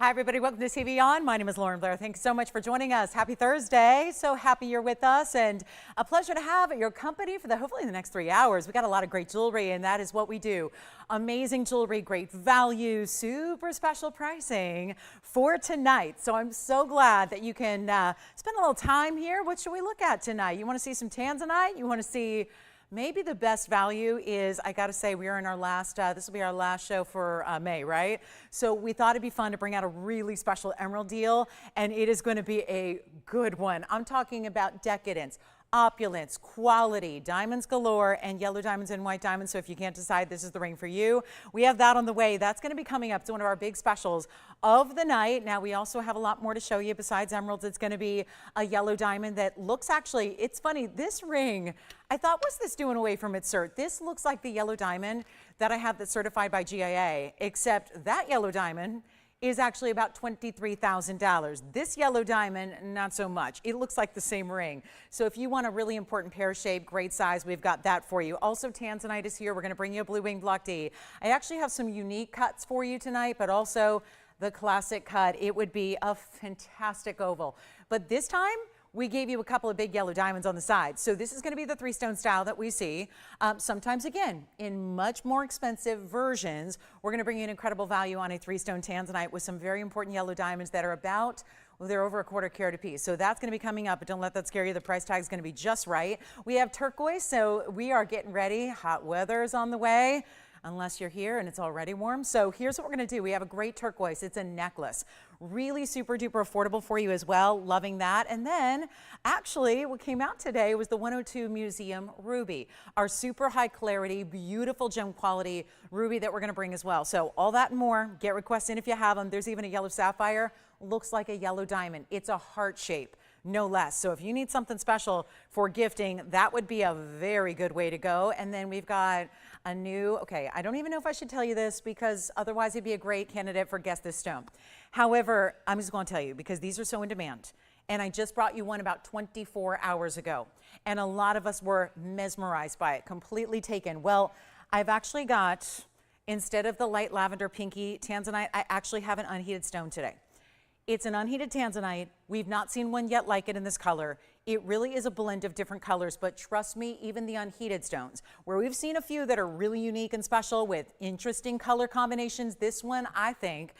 Hi, everybody. Welcome to TVON. My name is Blair. Thanks so much for joining us. Happy Thursday. So happy you're with us, and a pleasure to have your company for hopefully the next 3 hours. We got a lot of great jewelry, and that is what we do. Amazing jewelry, great value, super special pricing for tonight. So I'm so glad that you can spend a little time here. What should we look at tonight? You want to see some tanzanite? You want to see maybe the best value is, I got to say, we are in our last, this will be our last show for May, right? So we thought it'd be fun to bring out a really special emerald deal, and it is going to be a good one. I'm talking about decadence, opulence, quality, diamonds galore, and yellow diamonds and white diamonds. So if you can't decide this is the ring for you, we have that on the way. That's going to be coming up. It's one of our big specials of the night. Now, we also have a lot more to show you besides emeralds. It's going to be a yellow diamond that looks, actually, it's funny, this ring, I thought, what's this doing away from its cert? This looks like the yellow diamond that I have that's certified by GIA, except that yellow diamond is actually about $23,000. This yellow diamond, not so much. It looks like the same ring. So if you want a really important pear shape, great size, we've got that for you. Also, tanzanite is here. We're going to bring you a blue wing block D. I actually have some unique cuts for you tonight, but also the classic cut. It would be a fantastic oval. But this time, we gave you a couple of big yellow diamonds on the side. So this is going to be the 3-stone style that we see. Sometimes, again, in much more expensive versions, we're going to bring you an incredible value on a 3-stone tanzanite with some very important yellow diamonds that are about, well, they're over ¼ carat a piece. So that's going to be coming up, but don't let that scare you. The price tag is going to be just right. We have turquoise, so we are getting ready. Hot weather is on the way, unless you're here and it's already warm. So here's what we're going to do. We have a great turquoise. It's a necklace. Really super duper affordable for you as well. Loving that. And then actually what came out today was the 102 Museum Ruby, our super high clarity, beautiful gem quality ruby that we're going to bring as well. So all that and more. Get requests in if you have them. There's even a yellow sapphire. Looks like a yellow diamond. It's a heart shape, no less. So if you need something special for gifting, that would be a very good way to go. And then we've got a new, okay, I don't even know if I should tell you this because otherwise it'd be a great candidate for Guess This Stone. However, I'm just going to tell you because these are so in demand. And I just brought you one about 24 hours ago. And a lot of us were mesmerized by it, completely taken. Well, I've actually got, instead of the light lavender pinky tanzanite, I actually have an unheated stone today. It's an unheated tanzanite. We've not seen one yet like it in this color. It really is a blend of different colors, but trust me, even the unheated stones, where we've seen a few that are really unique and special with interesting color combinations, this one, I think,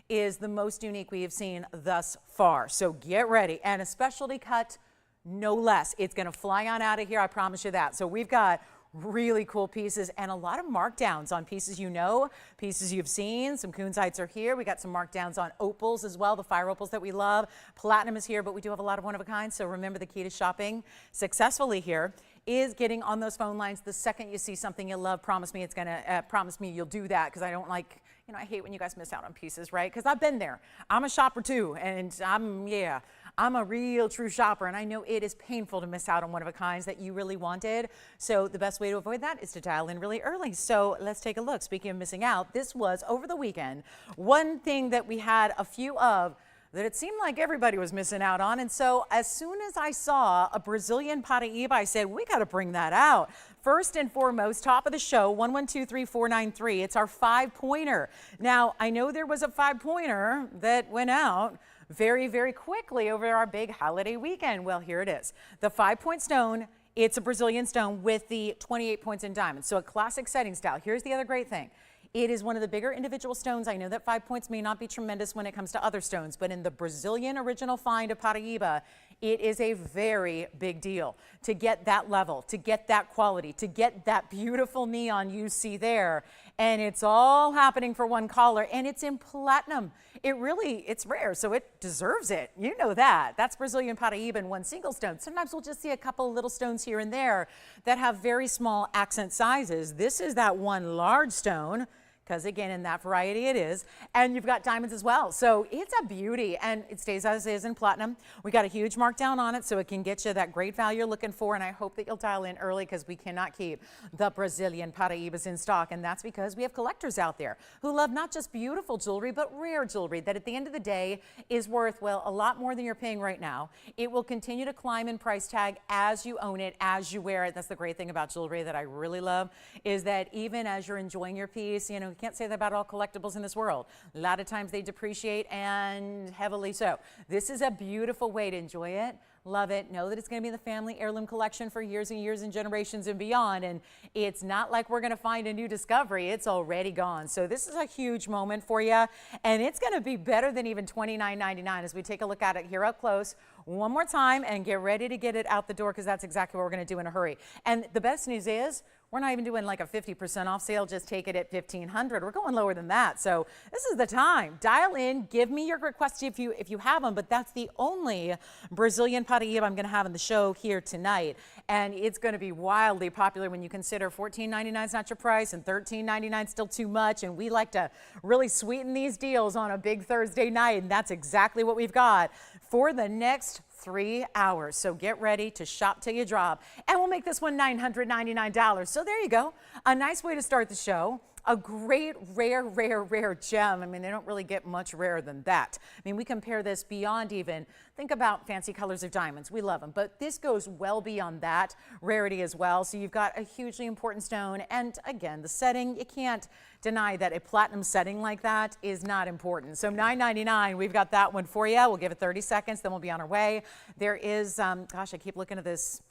is the most unique we have seen thus far. So get ready. And a specialty cut, no less. It's going to fly on out of here, I promise you that. So we've got really cool pieces and a lot of markdowns on pieces you know, pieces you've seen. Some Kunzites are here. We got some markdowns on opals as well, the fire opals that we love. Platinum is here, but we do have a lot of one-of-a-kind. So remember, the key to shopping successfully here is getting on those phone lines. The second you see something you love, promise me it's gonna, promise me you'll do that, because I don't like, you know, I hate when you guys miss out on pieces, right? Because I've been there. I'm a shopper too, and I'm a real true shopper, and I know it is painful to miss out on one-of-a-kinds that you really wanted. So the best way to avoid that is to dial in really early. So let's take a look. Speaking of missing out, this was over the weekend. One thing that we had a few of that it seemed like everybody was missing out on. And so as soon as I saw a Brazilian Paraiba, I said, we got to bring that out. First and foremost, top of the show, 1123493. It's our 5-pointer. Now, I know there was a 5-pointer that went out very, very quickly over our big holiday weekend. Well, here it is. The 5-point stone. It's a Brazilian stone with the 28 points in diamonds. So a classic setting style. Here's the other great thing. It is one of the bigger individual stones. I know that 5 points may not be tremendous when it comes to other stones, but in the Brazilian original find of Paraiba, it is a very big deal to get that level, to get that quality, to get that beautiful neon you see there. And it's all happening for one caller, and it's in platinum. It's rare, so it deserves it. You know that. That's Brazilian Paraiba in one single stone. Sometimes we'll just see a couple of little stones here and there that have very small accent sizes. This is that one large stone, because again, in that variety it is. And you've got diamonds as well. So it's a beauty, and it stays as is in platinum. We got a huge markdown on it, so it can get you that great value you're looking for. And I hope that you'll dial in early, because we cannot keep the Brazilian Paraibas in stock. And that's because we have collectors out there who love not just beautiful jewelry, but rare jewelry that at the end of the day is worth, well, a lot more than you're paying right now. It will continue to climb in price tag as you own it, as you wear it. That's the great thing about jewelry that I really love, is that even as you're enjoying your piece, you know, can't say that about all collectibles in this world. A lot of times they depreciate, and heavily so. This is a beautiful way to enjoy it. Love it. Know that it's going to be in the family heirloom collection for years and years and generations and beyond. And it's not like we're going to find a new discovery. It's already gone. So this is a huge moment for you. And it's going to be better than even $29.99 as we take a look at it here up close one more time and get ready to get it out the door, because that's exactly what we're going to do in a hurry. And the best news is, we're not even doing like a 50% off sale. Just take it at $1,500. We're going lower than that. So this is the time. Dial in. Give me your requests if you have them. But that's the only Brazilian Paraiba I'm going to have in the show here tonight. And it's going to be wildly popular when you consider $14.99 is not your price and $13.99 still too much. And we like to really sweeten these deals on a big Thursday night. And that's exactly what we've got for the next 3 hours. So get ready to shop till you drop. And we'll make this one $999. So there you go. A nice way to start the show. A great, rare gem. I mean, they don't really get much rarer than that. I mean, we compare this beyond even, think about fancy colors of diamonds. We love them, but this goes well beyond that rarity as well. So you've got a hugely important stone. And again, the setting, you can't deny that a platinum setting like that is not important. So $9.99, we've got that one for you. We'll give it 30 seconds, then we'll be on our way. There is, gosh, I keep looking at this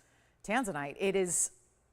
tanzanite. It is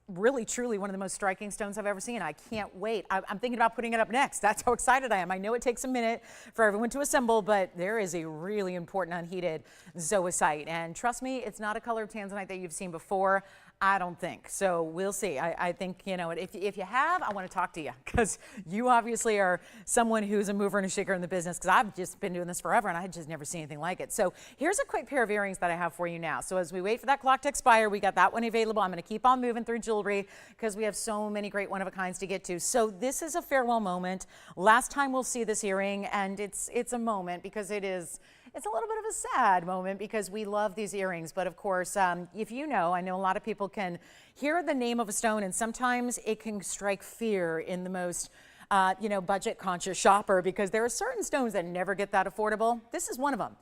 really, truly one of the most striking stones I've ever seen. I can't wait. I'm thinking about putting it up next. That's how excited I am. I know it takes a minute for everyone to assemble, but there is a really important unheated zoicite. And trust me, it's not a color of tanzanite that you've seen before. I don't think. So we'll see. I think, you know, if you have, I want to talk to you, because you obviously are someone who's a mover and a shaker in the business, because I've just been doing this forever and I just never seen anything like it. So here's a quick pair of earrings that I have for you now. So as we wait for that clock to expire, we got that one available. I'm going to keep on moving through jewelry because we have so many great one-of-a-kinds to get to. So this is a farewell moment. Last time we'll see this earring, and it's a moment because it's a little bit of a sad moment because we love these earrings. But of course, if you know, I know a lot of people can hear the name of a stone and sometimes it can strike fear in the most budget conscious shopper, because there are certain stones that never get that affordable. This is one of them,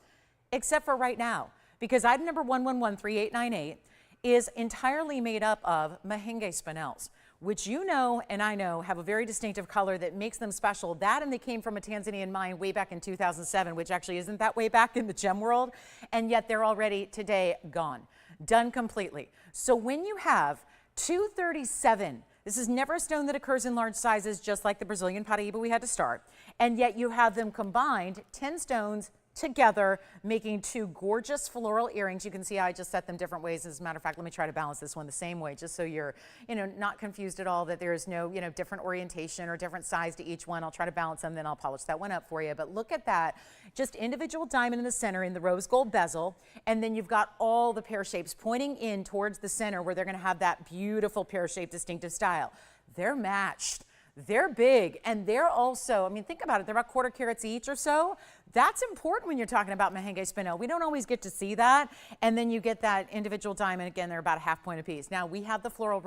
except for right now, because item number 1113898 is entirely made up of Mahangi spinels, which you know and I know have a very distinctive color that makes them special. That, and they came from a Tanzanian mine way back in 2007, which actually isn't that way back in the gem world, and yet they're already today gone, done completely. So when you have 237, this is never a stone that occurs in large sizes, just like the Brazilian Paraiba we had to start, and yet you have them combined, 10 stones together, making two gorgeous floral earrings. You can see I just set them different ways. As a matter of fact, let me try to balance this one the same way, just so you're, not confused at all that there's no, different orientation or different size to each one. I'll try to balance them, then I'll polish that one up for you. But look at that, just individual diamond in the center in the rose gold bezel, and then you've got all the pear shapes pointing in towards the center where they're going to have that beautiful pear-shaped distinctive style. They're matched. They're big, and they're also, think about it, they're about 1/4 carats each or so. That's important when you're talking about Mahangi spinel. We don't always get to see that. And then you get that individual diamond. Again, they're about 1/2 point apiece. Now, we have the floral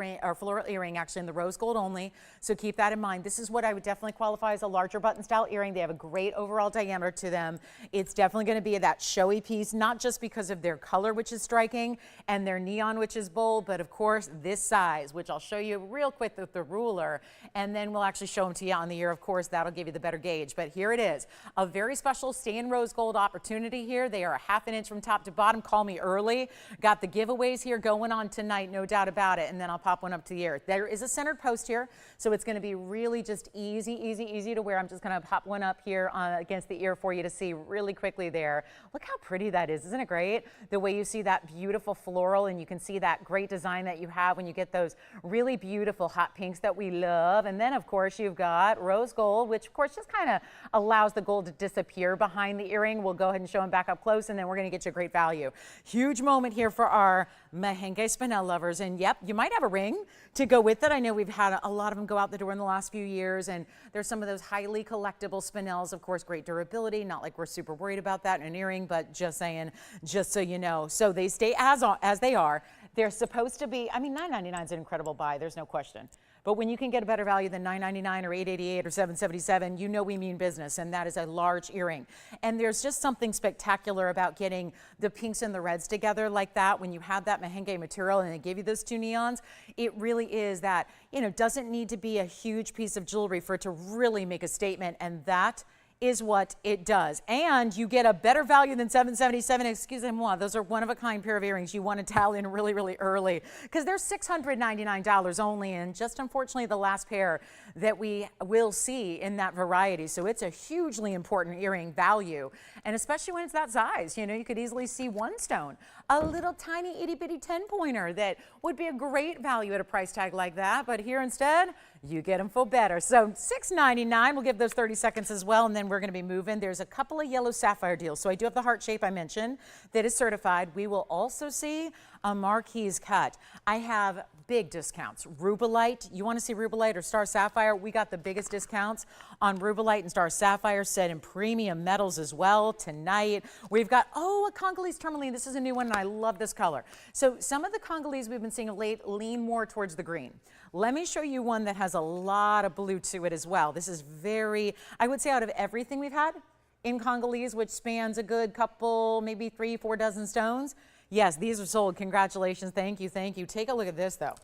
earring actually in the rose gold only, so keep that in mind. This is what I would definitely qualify as a larger button style earring. They have a great overall diameter to them. It's definitely going to be that showy piece, not just because of their color, which is striking, and their neon, which is bold, but of course, this size, which I'll show you real quick with the ruler, and then we'll actually show them to you on the ear. Of course, that'll give you the better gauge. But here it is, a very special stay in rose gold opportunity here. They are 1/2 inch from top to bottom. Call me early. Got the giveaways here going on tonight, no doubt about it. And then I'll pop one up to the ear. There is a centered post here, so it's going to be really just easy to wear. I'm just going to pop one up here against the ear for you to see really quickly there. Look how pretty that is. Isn't it great? The way you see that beautiful floral, and you can see that great design that you have when you get those really beautiful hot pinks that we love. And then, of course, you've got rose gold, which, of course, just kind of allows the gold to disappear behind the earring. We'll go ahead and show them back up close, and then we're going to get you a great value. Huge moment here for our Mahangi spinel lovers. And yep, you might have a ring to go with it. I know we've had a lot of them go out the door in the last few years, and there's some of those highly collectible spinels. Of course, great durability. Not like we're super worried about that in an earring, but just saying, just so you know. So they stay as they are. They're supposed to be, $9.99 is an incredible buy. There's no question. But when you can get a better value than $9.99 or $8.88 or $7.77, you know we mean business, and that is a large earring. And there's just something spectacular about getting the pinks and the reds together like that. When you have that Mahangi material and they give you those two neons, it really is that, you know, doesn't need to be a huge piece of jewelry for it to really make a statement, and that is what it does. And you get a better value than $7.77. Excusez-moi, those are one-of-a-kind pair of earrings. You want to dial in really, really early because they're $699 only, and just unfortunately the last pair that we will see in that variety. So it's a hugely important earring value, and especially when it's that size. You know, you could easily see one stone, a little tiny itty-bitty 10-pointer that would be a great value at a price tag like that, but here instead, you get them for better. So $6.99, we'll give those 30 seconds as well, and then we're going to be moving. There's a couple of yellow sapphire deals. So I do have the heart shape I mentioned that is certified. We will also see a marquise cut. I have big discounts. Rubellite, you want to see Rubellite or Star Sapphire? We got the biggest discounts on Rubellite and Star Sapphire, set in premium metals as well tonight. We've got, a Congolese tourmaline. This is a new one, and I love this color. So some of the Congolese we've been seeing of late lean more towards the green. Let me show you one that has a lot of blue to it as well. This is very, I would say out of everything we've had in Congolese, which spans a good couple, maybe 3-4 dozen stones, yes, these are sold. Congratulations. Thank you. Thank you. Take a look at this, though.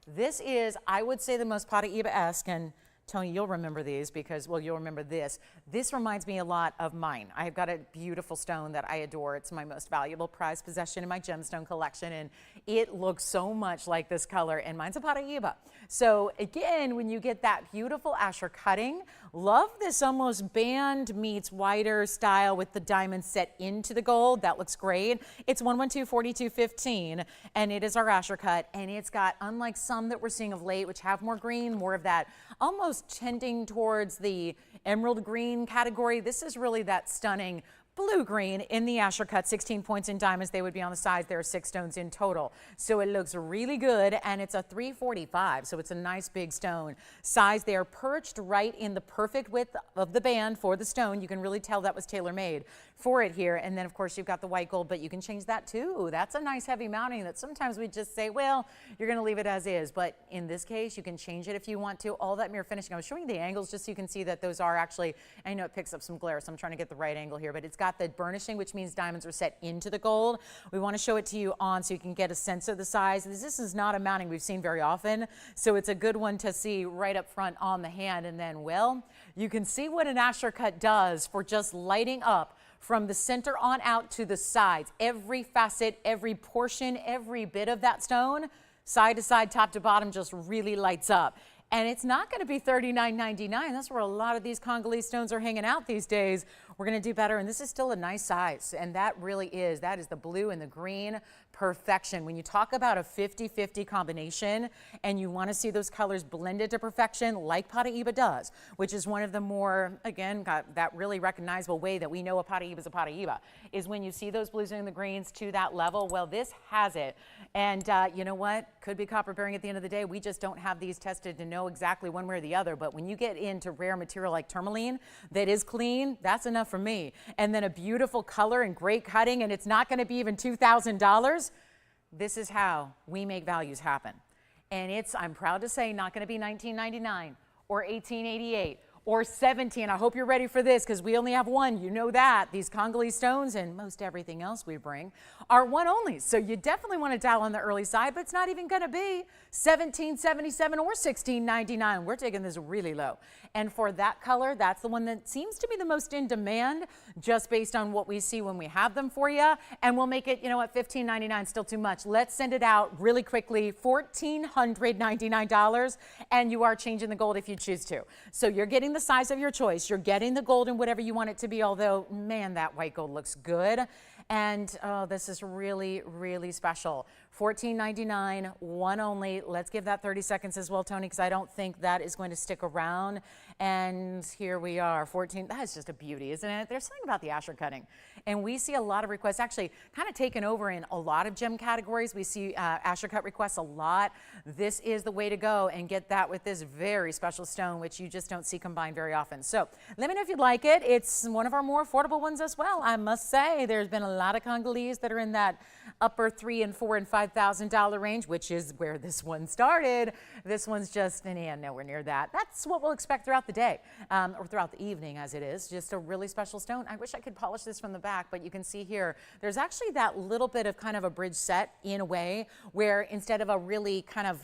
This is, I would say, the most Paraiba-esque, and Tony, you'll remember these because, well, you'll remember this. This reminds me a lot of mine. I've got a beautiful stone that I adore. It's my most valuable prized possession in my gemstone collection, and it looks so much like this color, and mine's a Paraiba. So again, when you get that beautiful Asher cutting, love this almost band meets wider style with the diamond set into the gold. That looks great. It's 112-4215, and it is our Asher cut, and it's got, unlike some that we're seeing of late, which have more green, more of that almost tending towards the emerald green category. This is really that stunning blue-green in the Asher cut, 16 points in diamonds. They would be on the sides. There are 6 stones in total. So it looks really good, and it's a 345, so it's a nice big stone. Size, they are perched right in the perfect width of the band for the stone. You can really tell that was tailor-made for it here. And then, of course, you've got the white gold, but you can change that too. That's a nice heavy mounting that sometimes we just say, well, you're going to leave it as is. But in this case, you can change it if you want to. All that mirror finishing. I was showing you the angles just so you can see that those are actually, I know it picks up some glare, so I'm trying to get the right angle here, but it's got the burnishing, which means diamonds are set into the gold. We want to show it to you on so you can get a sense of the size. This is not a mounting we've seen very often, so it's a good one to see right up front on the hand. And then, well, you can see what an Asher cut does for just lighting up from the center on out to the sides. Every facet, every portion, every bit of that stone, side to side, top to bottom, just really lights up. And it's not going to be $39.99. That's where a lot of these Congolese stones are hanging out these days. We're going to do better, and this is still a nice size, and that really is. That is the blue and the green perfection. When you talk about a 50-50 combination and you want to see those colors blended to perfection like Paraiba does, which is one of the more, again, got that really recognizable way that we know a Paraiba is a Paraiba, is when you see those blues and the greens to that level. Well, this has it. And you know what? Could be copper bearing at the end of the day. We just don't have these tested to know exactly one way or the other. But when you get into rare material like tourmaline that is clean, that's enough for me. And then a beautiful color and great cutting, and it's not going to be even $2,000. This is how we make values happen. And it's, I'm proud to say, not going to be $19.99 or $18.88 or $17. I hope you're ready for this because we only have one. You know that. These Congolese stones and most everything else we bring are one only. So you definitely want to dial on the early side, but it's not even going to be $17.77 or $16.99. We're taking this really low. And for that color, that's the one that seems to be the most in demand just based on what we see when we have them for you. And we'll make it, you know what, $15.99, still too much. Let's send it out really quickly, $1,499, and you are changing the gold if you choose to. So you're getting the size of your choice. You're getting the gold in whatever you want it to be, although, man, that white gold looks good. And oh, this is really, really special. $14.99, one only. Let's give that 30 seconds as well, Tony, because I don't think that is going to stick around. And here we are, 14. That is just a beauty, isn't it? There's something about the Asher cutting. And we see a lot of requests, actually kind of taken over in a lot of gem categories. We see Asher cut requests a lot. This is the way to go and get that with this very special stone, which you just don't see combined very often. So let me know if you'd like it. It's one of our more affordable ones as well. I must say there's been a lot of Congolese that are in that upper $3,000 and $4,000 and $25,000 range, which is where this one started. This one's just nowhere near that. That's what we'll expect throughout the day, or throughout the evening as it is. Just a really special stone. I wish I could polish this from the back, but you can see here, there's actually that little bit of kind of a bridge set in a way where instead of a really kind of,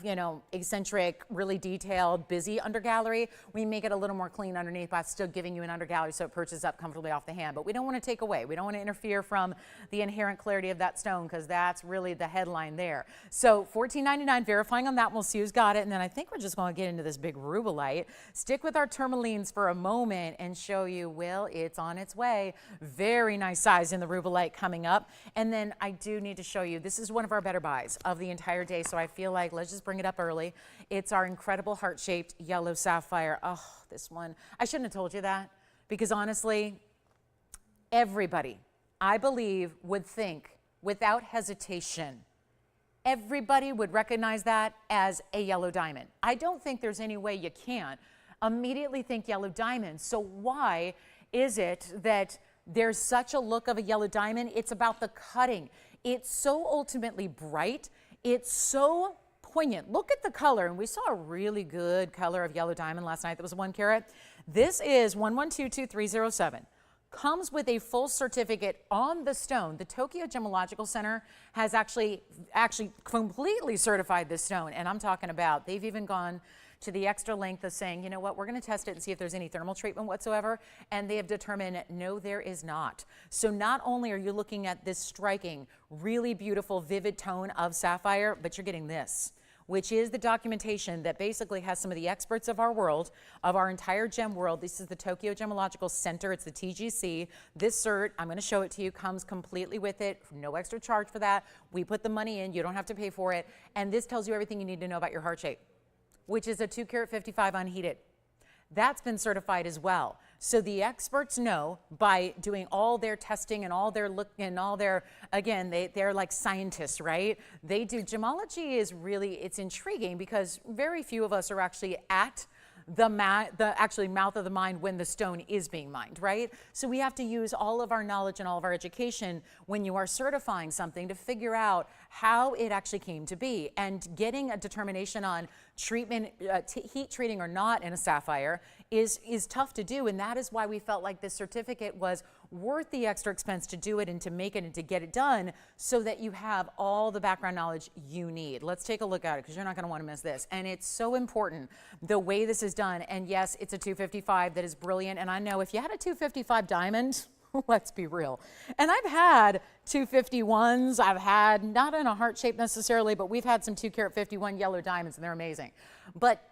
eccentric, really detailed, busy undergallery, we make it a little more clean underneath by still giving you an undergallery so it perches up comfortably off the hand. But we don't want to take away. We don't want to interfere from the inherent clarity of that stone because that's really the headline there. So $14.99, verifying on that. We'll see who's got it. And then I think we're just going to get into this big rubellite. Stick with our tourmalines for a moment and show you, well, it's on its way. Very nice size in the rubellite coming up. And then I do need to show you, this is one of our better buys of the entire day. So I feel like let's just bring it up early. It's our incredible heart-shaped yellow sapphire. Oh, this one. I shouldn't have told you that because honestly, everybody, I believe, would think without hesitation, everybody would recognize that as a yellow diamond. I don't think there's any way you can't immediately think yellow diamond. So why is it that there's such a look of a yellow diamond? It's about the cutting. It's so ultimately bright. It's so poignant. Look at the color, and we saw a really good color of yellow diamond last night that was 1 carat. This is 1122-2307. Comes with a full certificate on the stone. The Tokyo Gemological Center has actually completely certified this stone, and I'm talking about they've even gone to the extra length of saying, you know what, we're going to test it and see if there's any thermal treatment whatsoever, and they have determined no, there is not. So not only are you looking at this striking, really beautiful, vivid tone of sapphire, but you're getting this, which is the documentation that basically has some of the experts of our world, of our entire gem world. This is the Tokyo Gemological Center. It's the TGC. This cert, I'm going to show it to you, comes completely with it. No extra charge for that. We put the money in. You don't have to pay for it. And this tells you everything you need to know about your heart shape, which is a 2 carat 55 unheated. That's been certified as well. So the experts know by doing all their testing and all their look and all their, again, they're like scientists, right? They do, gemology is really, it's intriguing because very few of us are actually at the actually mouth of the mine when the stone is being mined, right? So we have to use all of our knowledge and all of our education when you are certifying something to figure out how it actually came to be. And getting a determination on treatment, heat treating or not in a sapphire is tough to do. And that is why we felt like this certificate was worth the extra expense to do it and to make it and to get it done so that you have all the background knowledge you need. Let's take a look at it because you're not going to want to miss this. And it's so important the way this is done. And yes, it's a 255 that is brilliant. And I know if you had a 255 diamond, let's be real. And I've had 251s. I've had, not in a heart shape necessarily, but we've had some 2 carat 51 yellow diamonds and they're amazing. But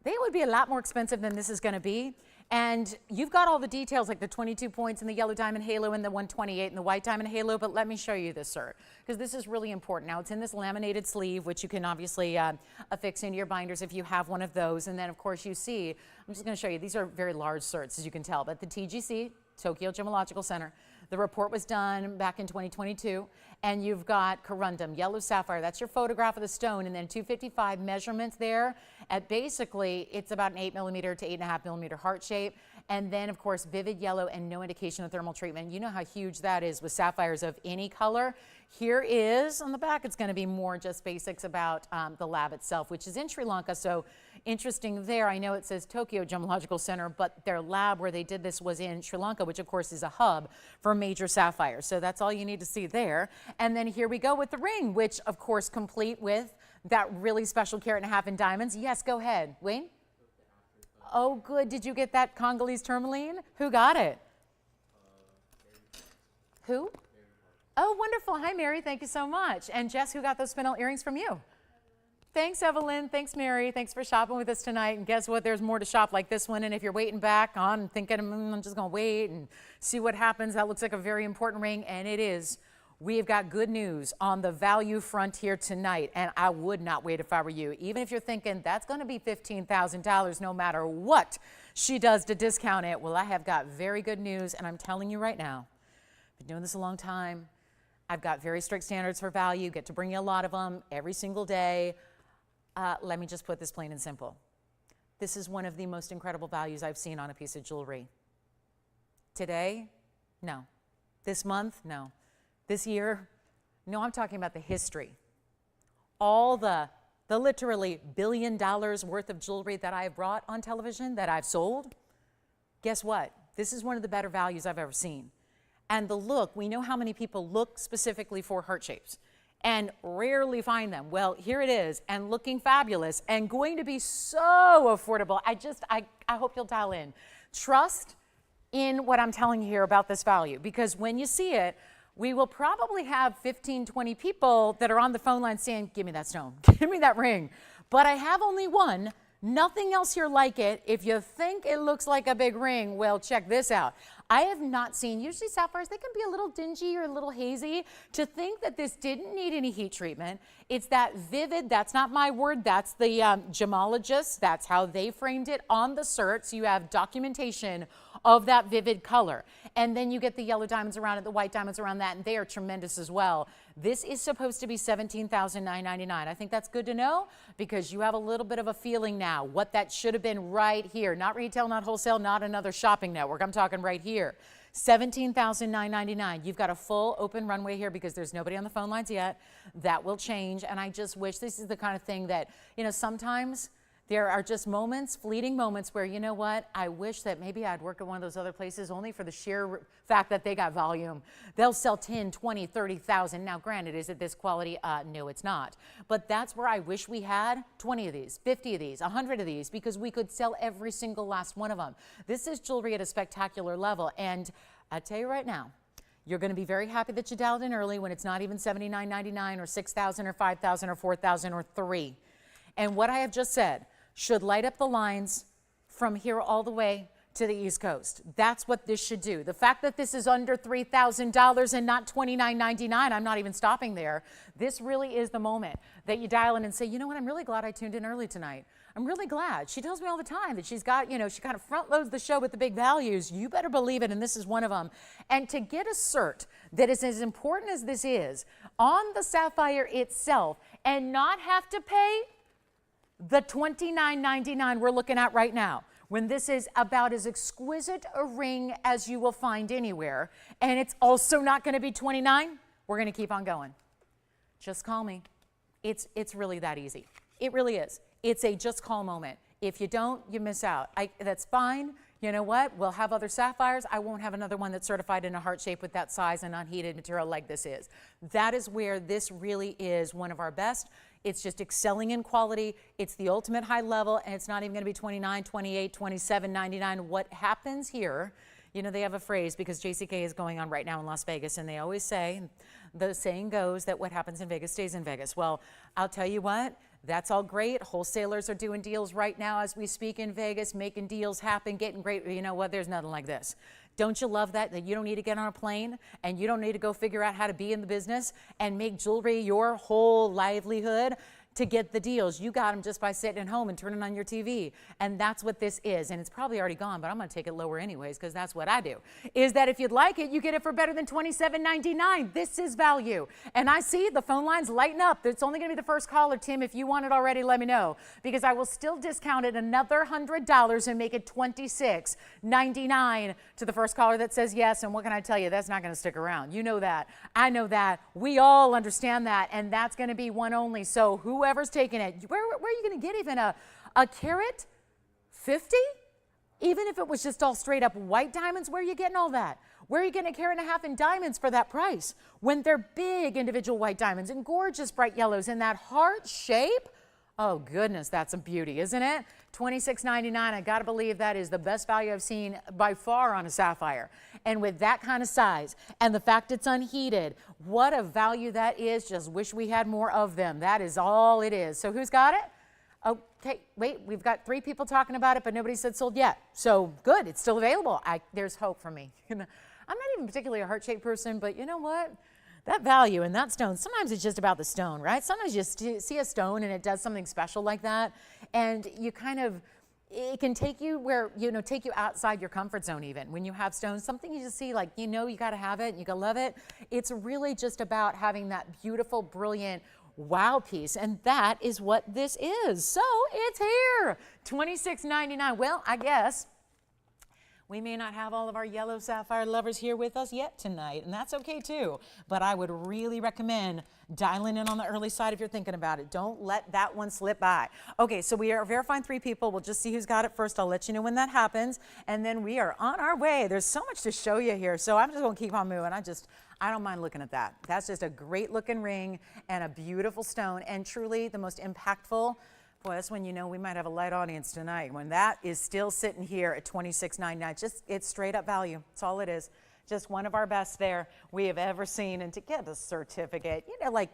they would be a lot more expensive than this is going to be. And you've got all the details like the 22 points and the yellow diamond halo and the 128 and the white diamond halo, but let me show you this, sir, because this is really important. Now it's in this laminated sleeve, which you can obviously affix into your binders if you have one of those. And then of course you see, I'm just going to show you, these are very large certs as you can tell, but the TGC, Tokyo Gemological Center, the report was done back in 2022, and you've got corundum, yellow sapphire, that's your photograph of the stone, and then 255 measurements there at basically, it's about an 8 millimeter to 8.5 millimeter heart shape, and then of course vivid yellow and no indication of thermal treatment. You know how huge that is with sapphires of any color. Here is, on the back, it's going to be more just basics about the lab itself, which is in Sri Lanka, so interesting there. I know it says Tokyo Gemological Center, but their lab where they did this was in Sri Lanka, which of course is a hub for major sapphires. So that's all you need to see there. And then here we go with the ring, which of course complete with that really special 1.5 carat in diamonds. Yes, go ahead. Wayne? Oh, good. Did you get that Congolese tourmaline? Who got it? Who? Oh, wonderful. Hi, Mary. Thank you so much. And Jess, who got those spinel earrings from you? Thanks, Evelyn. Thanks, Mary. Thanks for shopping with us tonight. And guess what? There's more to shop like this one. And if you're waiting back on thinking, I'm just going to wait and see what happens, that looks like a very important ring. And it is. We've got good news on the value front here tonight. And I would not wait if I were you. Even if you're thinking that's going to be $15,000 no matter what she does to discount it. Well, I have got very good news. And I'm telling you right now, I've been doing this a long time. I've got very strict standards for value. Get to bring you a lot of them every single day. Let me just put this plain and simple. This is one of the most incredible values I've seen on a piece of jewelry. Today? No. This month? No. This year? No, I'm talking about the history. all the literally $1 billion worth of jewelry that I've brought on television, that I've sold, guess what? This is one of the better values I've ever seen. And the look, we know how many people look specifically for heart shapes and rarely find them. Well, here it is, and looking fabulous and going to be so affordable. I hope you'll dial in. Trust in what I'm telling you here about this value, because when you see it, we will probably have 15, 20 people that are on the phone line saying, give me that stone, give me that ring. But I have only one, nothing else here like it. If you think it looks like a big ring, well, check this out. I have not seen, usually sapphires, they can be a little dingy or a little hazy. To think that this didn't need any heat treatment, it's that vivid, that's not my word, that's the gemologists, that's how they framed it on the cert. So you have documentation of that vivid color. And then you get the yellow diamonds around it, the white diamonds around that, and they are tremendous as well. This is supposed to be $17,999. I think that's good to know, because you have a little bit of a feeling now what that should have been right here. Not retail, not wholesale, not another shopping network. I'm talking right here. $17,999. You've got a full open runway here because there's nobody on the phone lines yet. That will change, and I just wish this is the kind of thing that, you know, sometimes there are just moments, fleeting moments where, you know what, I wish that maybe I'd work at one of those other places only for the sheer fact that they got volume. They'll sell 10, 20, 30,000. Now, granted, is it this quality? No, it's not. But that's where I wish we had 20 of these, 50 of these, 100 of these, because we could sell every single last one of them. This is jewelry at a spectacular level. And I tell you right now, you're going to be very happy that you dialed in early when it's not even $79.99 or $6,000 or $5,000 or $4,000 or $3,000. And what I have just said should light up the lines from here all the way to the East Coast. That's what this should do. The fact that this is under $3,000 and not $29.99, I'm not even stopping there. This really is the moment that you dial in and say, you know what, I'm really glad I tuned in early tonight. I'm really glad. She tells me all the time that she's got, you know, she kind of front loads the show with the big values. You better believe it, and this is one of them. And to get a cert that is as important as this is on the sapphire itself and not have to pay the $29.99 we're looking at right now, when this is about as exquisite a ring as you will find anywhere, and it's also not going to be $29, we're going to keep on going. Just call me. It's really that easy. It really is. It's a just call moment. If you don't, you miss out. That's fine. You know what? We'll have other sapphires. I won't have another one that's certified in a heart shape with that size and unheated material like this is. That is where this really is one of our best. It's just excelling in quality. It's the ultimate high level, and it's not even going to be $29, $28, $27.99. What happens here, you know, they have a phrase, because JCK is going on right now in Las Vegas, and they always say, the saying goes that what happens in Vegas stays in Vegas. Well, I'll tell you what, that's all great. Wholesalers are doing deals right now as we speak in Vegas, making deals happen, getting great. You know what? There's nothing like this. Don't you love that? That you don't need to get on a plane and you don't need to go figure out how to be in the business and make jewelry your whole livelihood to get the deals. You got them just by sitting at home and turning on your TV. And that's what this is. And it's probably already gone, but I'm going to take it lower anyways, because that's what I do. Is that if you'd like it, you get it for better than $27.99. This is value. And I see the phone lines lighten up. It's only going to be the first caller, Tim. If you want it already, let me know, because I will still discount it another $100 and make it $26.99 to the first caller that says yes. And what can I tell you? That's not going to stick around. You know that. I know that. We all understand that. And that's going to be one only. So whoever's taking it, where are you going to get even a carat 50? Even if it was just all straight up white diamonds, where are you getting all that? Where are you getting a carat and a half in diamonds for that price when they're big individual white diamonds and gorgeous bright yellows in that heart shape? Oh goodness, that's a beauty, isn't it? $26.99. I gotta believe that is the best value I've seen by far on a sapphire. And with that kind of size and the fact it's unheated, what a value that is. Just wish we had more of them. That is all it is. So who's got it? Okay, wait, we've got 3 people talking about it, but nobody said sold yet. So good, it's still available. There's hope for me. I'm not even particularly a heart-shaped person, but you know what? That value in that stone, sometimes it's just about the stone, right? Sometimes you see a stone and it does something special like that, and you kind of, it can take you where, you know, take you outside your comfort zone even. When you have stones, something you just see like, you know, you got to have it, you got to love it. It's really just about having that beautiful, brilliant wow piece, and that is what this is. So it's here, $26.99. Well, I guess We may not have all of our yellow sapphire lovers here with us yet tonight, and that's okay too. But I would really recommend dialing in on the early side if you're thinking about it. Don't let that one slip by. Okay, so we are verifying 3 people. We'll just see who's got it first. I'll let you know when that happens, and then we are on our way. There's so much to show you here, so I'm just going to keep on moving. I don't mind looking at that. That's just a great looking ring and a beautiful stone, and truly the most impactful. Boy, that's when you know we might have a light audience tonight, when that is still sitting here at $26.99. It's straight up value. That's all it is. Just one of our best there we have ever seen. And to get a certificate, you know, like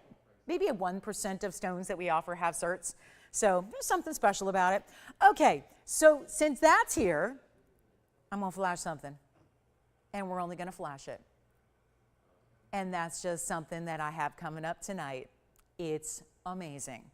maybe a 1% of stones that we offer have certs. So there's something special about it. Okay, so since that's here, I'm going to flash something. And we're only going to flash it. And that's just something that I have coming up tonight. It's amazing.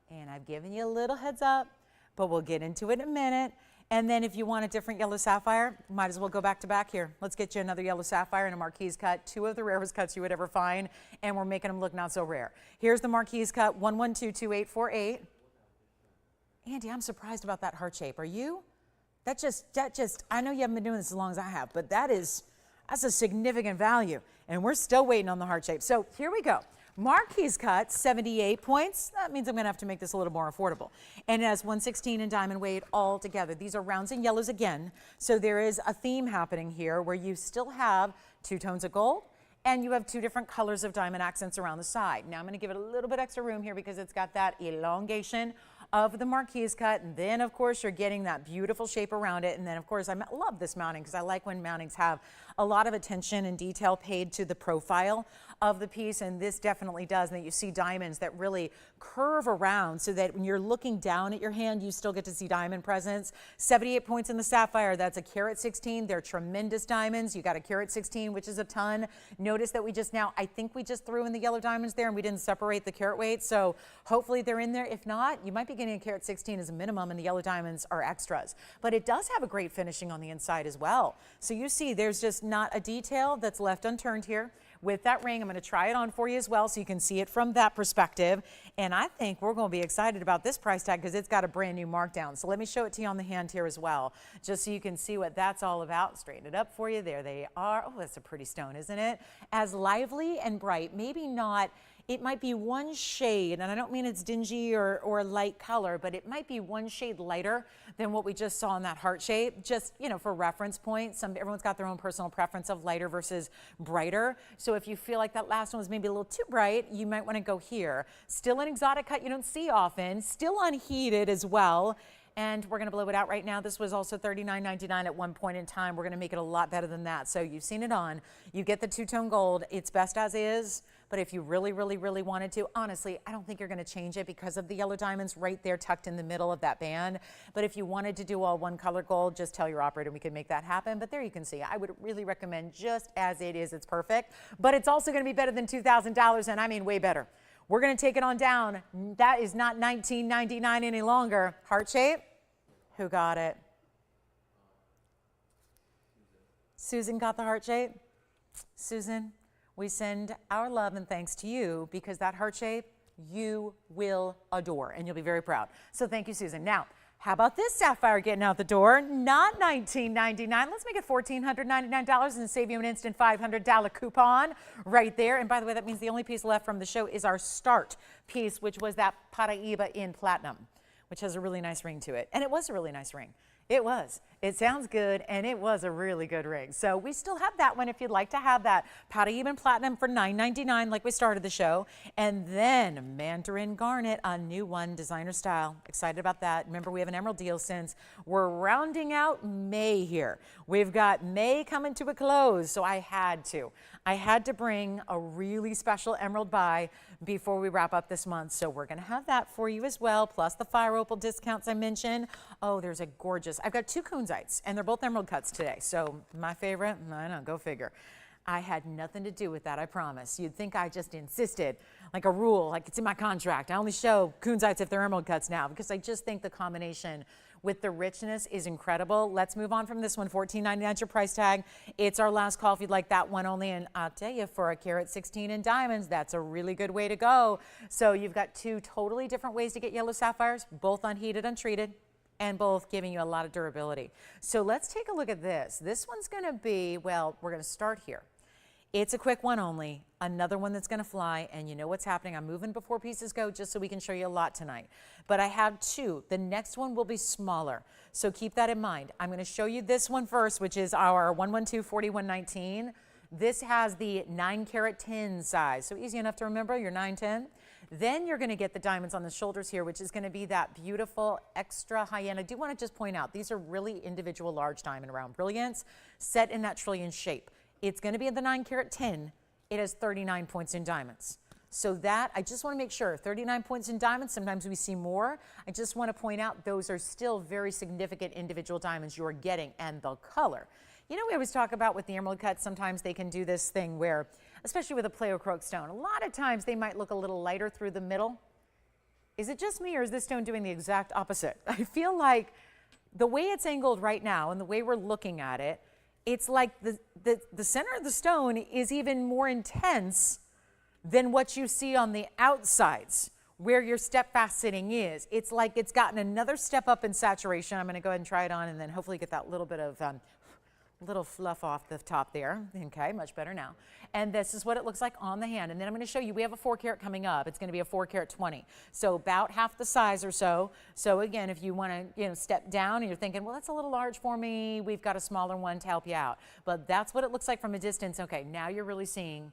And I've given you a little heads up, but we'll get into it in a minute. And then if you want a different yellow sapphire, might as well go back to back here. Let's get you another yellow sapphire and a Marquise cut, 2 of the rarest cuts you would ever find, and we're making them look not so rare. Here's the Marquise cut, 1122848. Andy, I'm surprised about that heart shape. Are you? That just, I know you haven't been doing this as long as I have, but that's a significant value. And we're still waiting on the heart shape. So here we go. Marquise cut, 78 points. That means I'm going to have to make this a little more affordable. And it has 116 in diamond weight all together. These are rounds and yellows again. So there is a theme happening here where you still have 2 tones of gold and you have 2 different colors of diamond accents around the side. Now I'm going to give it a little bit extra room here because it's got that elongation of the Marquise cut, and then of course you're getting that beautiful shape around it. And then of course I love this mounting because I like when mountings have a lot of attention and detail paid to the profile of the piece, and this definitely does. And that you see diamonds that really curve around so that when you're looking down at your hand you still get to see diamond presence. 78 points in the sapphire. That's a carat 16. They're tremendous diamonds. You got a carat 16, which is a ton. Notice that I think we just threw in the yellow diamonds there and we didn't separate the carat weight, so hopefully they're in there. If not, you might be getting a carat 16 as a minimum, and the yellow diamonds are extras. But it does have a great finishing on the inside as well. So you see there's just not a detail that's left unturned here. With that ring, I'm going to try it on for you as well so you can see it from that perspective. And I think we're going to be excited about this price tag because it's got a brand new markdown. So let me show it to you on the hand here as well, just so you can see what that's all about. Straighten it up for you. There they are. Oh, that's a pretty stone, isn't it? As lively and bright, maybe not. It might be one shade, and I don't mean it's dingy or light color, but it might be one shade lighter than what we just saw in that heart shape, just, you know, for reference points. Everyone's got their own personal preference of lighter versus brighter. So if you feel like that last one was maybe a little too bright, you might want to go here. Still an exotic cut you don't see often, still unheated as well. And we're going to blow it out right now. This was also $39.99 at one point in time. We're going to make it a lot better than that. So you've seen it on. You get the 2-tone gold. It's best as is. But if you really, really, really wanted to, honestly, I don't think you're going to change it because of the yellow diamonds right there tucked in the middle of that band. But if you wanted to do all one color gold, just tell your operator we could make that happen. But there you can see, I would really recommend just as it is. It's perfect. But it's also going to be better than $2,000, and I mean way better. We're going to take it on down. That is not $19.99 any longer. Heart shape? Who got it? Susan got the heart shape? Susan, we send our love and thanks to you because that heart shape you will adore and you'll be very proud. So thank you, Susan. Now, how about this sapphire getting out the door? Not $19.99. Let's make it $1,499 and save you an instant $500 coupon right there. And by the way, that means the only piece left from the show is our start piece, which was that Paraiba in platinum, which has a really nice ring to it. And it was a really nice ring. It was. It sounds good, and it was a really good ring. So we still have that one if you'd like to have that. Paraiba Platinum for $9.99 like we started the show. And then Mandarin Garnet, a new one, designer style. Excited about that. Remember, we have an emerald deal since we're rounding out May here. We've got May coming to a close, so I had to bring a really special emerald buy before we wrap up this month. So we're going to have that for you as well, plus the fire opal discounts I mentioned. Oh, there's a gorgeous, I've got 2 Kunzites, and they're both emerald cuts today. So my favorite, I know, go figure. I had nothing to do with that, I promise. You'd think I just insisted, like a rule, like it's in my contract. I only show Kunzites if they're emerald cuts now, because I just think the combination with the richness is incredible. Let's move on from this one. $14.99 your price tag. It's our last call if you'd like that one only. And I'll tell you, for a carat 16 in diamonds, that's a really good way to go. So you've got 2 totally different ways to get yellow sapphires, both unheated, untreated. and both giving you a lot of durability. So let's take a look at this. This one's gonna be, well, we're gonna start here. It's a quick one only, another one that's gonna fly, and you know what's happening. I'm moving before pieces go just so we can show you a lot tonight. But I have two. The next one will be smaller, so keep that in mind. I'm gonna show you this one first, which is our 112-4119. This has the 9-carat 10 size, so easy enough to remember, your 910. Then you're gonna get the diamonds on the shoulders here, which is gonna be that beautiful extra high-end. I do wanna just point out, these are really individual large diamond round brilliance set in that trillion shape. It's gonna be the 9-carat 10. It has 39 points in diamonds. So that, I just wanna make sure, 39 points in diamonds, sometimes we see more. I just wanna point out those are still very significant individual diamonds you're getting, and the color. You know, we always talk about with the emerald cuts, sometimes they can do this thing where, especially with a pleocroc stone, a lot of times they might look a little lighter through the middle. Is it just me, or is this stone doing the exact opposite? I feel like the way it's angled right now and the way we're looking at it, it's like the center of the stone is even more intense than what you see on the outsides where your step fast sitting is. It's like it's gotten another step up in saturation. I'm gonna go ahead and try it on and then hopefully get that little bit of little fluff off the top there. Okay, much better now. And this is what it looks like on the hand. And then I'm gonna show you, we have a 4-carat coming up. It's gonna be a 4-carat 20. So about half the size or so. So again, if you wanna step down and you're thinking, well, that's a little large for me, we've got a smaller one to help you out. But that's what it looks like from a distance. Okay, now you're really seeing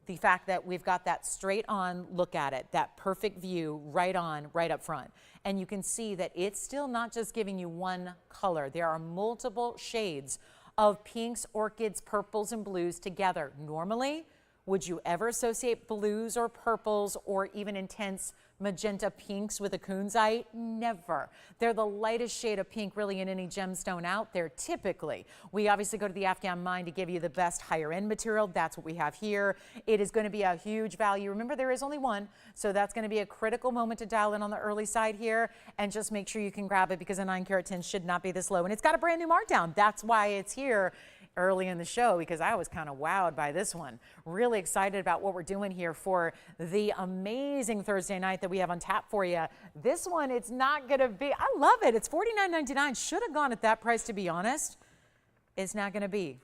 the fact that we've got that straight on look at it, that perfect view right on, right up front. And you can see that it's still not just giving you one color. There are multiple shades of pinks, orchids, purples, and blues together. Normally, would you ever associate blues or purples or even intense magenta pinks with a kunzite? Never. They're the lightest shade of pink really in any gemstone out there typically. We obviously go to the Afghan mine to give you the best higher end material. That's what we have here. It is going to be a huge value. Remember, there is only one, so that's going to be a critical moment to dial in on the early side here and just make sure you can grab it because a 9-carat 10 should not be this low. And it's got a brand new markdown. That's why it's here early in the show, because I was kind of wowed by this one. Really excited about what we're doing here for the amazing Thursday night that we have on tap for you. This one, it's not gonna be, I love it. It's $49.99. Should have gone at that price, to be honest. It's not gonna be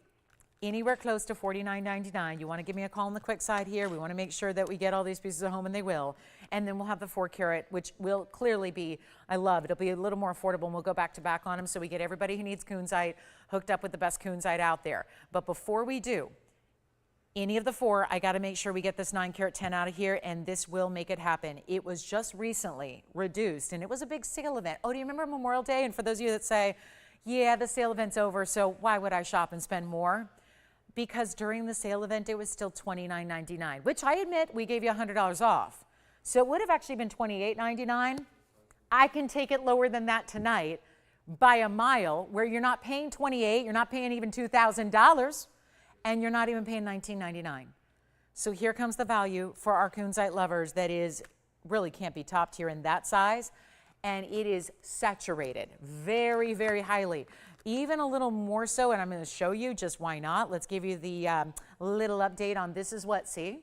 anywhere close to $49.99. You want to give me a call on the quick side here. We want to make sure that we get all these pieces at home, and they will. And then we'll have the 4-carat, which will clearly be, I love, it'll be a little more affordable, and we'll go back to back on them so we get everybody who needs Kunzite hooked up with the best Kunzite out there. But before we do, any of the 4, I got to make sure we get this 9-carat 10 out of here, and this will make it happen. It was just recently reduced, and it was a big sale event. Oh, do you remember Memorial Day? And for those of you that say, yeah, the sale event's over, so why would I shop and spend more? Because during the sale event, it was still $29.99, which I admit we gave you $100 off. So it would have actually been $28.99. I can take it lower than that tonight by a mile, where you're not paying $28, you're not paying even $2,000, and you're not even paying $19.99. So here comes the value for our Kunzite lovers that is really can't be topped here in that size. And it is saturated very, very highly. Even a little more so, and I'm going to show you just why not. Let's give you the little update on this is what, see?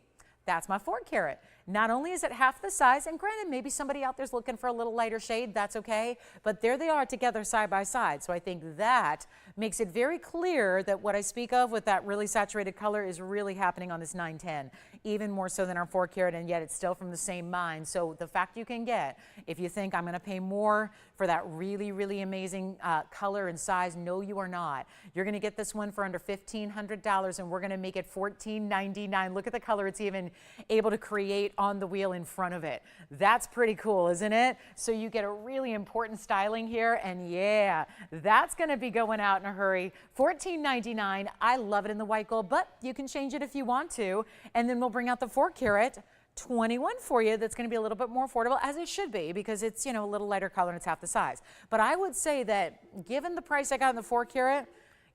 That's my 4-carat. Not only is it half the size, and granted, maybe somebody out there's looking for a little lighter shade, that's okay, but there they are together side by side. So I think that makes it very clear that what I speak of with that really saturated color is really happening on this 910, even more so than our 4-carat, and yet it's still from the same mine. So the fact you can get, if you think I'm going to pay more for that really, really amazing color and size, no, you are not. You're going to get this one for under $1,500, and we're going to make it $14.99. Look at the color it's even able to create on the wheel in front of it. That's pretty cool, isn't it? So you get a really important styling here, and yeah, that's going to be going out in a hurry. $14.99. I love it in the white gold, but you can change it if you want to, and then we'll bring out the 4-carat 21 for you. That's going to be a little bit more affordable, as it should be, because it's, you know, a little lighter color and it's half the size. But I would say that given the price I got in the 4-carat,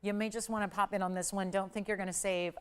you may just want to pop in on this one. Don't think you're going to save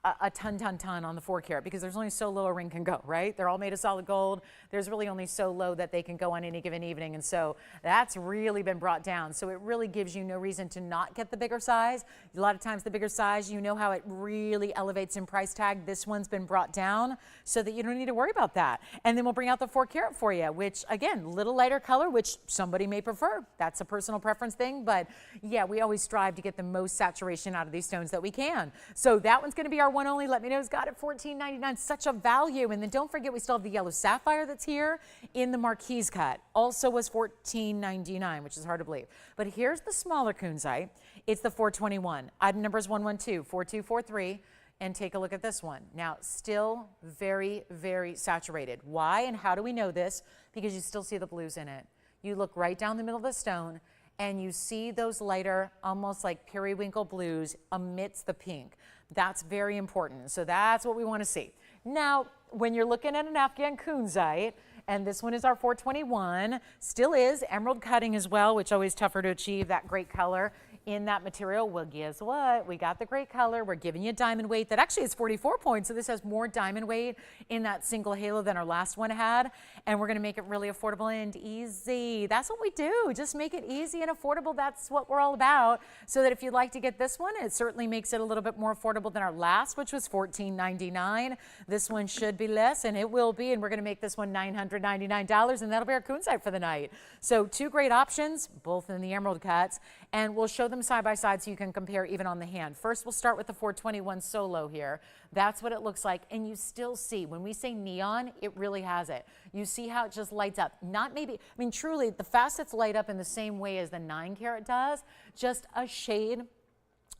a ton on the 4 carat because there's only so low a ring can go, right? They're all made of solid gold. There's really only so low that they can go on any given evening. And so that's really been brought down. So it really gives you no reason to not get the bigger size. A lot of times the bigger size, you know how it really elevates in price tag. This one's been brought down so that you don't need to worry about that. And then we'll bring out the 4 carat for you, which again, little lighter color, which somebody may prefer. That's a personal preference thing. But yeah, we always strive to get the most saturation out of these stones that we can. So that one's going to be our one only. Let me know who's got it. $14.99, such a value. And then don't forget, we still have the yellow sapphire that's here in the Marquise cut. Also was $14.99, which is hard to believe. But here's the smaller Kunzite. It's the 421. Item number is 112-4243. And take a look at this one. Now, still very, very saturated. Why and how do we know this? Because you still see the blues in it. You look right down the middle of the stone and you see those lighter, almost like periwinkle blues amidst the pink. That's very important. So that's what we want to see. Now, when you're looking at an Afghan Kunzite, and this one is our 421, still is emerald cutting as well, which always tougher to achieve that great color in that material. Well, guess what? We got the great color. We're giving you diamond weight. That actually is 44 points. So this has more diamond weight in that single halo than our last one had. And we're going to make it really affordable and easy. That's what we do. Just make it easy and affordable. That's what we're all about. So that if you'd like to get this one, it certainly makes it a little bit more affordable than our last, which was $14.99. This one should be less, and it will be. And we're going to make this one $999, and that'll be our Kunzite for the night. So 2 great options, both in the emerald cuts, and we'll show them side by side so you can compare even on the hand. First, we'll start with the 421 solo here. That's what it looks like. And you still see, when we say neon, it really has it. You see how it just lights up. Not maybe, I mean, truly, the facets light up in the same way as the 9 carat does, just a shade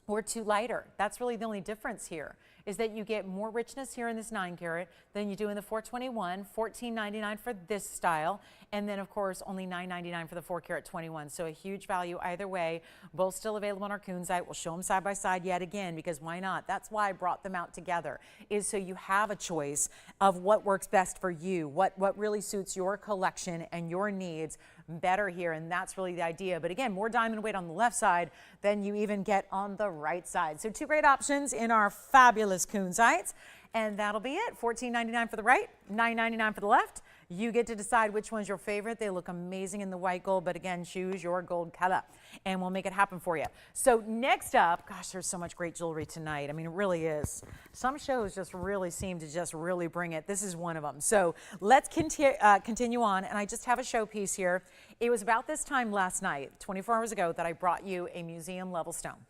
or 2 lighter. That's really the only difference here, is that you get more richness here in this 9 carat than you do in the 421, $14.99 for this style, and then of course only $9.99 for the 4 carat 21. So a huge value either way. Both still available on our Kunzite. We'll show them side by side yet again, because why not? That's why I brought them out together, is so you have a choice of what works best for you, what really suits your collection and your needs better here, and that's really the idea. But again, more diamond weight on the left side than you even get on the right side. So 2 great options in our fabulous Kunzites, and that'll be it. $14.99 for the right, $9.99 for the left. You get to decide which one's your favorite. They look amazing in the white gold, but again, choose your gold color and we'll make it happen for you. So next up, gosh, there's so much great jewelry tonight. I mean, it really is. Some shows just really seem to just really bring it. This is one of them. So let's continue on, and I just have a showpiece here. It was about this time last night, 24 hours ago, that I brought you a museum level stone.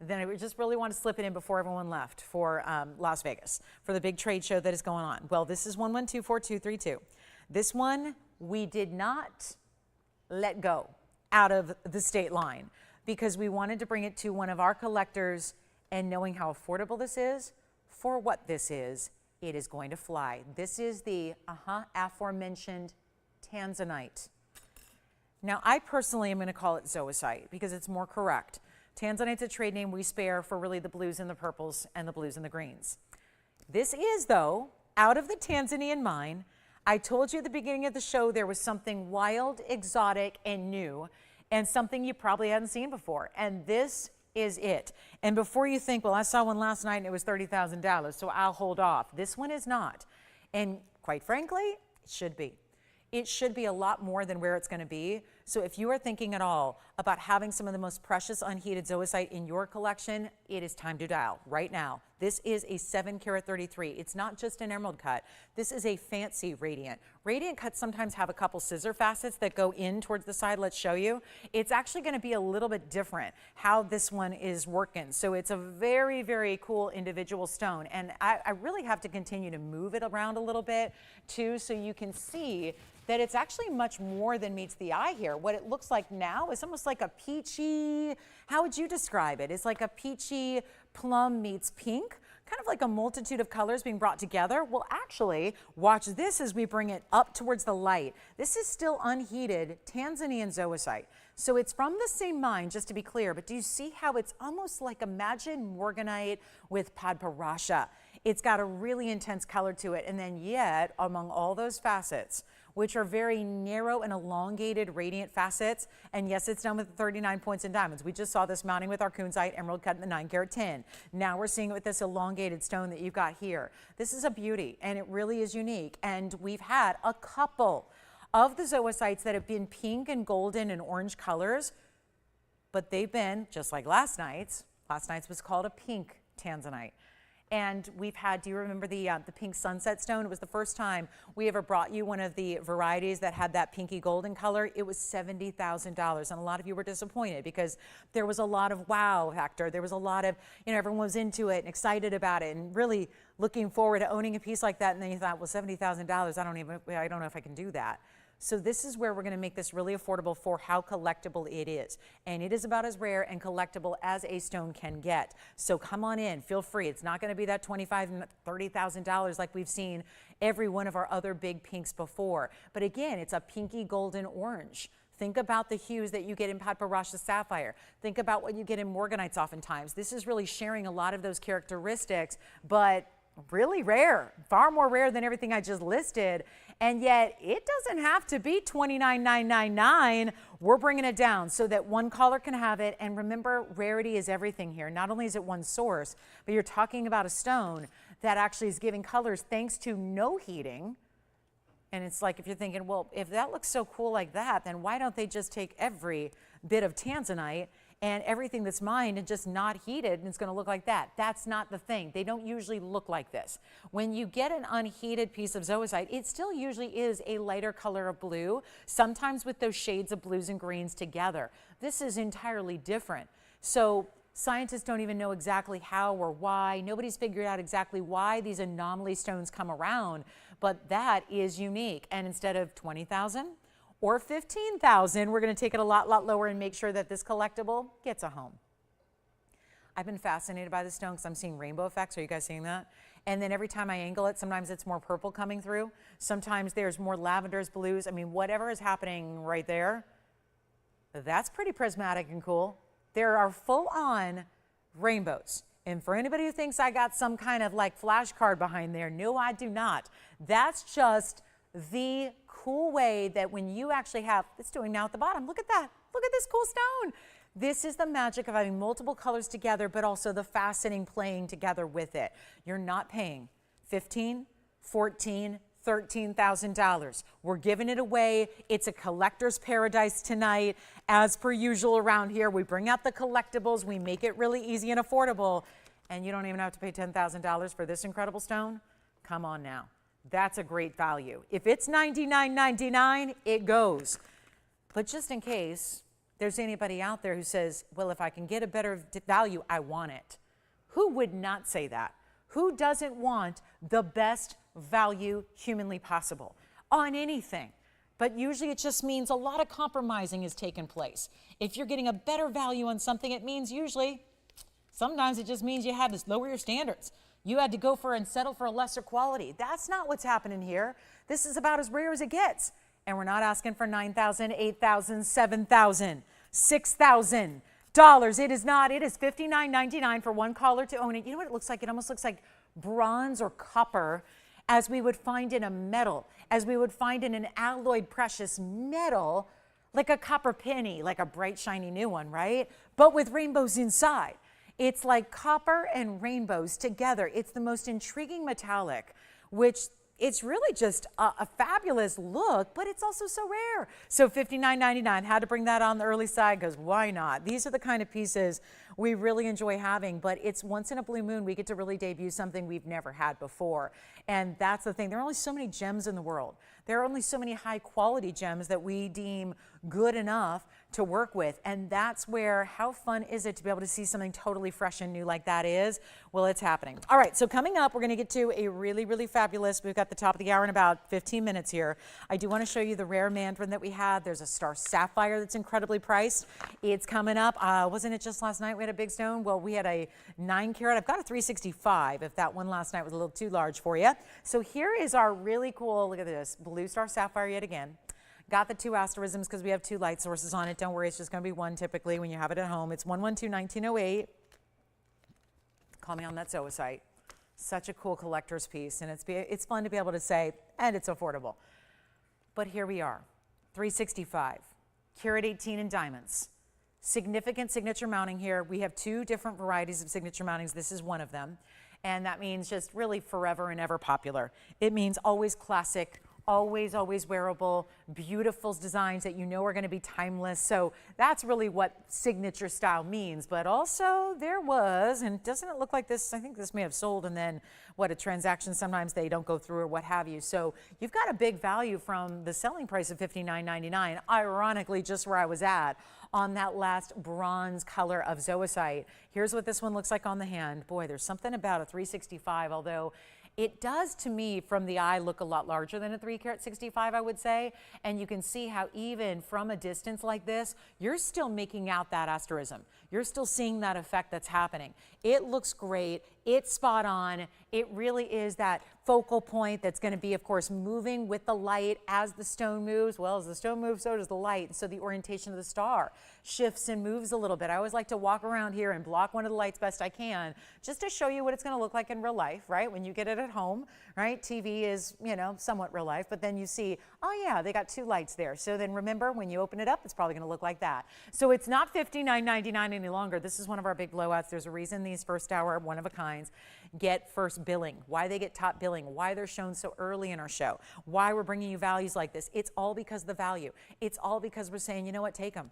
Then I just really want to slip it in before everyone left for Las Vegas, for the big trade show that is going on. Well, this is 1124232. This one we did not let go out of the state line because we wanted to bring it to one of our collectors, and knowing how affordable this is, for what this is, it is going to fly. This is the aforementioned tanzanite. Now, I personally am going to call it zoicite because it's more correct. Tanzanite's a trade name we spare for really the blues and the purples and the blues and the greens. This is, though, out of the Tanzanian mine. I told you at the beginning of the show there was something wild, exotic, and new, and something you probably hadn't seen before, and this is it. And before you think, well, I saw one last night and it was $30,000, so I'll hold off. This one is not, and quite frankly, it should be. It should be a lot more than where it's going to be. So if you are thinking at all about having some of the most precious unheated zoicite in your collection, it is time to dial right now. This is a 7 carat 33. It's not just an emerald cut. This is a fancy radiant. Radiant cuts sometimes have a couple scissor facets that go in towards the side. Let's show you. It's actually going to be a little bit different how this one is working. So it's a very, very cool individual stone. And I really have to continue to move it around a little bit too, so you can see that it's actually much more than meets the eye here. What it looks like now is almost like a peachy, how would you describe it? It's like a peachy plum meets pink, kind of like a multitude of colors being brought together. Well, actually, watch this as we bring it up towards the light. This is still unheated Tanzanian zoicite. So it's from the same mine, just to be clear, but do you see how it's almost like, imagine morganite with padparasha. It's got a really intense color to it, and then yet, among all those facets, which are very narrow and elongated radiant facets. And yes, it's done with 39 points in diamonds. We just saw this mounting with our Kunzite emerald cut in the 9-carat tin. Now we're seeing it with this elongated stone that you've got here. This is a beauty, and it really is unique. And we've had a couple of the zoicites that have been pink and golden and orange colors, but they've been, just like last night's was called a pink tanzanite. And we've had, do you remember the pink sunset stone? It was the first time we ever brought you one of the varieties that had that pinky golden color. It was $70,000. And a lot of you were disappointed because there was a lot of wow factor. There was a lot of, everyone was into it and excited about it and really looking forward to owning a piece like that. And then you thought, well, $70,000, I don't know if I can do that. So this is where we're going to make this really affordable for how collectible it is. And it is about as rare and collectible as a stone can get. So come on in, feel free. It's not going to be that $25,000 and $30,000 like we've seen every one of our other big pinks before. But again, it's a pinky golden orange. Think about the hues that you get in Paraiba sapphire. Think about what you get in morganites oftentimes. This is really sharing a lot of those characteristics, but really rare, far more rare than everything I just listed. And yet it doesn't have to be $29,999. We're bringing it down so that one caller can have it. And remember, rarity is everything here. Not only is it one source, but you're talking about a stone that actually is giving colors thanks to no heating. And it's like, if you're thinking, well, if that looks so cool like that, then why don't they just take every bit of tanzanite and everything that's mined and just not heated and it's going to look like that? That's not the thing. They don't usually look like this. When you get an unheated piece of zoicite, it still usually is a lighter color of blue, sometimes with those shades of blues and greens together. This is entirely different. So scientists don't even know exactly how or why. Nobody's figured out exactly why these anomaly stones come around, but that is unique. And instead of 20,000, or 15,000, we're going to take it a lot lower and make sure that this collectible gets a home. I've been fascinated by this stone because I'm seeing rainbow effects. Are you guys seeing that? And then every time I angle it, sometimes it's more purple coming through. Sometimes there's more lavenders, blues. I mean, whatever is happening right there, that's pretty prismatic and cool. There are full-on rainbows. And for anybody who thinks I got some kind of like flashcard behind there, no, I do not. That's just the cool way that when you actually have, it's doing now at the bottom, look at that, look at this cool stone. This is the magic of having multiple colors together, but also the faceting playing together with it. You're not paying $15,000, $14,000, $13,000. We're giving it away. It's a collector's paradise tonight. As per usual around here, we bring out the collectibles, we make it really easy and affordable, and you don't even have to pay $10,000 for this incredible stone. Come on now. That's a great value. If it's $99.99, it goes. But just in case there's anybody out there who says, well, if I can get a better value, I want it. Who would not say that? Who doesn't want the best value humanly possible on anything? But usually it just means a lot of compromising has taken place. If you're getting a better value on something, it means sometimes it just means you had to lower your standards. You had to go for and settle for a lesser quality. That's not what's happening here. This is about as rare as it gets. And we're not asking for $9,000, $8,000, $7,000, $6,000. It is not. It is $59.99 for one caller to own it. You know what it looks like? It almost looks like bronze or copper, as we would find in a metal, as we would find in an alloyed precious metal, like a copper penny, like a bright, shiny new one, right? But with rainbows inside. It's like copper and rainbows together. It's the most intriguing metallic, which it's really just a fabulous look, but it's also so rare. So $59.99, had to bring that on the early side because why not? These are the kind of pieces we really enjoy having, but it's once in a blue moon we get to really debut something we've never had before. And that's the thing. There are only so many gems in the world. There are only so many high quality gems that we deem good enough to work with. And that's where, how fun is it to be able to see something totally fresh and new like that is? Well, it's happening. All right, so coming up, we're going to get to a really, really fabulous, we've got the top of the hour in about 15 minutes here. I do want to show you the rare mandarin that we had. There's a star sapphire that's incredibly priced. It's coming up. Wasn't it just last night we had a big stone? Well, we had a 9-carat. I've got a 365 if that one last night was a little too large for you. So here is our really cool, look at this, blue star sapphire yet again. Got the 2 asterisms because we have 2 light sources on it. Don't worry, it's just going to be one typically when you have it at home. It's 112-1908. Call me on that zoicite. Such a cool collector's piece, and it's fun to be able to say, and it's affordable. But here we are, 365, carat 18 in diamonds. Significant signature mounting here. We have two different varieties of signature mountings. This is one of them. And that means just really forever and ever popular. It means always classic, always, always wearable, beautiful designs that you know are going to be timeless. So that's really what signature style means. But also there was, and doesn't it look like this? I think this may have sold and then what, a transaction, sometimes they don't go through or what have you. So you've got a big value from the selling price of $59.99, ironically just where I was at on that last bronze color of zoicite. Here's what this one looks like on the hand. Boy, there's something about a 365, although it does, to me, from the eye, look a lot larger than a 3 carat 65, I would say. And you can see how even from a distance like this, you're still making out that asterism. You're still seeing that effect that's happening. It looks great. It's spot on. It really is that focal point that's going to be, of course, moving with the light as the stone moves. Well, as the stone moves, so does the light. And so the orientation of the star shifts and moves a little bit. I always like to walk around here and block one of the lights best I can, just to show you what it's going to look like in real life, right? When you get it at home, right? TV is, you know, somewhat real life, but then you see, oh yeah, they got two lights there. So then remember, when you open it up, it's probably going to look like that. So it's not $59.99 any longer. This is one of our big blowouts. There's a reason these first hour one of a kinds get first billing, why they get top billing, why they're shown so early in our show, why we're bringing you values like this. It's all because of the value. It's all because we're saying, you know what, take them.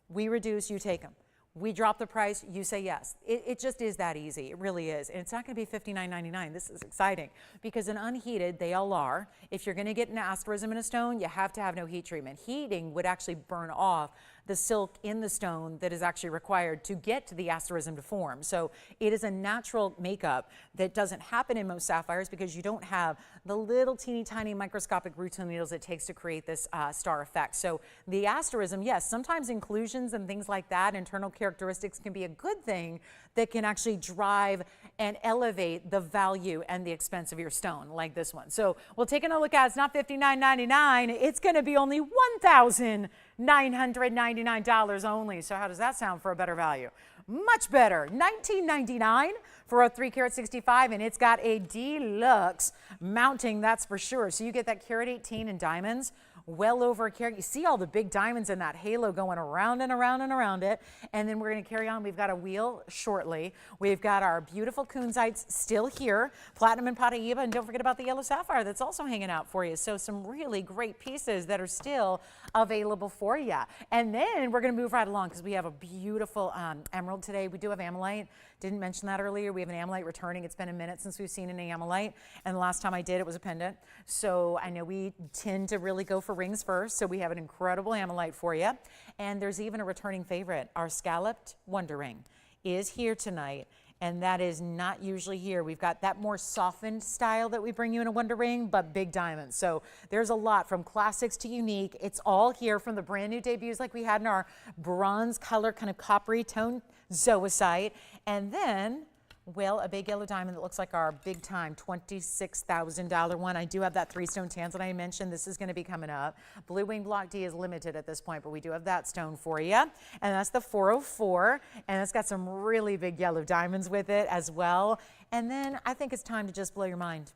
We reduce, you take them. We drop the price, you say yes. It just is that easy. It really is. And it's not going to be $59.99. This is exciting because in unheated, they all are. If you're going to get an asterism in a stone, you have to have no heat treatment. Heating would actually burn off the silk in the stone that is actually required to get to the asterism to form. So it is a natural makeup that doesn't happen in most sapphires because you don't have the little teeny tiny microscopic routine needles it takes to create this star effect. So the asterism, yes, sometimes inclusions and things like that, internal characteristics can be a good thing that can actually drive and elevate the value and the expense of your stone, like this one. So we'll take a look at, it's not $59.99, it's going to be only $1,999 only. So how does that sound for a better value? Much better. $19.99 for a 3 carat 65, and it's got a deluxe mounting, that's for sure. So you get that carat 18 in diamonds, well over a carat. You see all the big diamonds in that halo going around and around and around it. And then we're going to carry on. We've got a wheel shortly. We've got our beautiful Kunzites still here, platinum and Paraiba, and don't forget about the yellow sapphire that's also hanging out for you. So some really great pieces that are still available for you. And then we're going to move right along because we have a beautiful emerald today. We do have Amlite. Didn't mention that earlier. We have an Amlite returning. It's been a minute since we've seen an Amlite, and the last time I did, it was a pendant. So I know we tend to really go for rings first, so we have an incredible Amlite for you. And there's even a returning favorite. Our scalloped Wonder Ring is here tonight, and that is not usually here. We've got that more softened style that we bring you in a Wonder Ring, but big diamonds. So there's a lot from classics to unique. It's all here from the brand new debuts like we had in our bronze color, kind of coppery tone zoicite. And then, well, a big yellow diamond that looks like our big time $26,000 one. I do have that 3-stone tanzanite I mentioned. This is going to be coming up. Blue Wing Block D is limited at this point, but we do have that stone for you. And that's the 404. And it's got some really big yellow diamonds with it as well. And then I think it's time to just blow your mind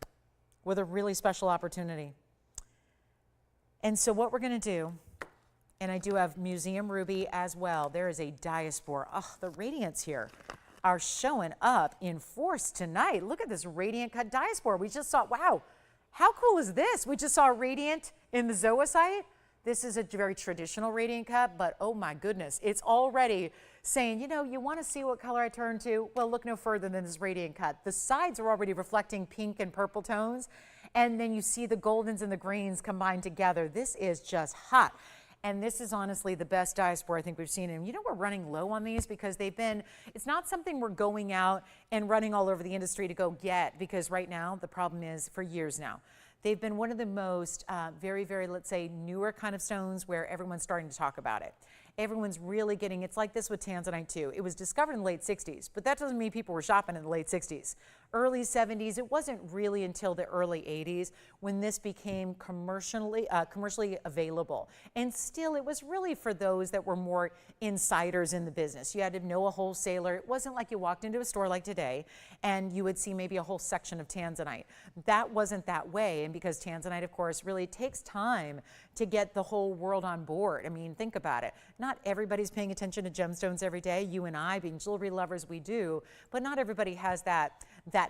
with a really special opportunity. And so what we're going to do, and I do have Museum Ruby as well. There is a diaspore. Oh, the radiance here are showing up in force tonight. Look at this radiant cut diaspore. We just saw, wow, how cool is this? We just saw radiant in the zoicite. This is a very traditional radiant cut, but oh my goodness, it's already saying, you know, you want to see what color I turn to? Well, look no further than this radiant cut. The sides are already reflecting pink and purple tones, and then you see the goldens and the greens combined together. This is just hot. And this is honestly the best diaspore I think we've seen. And you know, we're running low on these because they've been, it's not something we're going out and running all over the industry to go get, because right now the problem is, for years now, they've been one of the most very, let's say, newer kind of stones where everyone's starting to talk about it. Everyone's really getting, it's like this with tanzanite too. It was discovered in the late 60s, but that doesn't mean people were shopping in the late 60s, early 70s. It wasn't really until the early 80s when this became commercially available. And still, it was really for those that were more insiders in the business. You had to know a wholesaler. It wasn't like you walked into a store like today and you would see maybe a whole section of tanzanite. That wasn't that way. And because tanzanite, of course, really takes time to get the whole world on board. I mean, think about it. Not everybody's paying attention to gemstones every day. You and I, being jewelry lovers, we do, but not everybody has that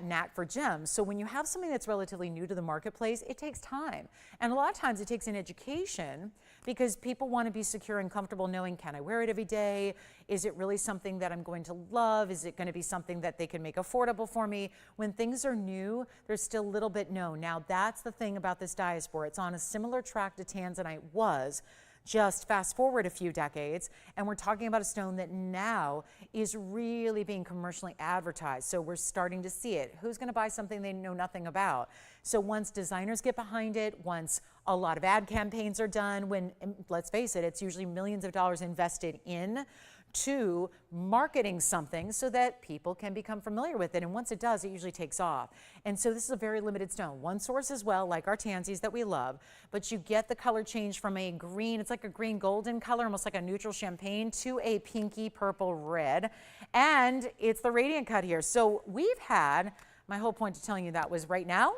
knack for gems. So when you have something that's relatively new to the marketplace, it takes time. And a lot of times it takes an education because people want to be secure and comfortable knowing, can I wear it every day? Is it really something that I'm going to love? Is it going to be something that they can make affordable for me? When things are new, there's still a little bit no. Now that's the thing about this diaspore. It's on a similar track to tanzanite was. Just fast forward a few decades, and we're talking about a stone that now is really being commercially advertised. So we're starting to see it. Who's going to buy something they know nothing about? So once designers get behind it, once a lot of ad campaigns are done, when, let's face it, it's usually millions of dollars invested in to marketing something so that people can become familiar with it. And once it does, it usually takes off. And so this is a very limited stone. One source as well, like our tansies that we love, but you get the color change from a green, it's like a green golden color, almost like a neutral champagne, to a pinky purple red. And it's the radiant cut here. So we've had, my whole point to telling you that was right now,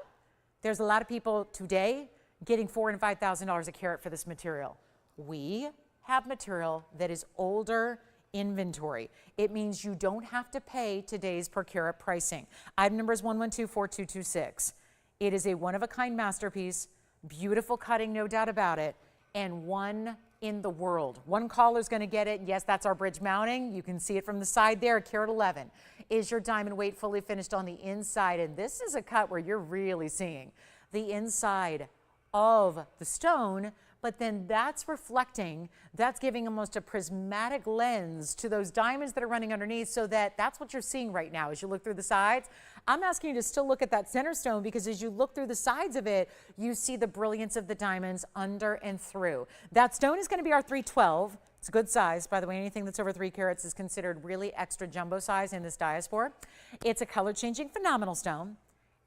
there's a lot of people today getting $4,000 and $5,000 a carat for this material. We have material that is older inventory. It means you don't have to pay today's per carat pricing. Item number is 1124226. It is a one-of-a-kind masterpiece, beautiful cutting, no doubt about it, and one in the world. One caller's going to get it. Yes, that's our bridge mounting. You can see it from the side there. Carat 11 is your diamond weight, fully finished on the inside, and this is a cut where you're really seeing the inside of the stone, but then that's reflecting, that's giving almost a prismatic lens to those diamonds that are running underneath, so that's what you're seeing right now as you look through the sides. I'm asking you to still look at that center stone, because as you look through the sides of it, you see the brilliance of the diamonds under and through. That stone is going to be our 312. It's a good size. By the way, anything that's over 3 carats is considered really extra jumbo size in this diaspore. It's a color changing phenomenal stone.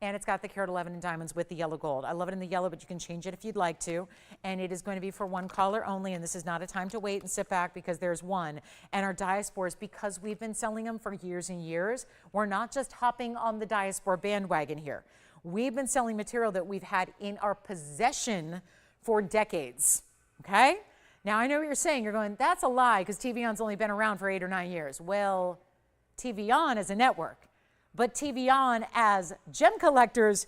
And it's got the carat 11 in diamonds with the yellow gold. I love it in the yellow, but you can change it if you'd like to. And it is going to be for one caller only. And this is not a time to wait and sit back, because there's one. And our diaspores, because we've been selling them for years and years, we're not just hopping on the diaspora bandwagon here. We've been selling material that we've had in our possession for decades. Okay? Now, I know what you're saying. You're going, that's a lie, because TVON's only been around for 8 or 9 years. Well, TVON is a network. But TVON, as gem collectors,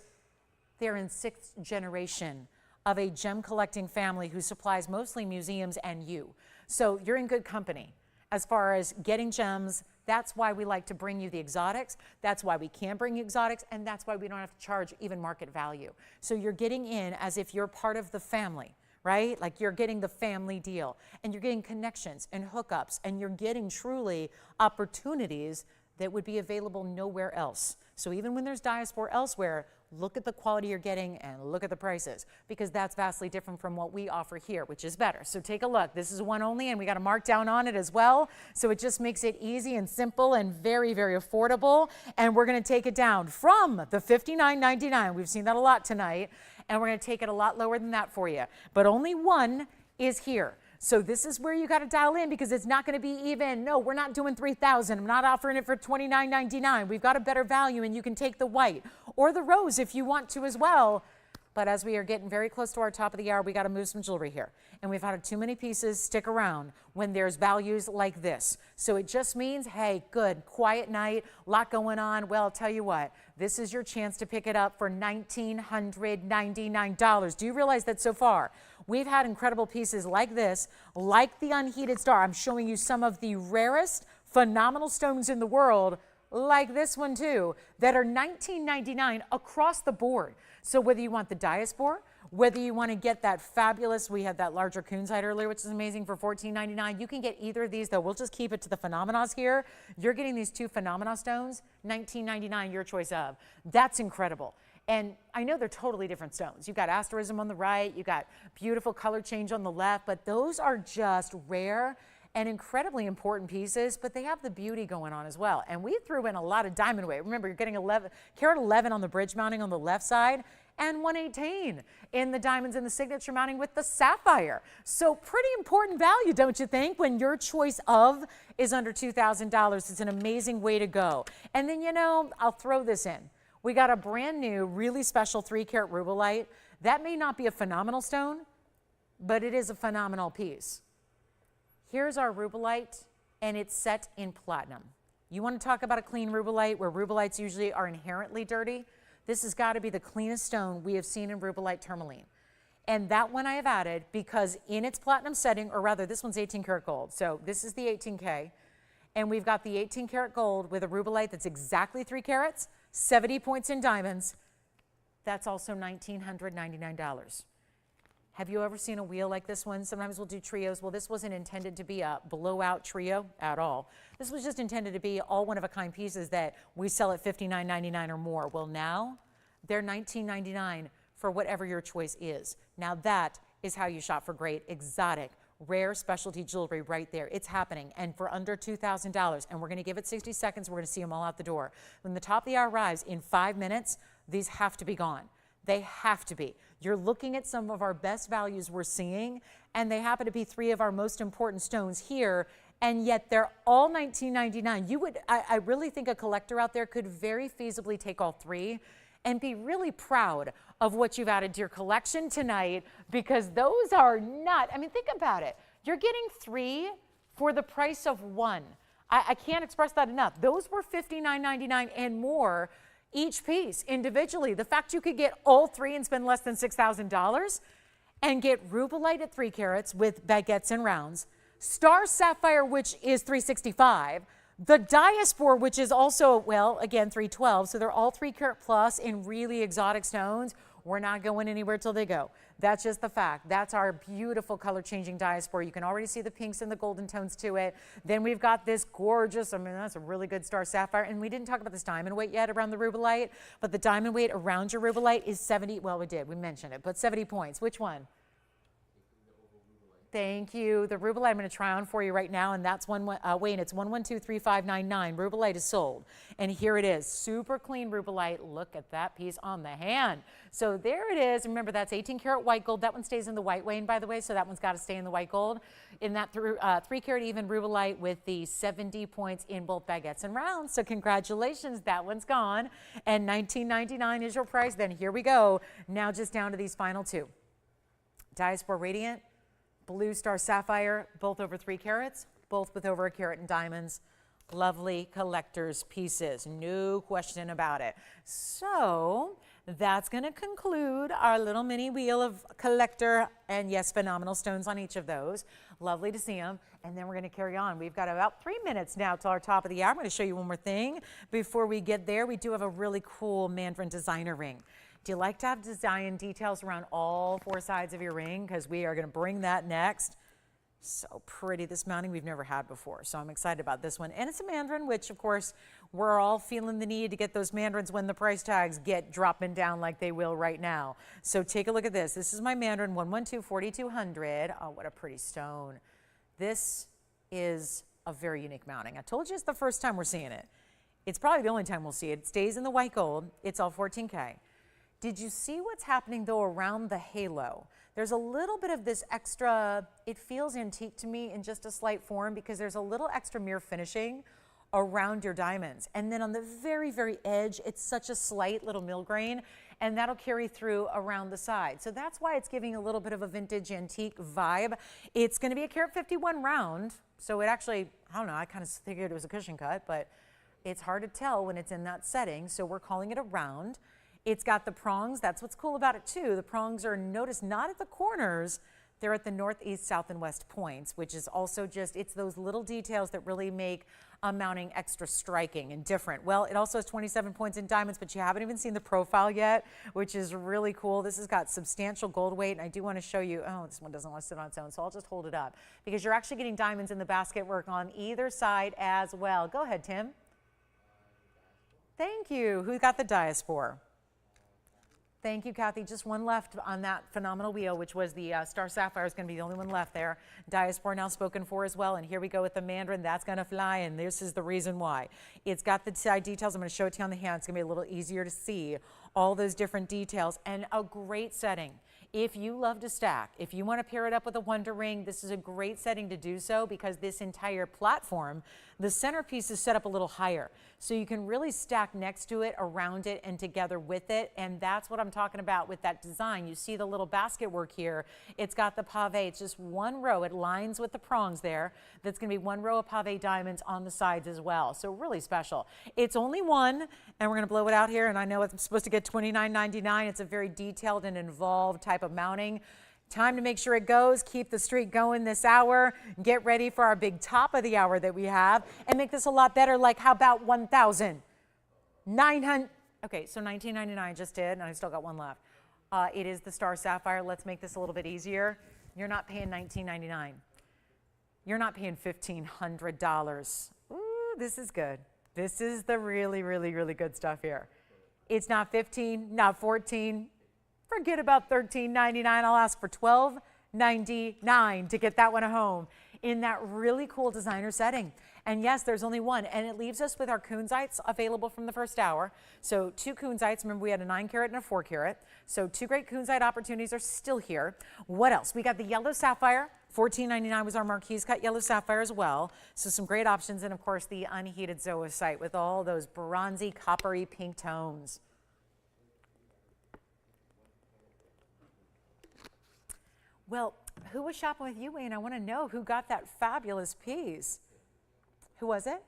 they're in 6th generation of a gem collecting family who supplies mostly museums and you. So you're in good company as far as getting gems. That's why we like to bring you the exotics. That's why we can bring you exotics. And that's why we don't have to charge even market value. So you're getting in as if you're part of the family, right? Like you're getting the family deal, and you're getting connections and hookups, and you're getting truly opportunities that would be available nowhere else. So even when there's diaspora elsewhere, look at the quality you're getting and look at the prices, because that's vastly different from what we offer here, which is better. So take a look. This is one only, and we got a markdown on it as well. So it just makes it easy and simple and very, very affordable. And we're going to take it down from the $59.99. We've seen that a lot tonight. And we're going to take it a lot lower than that for you. But only one is here. So this is where you got to dial in, because it's not going to be even. No, we're not doing $3,000. I'm not offering it for $29.99. We've got a better value, and you can take the white or the rose if you want to as well. But as we are getting very close to our top of the hour, we got to move some jewelry here. And we've had too many pieces stick around when there's values like this. So it just means, hey, good, quiet night, lot going on. Well, I'll tell you what, this is your chance to pick it up for $1,999. Do you realize that so far we've had incredible pieces like this, like the unheated star? I'm showing you some of the rarest, phenomenal stones in the world, like this one too, that are $19.99 across the board. So whether you want the diaspore, whether you want to get that fabulous, we had that larger Kunzite earlier, which is amazing, for $14.99. You can get either of these, though. We'll just keep it to the phenomenas here. You're getting these 2 phenomena stones, $19.99, your choice of. That's incredible. And I know they're totally different stones. You've got asterism on the right, you've got beautiful color change on the left, but those are just rare and incredibly important pieces, but they have the beauty going on as well. And we threw in a lot of diamond weight. Remember, you're getting carat 11 on the bridge mounting on the left side, and 118 in the diamonds in the signature mounting with the sapphire. So pretty important value, don't you think, when your choice of is under $2,000. It's an amazing way to go. And then, you know, I'll throw this in. We got a brand new, really special 3-carat rubellite. That may not be a phenomenal stone, but it is a phenomenal piece. Here's our rubellite, and it's set in platinum. You want to talk about a clean rubellite, where rubellites usually are inherently dirty? This has got to be the cleanest stone we have seen in rubellite tourmaline. And that one I have added because in its platinum setting, or rather this one's 18 karat gold. So this is the 18K. And we've got the 18 karat gold with a rubellite that's exactly 3 carats, 70 points in diamonds. That's also $1,999. Have you ever seen a wheel like this one? Sometimes we'll do trios. Well, this wasn't intended to be a blowout trio at all. This was just intended to be all one-of-a-kind pieces that we sell at $59.99 or more. Well, now they're $19.99 for whatever your choice is. Now that is how you shop for great, exotic, rare specialty jewelry right there. It's happening, and for under $2,000, and we're going to give it 60 seconds. We're going to see them all out the door. When the top of the hour arrives in 5 minutes, these have to be gone. They have to be. You're looking at some of our best values we're seeing, and they happen to be 3 of our most important stones here, and yet they're all $19.99. I really think a collector out there could very feasibly take all 3 and be really proud of what you've added to your collection tonight, because those are not, I mean, think about it. You're getting 3 for the price of 1. I can't express that enough. Those were $59.99 and more each piece individually. The fact you could get all 3 and spend less than $6,000 and get rubellite at 3 carats with baguettes and rounds, star sapphire, which is $365, the diaspore, which is also, well, again, $312. So they're all 3 carat plus in really exotic stones. We're not going anywhere till they go. That's just the fact. That's our beautiful color changing diaspore. You can already see the pinks and the golden tones to it. Then we've got this gorgeous, I mean, that's a really good star sapphire. And we didn't talk about this diamond weight yet around the rubellite, but the diamond weight around your rubellite is 70, well, we mentioned it, but 70 points. Which one? Thank you. The rubellite I'm going to try on for you right now, and that's weight. It's 1123599. Rubellite is sold, and here it is. Super clean rubellite. Look at that piece on the hand. So there it is. Remember, that's 18 karat white gold. That one stays in the white weighing, by the way, so that one's got to stay in the white gold. In that 3 carat even rubellite with the 70 points in both baguettes and rounds. So congratulations, that one's gone, and $19.99 is your price. Then here we go. Now just down to these final 2. Diaspore Radiant, blue star sapphire, both over 3 carats, both with over 1 carat in diamonds. Lovely collector's pieces, no question about it. So that's going to conclude our little mini wheel of collector and, yes, phenomenal stones on each of those. Lovely to see them. And then we're going to carry on. We've got about 3 minutes now till our top of the hour. I'm going to show you one more thing before we get there. We do have a really cool Mandarin designer ring. Do you like to have design details around all 4 sides of your ring? Because we are going to bring that next. So pretty. This mounting we've never had before, so I'm excited about this one. And it's a mandarin, which of course we're all feeling the need to get those mandarins when the price tags get dropping down like they will right now. So take a look at this. This is my mandarin 112-4200. Oh, what a pretty stone. This is a very unique mounting. I told you it's the first time we're seeing it. It's probably the only time we'll see it. It stays in the white gold. It's all 14K. Did you see what's happening though around the halo? There's a little bit of this extra, it feels antique to me in just a slight form because there's a little extra mirror finishing around your diamonds. And then on the very, very edge, it's such a slight little mill grain, and that'll carry through around the side. So that's why it's giving a little bit of a vintage antique vibe. It's gonna be a carat 51 round. So it actually, I don't know, I kind of figured it was a cushion cut, but it's hard to tell when it's in that setting. So we're calling it a round. It's got the prongs. That's what's cool about it too. The prongs are, notice, not at the corners. They're at the northeast, south, and west points, which is also just, it's those little details that really make a mounting extra striking and different. Well, it also has 27 points in diamonds, but you haven't even seen the profile yet, which is really cool. This has got substantial gold weight, and I do want to show you, oh, this one doesn't want to sit on its own, so I'll just hold it up, because you're actually getting diamonds in the basket work on either side as well. Go ahead, Tim. Thank you. Who got the diaspore? Thank you, Kathy. Just one left on that phenomenal wheel, which was the Star Sapphire. Is going to be the only one left there. Diaspore now spoken for as well. And here we go with the mandarin. That's going to fly, and this is the reason why. It's got the side details. I'm going to show it to you on the hand. It's going to be a little easier to see all those different details, and a great setting. If you love to stack, if you want to pair it up with a Wonder Ring, this is a great setting to do so, because this entire platform, the centerpiece is set up a little higher. So you can really stack next to it, around it, and together with it. And that's what I'm talking about with that design. You see the little basket work here. It's got the pave. It's just one row. It lines with the prongs there. That's going to be one row of pave diamonds on the sides as well. So really special. It's only one, and we're going to blow it out here. And I know it's supposed to get $29.99. It's a very detailed and involved type of mounting. Time to make sure it goes, keep the streak going this hour, get ready for our big top of the hour that we have, and make this a lot better. Like, how about 1,900? Okay, so $19.99 just did, and I still got one left. It is the Star Sapphire. Let's make this a little bit easier. You're not paying $19.99. You're not paying $1,500. Ooh, this is good. This is the really, really, really good stuff here. It's not 15, not 14. Forget about $13.99. I'll ask for $12.99 to get that one home in that really cool designer setting. And yes, there's only one, and it leaves us with our Kunzites available from the first hour. So 2 Kunzites. Remember, we had a 9 carat and a 4 carat. So 2 great Kunzite opportunities are still here. What else? We got the yellow sapphire. $14.99 was our Marquise cut yellow sapphire as well. So some great options. And of course, the unheated zoicite with all those bronzy, coppery pink tones. Well, who was shopping with you, Wayne? I want to know who got that fabulous piece. Who was it?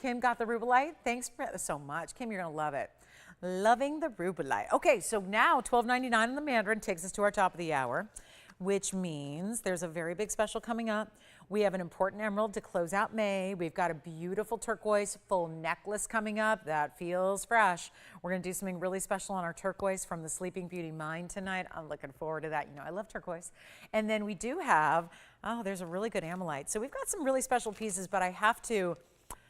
Kim got the rubellite. Thanks so much. Kim, you're going to love it. Loving the rubellite. Okay, so now $12.99 on the mandarin takes us to our top of the hour, which means there's a very big special coming up. We have an important emerald to close out May. We've got a beautiful turquoise full necklace coming up. That feels fresh. We're going to do something really special on our turquoise from the Sleeping Beauty mine tonight. I'm looking forward to that. You know, I love turquoise. And then we do have, oh, there's a really good Amlite. So we've got some really special pieces, but I have to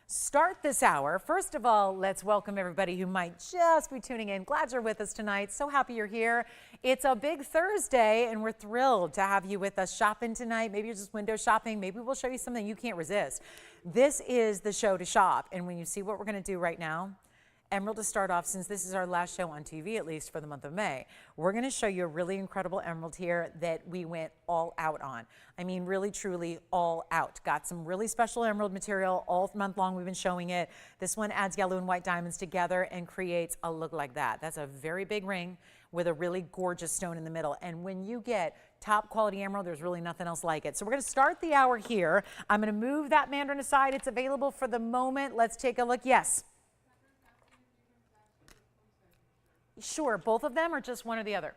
start this hour. First of all, let's welcome everybody who might just be tuning in. Glad you're with us tonight. So happy you're here. It's a big Thursday, and we're thrilled to have you with us shopping tonight. Maybe you're just window shopping. Maybe we'll show you something you can't resist. This is the show to shop, and when you see what we're going to do right now, emerald to start off, since this is our last show on TV, at least for the month of May, we're going to show you a really incredible emerald here that we went all out on. I mean, really, truly all out. Got some really special emerald material all month long. We've been showing it. This one adds yellow and white diamonds together and creates a look like that. That's a very big ring with a really gorgeous stone in the middle. And when you get top quality emerald, there's really nothing else like it. So we're going to start the hour here. I'm going to move that mandarin aside. It's available for the moment. Let's take a look. Yes. Sure, both of them or just one or the other?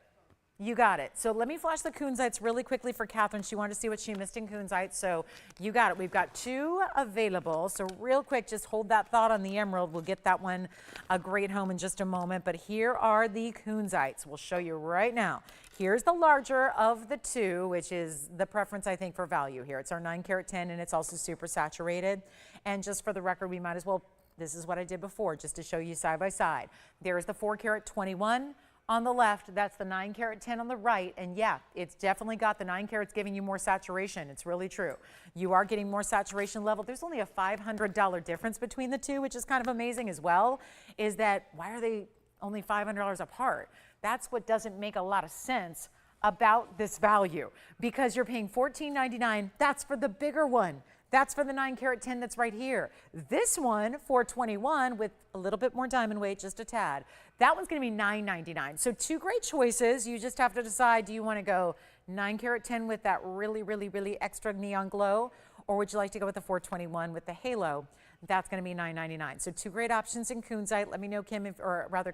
You got it. So let me flash the Kunzites really quickly for Catherine. She wanted to see what she missed in Kunzite. So you got it. We've got 2 available. So real quick, just hold that thought on the emerald. We'll get that one a great home in just a moment. But here are the Kunzites. We'll show you right now. Here's the larger of the 2, which is the preference, I think, for value here. It's our 9 carat 10, and it's also super saturated. And just for the record, we might as well, this is what I did before, just to show you side by side. There's the 4 carat 21 on the left. That's the 9 carat 10 on the right. And yeah, it's definitely got the 9 carats giving you more saturation. It's really true. You are getting more saturation level. There's only a $500 difference between the 2, which is kind of amazing as well. Is that, why are they only $500 apart? That's what doesn't make a lot of sense about this value, because you're paying $14.99. That's for the bigger one. That's for the 9 carat 10 that's right here. This one, $421 with a little bit more diamond weight, just a tad. That one's going to be $9.99. So 2 great choices. You just have to decide, do you want to go 9 carat 10 with that really, really, really extra neon glow, or would you like to go with the 421 with the halo? That's going to be $9.99. So 2 great options in Kunzite. Let me know, Kim, or rather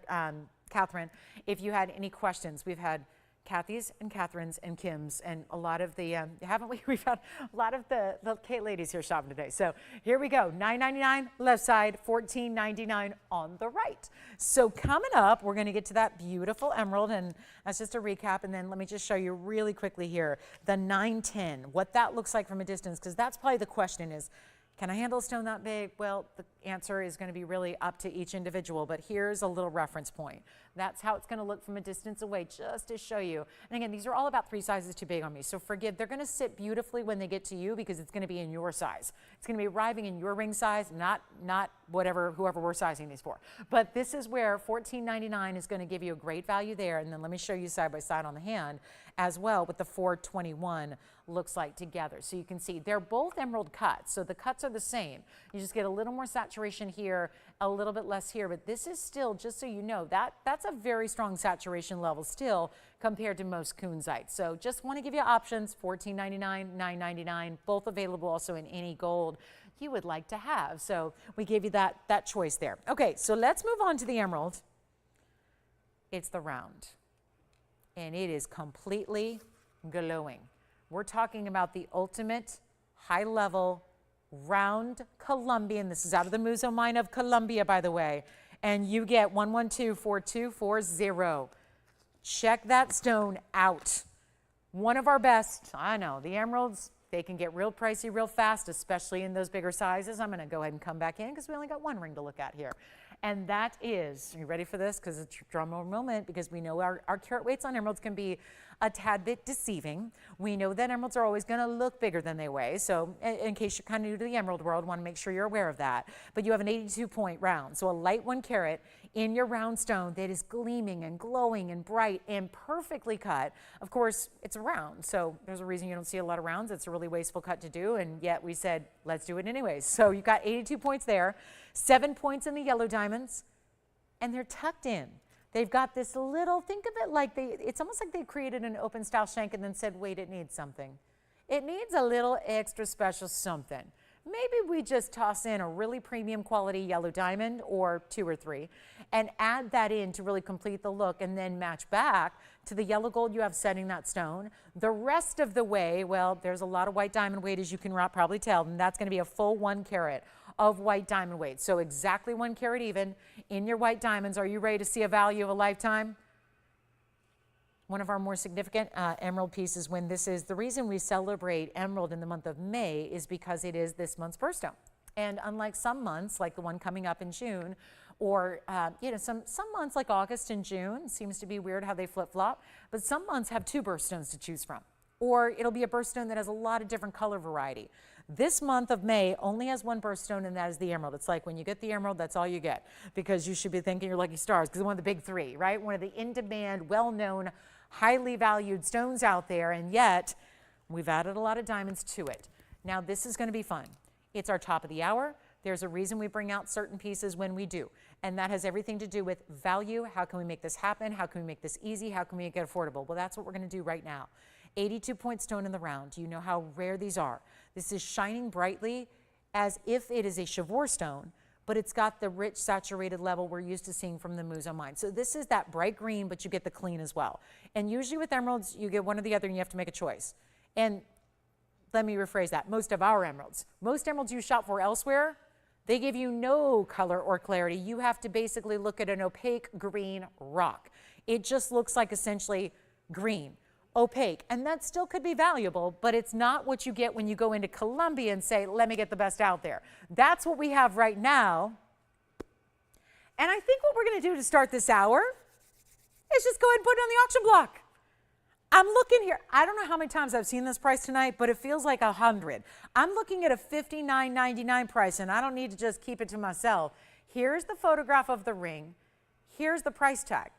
Catherine, if you had any questions. We've had Kathy's and Catherine's and Kim's and a lot of the, haven't we? We've had a lot of the Kate ladies here shopping today. So here we go, $9.99 left side, $14.99 on the right. So coming up, we're gonna get to that beautiful emerald, and that's just a recap. And then let me just show you really quickly here, the 910, what that looks like from a distance, because that's probably the question is, can I handle a stone that big? Well, answer is going to be really up to each individual, but here's a little reference point. That's how it's going to look from a distance away, just to show you. And again, these are all about 3 sizes too big on me, so forgive. They're going to sit beautifully when they get to you because it's going to be in your size. It's going to be arriving in your ring size, not whoever we're sizing these for. But this is where $14.99 is going to give you a great value there. And then let me show you side by side on the hand as well what the $4.21 looks like together. So you can see they're both emerald cuts, so the cuts are the same. You just get a little more saturation here, a little bit less here, but this is still, just so you know, that's a very strong saturation level still compared to most Kunzite. So just want to give you options, $14.99, $9.99, both available also in any gold you would like to have. So we gave you that choice there. Okay, so let's move on to the emerald. It's the round, and it is completely glowing. We're talking about the ultimate high-level round Colombian. This is out of the Muso mine of Colombia, by the way. And you get 1124240. Check that stone out. One of our best. I know, the emeralds, they can get real pricey real fast, especially in those bigger sizes. I'm going to go ahead and come back in because we only got one ring to look at here. And that is, are you ready for this? Because it's a drum roll moment, because we know our carat weights on emeralds can be a tad bit deceiving. We know that emeralds are always going to look bigger than they weigh. So in case you're kind of new to the emerald world, want to make sure you're aware of that. But you have an 82-point round. So a light 1 carat in your round stone that is gleaming and glowing and bright and perfectly cut. Of course, it's a round. So there's a reason you don't see a lot of rounds. It's a really wasteful cut to do. And yet we said, let's do it anyways. So you've got 82 points there, 7 points in the yellow diamonds, and they're tucked in. They've got this little, think of it like it's almost like they created an open style shank and then said, wait, it needs something. It needs a little extra special something. Maybe we just toss in a really premium quality yellow diamond, or 2 or 3, and add that in to really complete the look, and then match back to the yellow gold you have setting that stone. The rest of the way, well, there's a lot of white diamond weight, as you can probably tell, and that's going to be a full 1 carat of white diamond weight. So exactly 1 carat even in your white diamonds. Are you ready to see a value of a lifetime? One of our more significant emerald pieces, when this is, the reason we celebrate emerald in the month of May is because it is this month's birthstone. And unlike some months, like the one coming up in June, or some months like August and June, seems to be weird how they flip-flop, but some months have 2 birthstones to choose from. Or it'll be a birthstone that has a lot of different color variety. This month of May only has 1 birthstone, and that is the emerald. It's like when you get the emerald, that's all you get, because you should be thanking your lucky stars, because it's one of the big 3, right? One of the in-demand, well-known, highly valued stones out there, and yet we've added a lot of diamonds to it. Now this is going to be fun. It's our top of the hour. There's a reason we bring out certain pieces when we do, and that has everything to do with value. How can we make this happen? How can we make this easy? How can we make it affordable? Well, that's what we're going to do right now. 82-point stone in the round. You know how rare these are. This is shining brightly as if it is a Chivor stone, but it's got the rich saturated level we're used to seeing from the Muso mine. So this is that bright green, but you get the clean as well. And usually with emeralds, you get one or the other and you have to make a choice. And let me rephrase that. Most emeralds you shop for elsewhere, they give you no color or clarity. You have to basically look at an opaque green rock. It just looks like essentially green, opaque, and that still could be valuable, but it's not what you get when you go into Colombia and say, let me get the best out there. That's what we have right now. And I think what we're going to do to start this hour is just go ahead and put it on the auction block. I'm looking here. I don't know how many times I've seen this price tonight, but it feels like 100. I'm looking at a $59.99 price, and I don't need to just keep it to myself. Here's the photograph of the ring. Here's the price tag.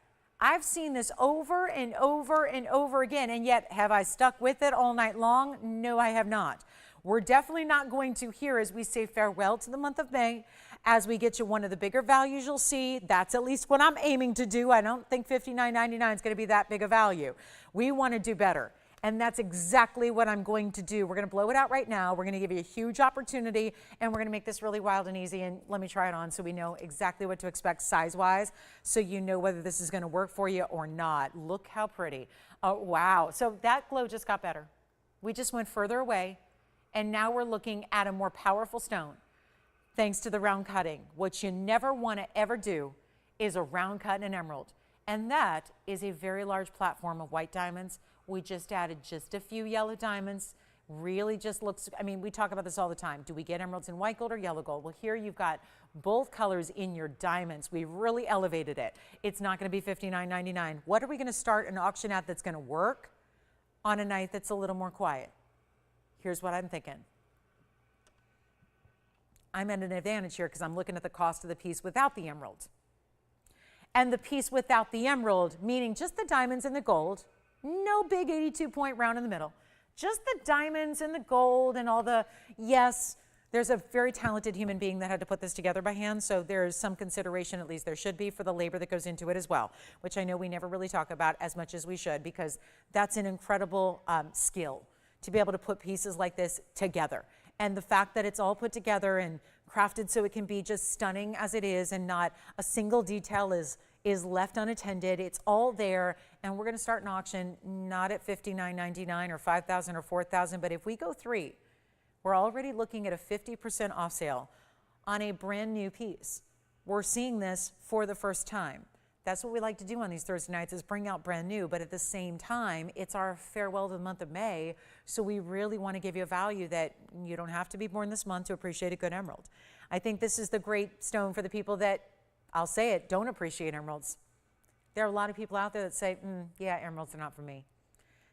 I've seen this over and over and over again, and yet have I stuck with it all night long? No, I have not. We're definitely not going to here as we say farewell to the month of May. As we get you one of the bigger values you'll see, that's at least what I'm aiming to do. I don't think $59.99 is going to be that big a value. We want to do better. And that's exactly what I'm going to do. We're going to blow it out right now. We're going to give you a huge opportunity, and we're going to make this really wild and easy. And let me try it on so we know exactly what to expect size-wise, so you know whether this is going to work for you or not. Look how pretty. Oh, wow. So that glow just got better. We just went further away, and now we're looking at a more powerful stone, thanks to the round cutting. What you never want to ever do is a round cut in an emerald. And that is a very large platform of white diamonds. We just added just a few yellow diamonds. Really just looks, I mean, we talk about this all the time. Do we get emeralds in white gold or yellow gold? Well, here you've got both colors in your diamonds. We've really elevated it. It's not going to be $59.99. What are we going to start an auction at that's going to work on a night that's a little more quiet? Here's what I'm thinking. I'm at an advantage here because I'm looking at the cost of the piece without the emerald. And the piece without the emerald, meaning just the diamonds and the gold, no big 82-point round in the middle, just the diamonds and the gold and all the, yes, there's a very talented human being that had to put this together by hand, so there's some consideration, at least there should be, for the labor that goes into it as well, which I know we never really talk about as much as we should, because that's an incredible skill to be able to put pieces like this together. And the fact that it's all put together and crafted so it can be just stunning as it is, and not a single detail is left unattended. It's all there, and we're going to start an auction not at $59.99 or $5,000 or $4,000, but if we go 3, we're already looking at a 50% off sale on a brand new piece. We're seeing this for the first time. That's what we like to do on these Thursday nights, is bring out brand new, but at the same time, it's our farewell to the month of May, so we really want to give you a value that you don't have to be born this month to appreciate a good emerald. I think this is the great stone for the people that, I'll say it, don't appreciate emeralds. There are a lot of people out there that say, yeah, emeralds are not for me.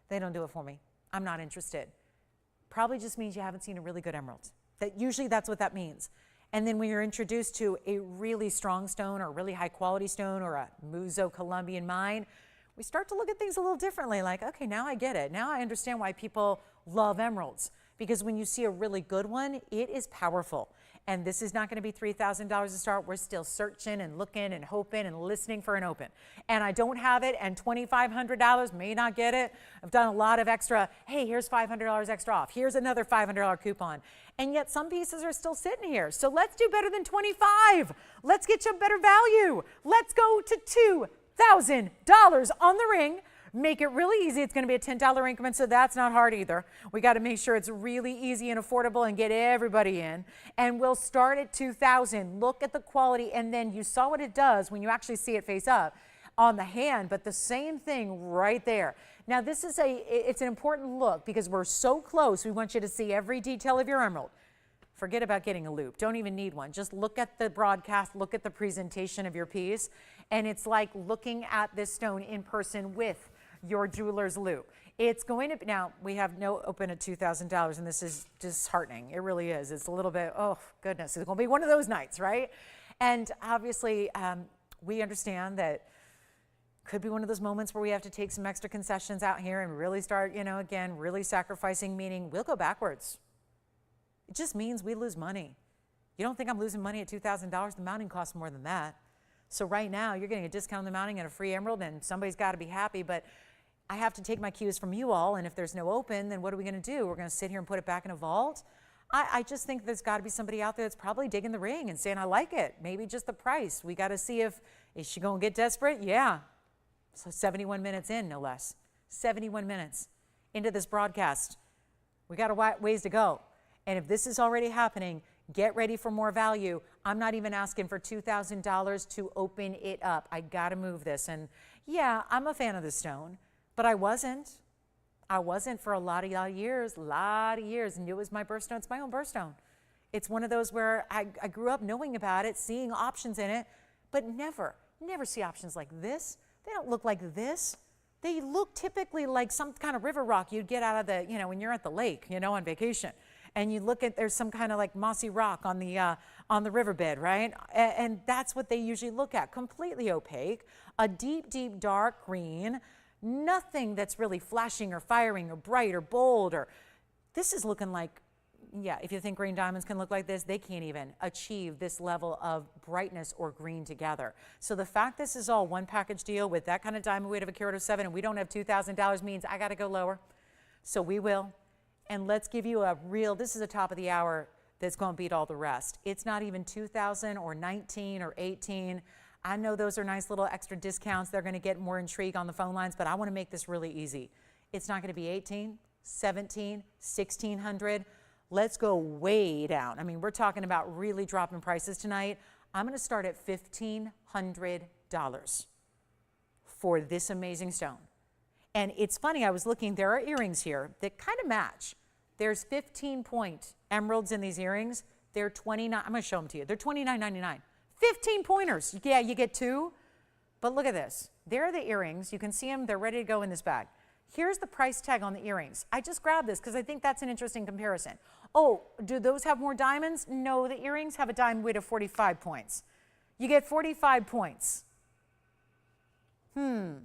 They don't do it for me. I'm not interested. Probably just means you haven't seen a really good emerald. Usually that's what that means. And then when you're introduced to a really strong stone or a really high quality stone or a Muzo Colombian mine, we start to look at things a little differently, like, okay, now I get it. Now I understand why people love emeralds, because when you see a really good one, it is powerful. And this is not going to be $3,000 to start. We're still searching and looking and hoping and listening for an open. And I don't have it, and $2,500 may not get it. I've done a lot of extra, hey, here's $500 extra off. Here's another $500 coupon. And yet some pieces are still sitting here. So let's do better than 25. Let's get you a better value. Let's go to $2,000 on the ring. Make it really easy. It's going to be a $10 increment, so that's not hard either. We got to make sure it's really easy and affordable and get everybody in. And we'll start at $2,000. Look at the quality, and then you saw what it does when you actually see it face up on the hand, but the same thing right there. Now this is it's an important look because we're so close. We want you to see every detail of your emerald. Forget about getting a loop. Don't even need one. Just look at the broadcast, look at the presentation of your piece, and it's like looking at this stone in person with your jeweler's loop. It's going to, now we have no open at $2,000, and this is disheartening. It really is. It's a little bit, oh goodness, it's going to be one of those nights, right? And obviously we understand that could be one of those moments where we have to take some extra concessions out here and really start, you know, again, really sacrificing, meaning we'll go backwards. It just means we lose money. You don't think I'm losing money at $2,000? The mounting costs more than that. So right now you're getting a discount on the mounting and a free emerald, and somebody's got to be happy, but I have to take my cues from you all, and if there's no open, then what are we going to do? We're going to sit here and put it back in a vault? I just think there's got to be somebody out there that's probably digging the ring and saying, I like it. Maybe just the price. We got to see is she going to get desperate? Yeah. So 71 minutes in, no less. 71 minutes into this broadcast. We got a ways to go. And if this is already happening, get ready for more value. I'm not even asking for $2,000 to open it up. I got to move this. And yeah, I'm a fan of the stone, but I wasn't. I wasn't for a lot of years, and it was my birthstone. It's my own birthstone. It's one of those where I grew up knowing about it, seeing options in it, but never see options like this. They don't look like this. They look typically like some kind of river rock you'd get out of the, you know, when you're at the lake, you know, on vacation. And you look at, there's some kind of like mossy rock on the riverbed, right? And that's what they usually look at. Completely opaque, a deep, deep dark green, nothing that's really flashing or firing or bright or bold. Or this is looking like, yeah, if you think green diamonds can look like this, they can't even achieve this level of brightness or green together. So the fact this is all one package deal with that kind of diamond weight of a carat of 7 and we don't have $2,000 means I got to go lower. So we will. And let's give you a real, this is a top of the hour that's going to beat all the rest. It's not even 2,000 or 19 or 18. I know those are nice little extra discounts. They're going to get more intrigue on the phone lines, but I want to make this really easy. It's not going to be 18, 17, 1,600. Let's go way down. I mean, we're talking about really dropping prices tonight. I'm going to start at $1,500 for this amazing stone. And it's funny, I was looking, there are earrings here that kind of match. There's 15-point emeralds in these earrings. They're 29. I'm going to show them to you. They're $29.99. 15 pointers. Yeah, you get 2. But look at this. There are the earrings. You can see them. They're ready to go in this bag. Here's the price tag on the earrings. I just grabbed this because I think that's an interesting comparison. Oh, do those have more diamonds? No, the earrings have a diamond weight of 45 points. You get 45 points. This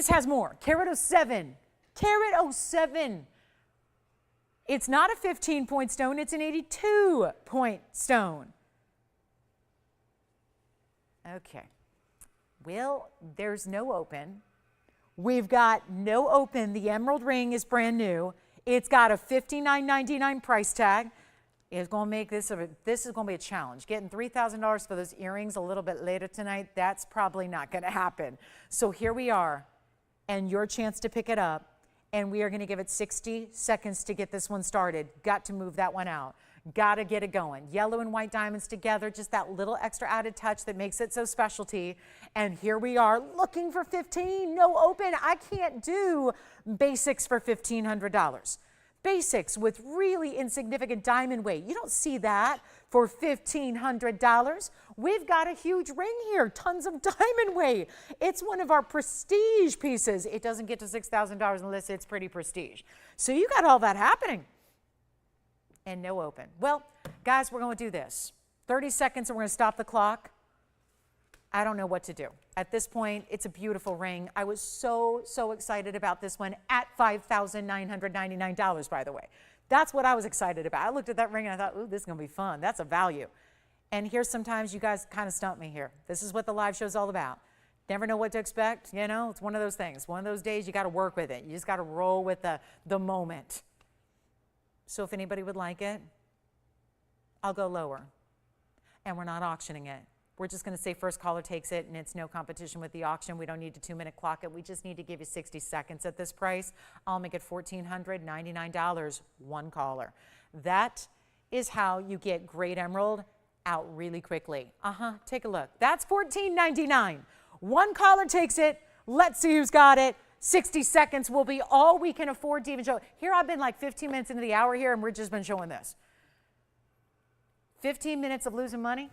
has more. Carat 07. Carat 07. It's not a 15-point stone. It's an 82-point stone. Okay. Well, there's no open. We've got no open. The emerald ring is brand new. It's got a $59.99 price tag. It's going to make this is going to be a challenge. Getting $3,000 for those earrings a little bit later tonight, that's probably not going to happen. So here we are, and your chance to pick it up, and we are going to give it 60 seconds to get this one started. Got to move that one out. Got to get it going. Yellow and white diamonds together, just that little extra added touch that makes it so specialty. And here we are looking for 15, no open. I can't do basics for $1,500. Basics with really insignificant diamond weight. You don't see that for $1,500. We've got a huge ring here, tons of diamond weight. It's one of our prestige pieces. It doesn't get to $6,000 unless it's pretty prestige. So you got all that happening. And no open. Well, guys, we're going to do this. 30 seconds and we're going to stop the clock. I don't know what to do. At this point, it's a beautiful ring. I was so excited about this one at $5,999, by the way. That's what I was excited about. I looked at that ring and I thought, ooh, this is going to be fun. That's a value. And here's sometimes you guys kind of stump me here. This is what the live show is all about. Never know what to expect. You know, it's one of those things. One of those days you got to work with it. You just got to roll with the moment. So if anybody would like it, I'll go lower. And we're not auctioning it. We're just going to say first caller takes it, and it's no competition with the auction. We don't need to 2-minute clock it. We just need to give you 60 seconds at this price. I'll make it $1,499, one caller. That is how you get great emerald out really quickly. Take a look. That's $1,499. One caller takes it. Let's see who's got it. 60 seconds will be all we can afford to even show. Here I've been like 15 minutes into the hour here, and we've just been showing this. 15 minutes of losing money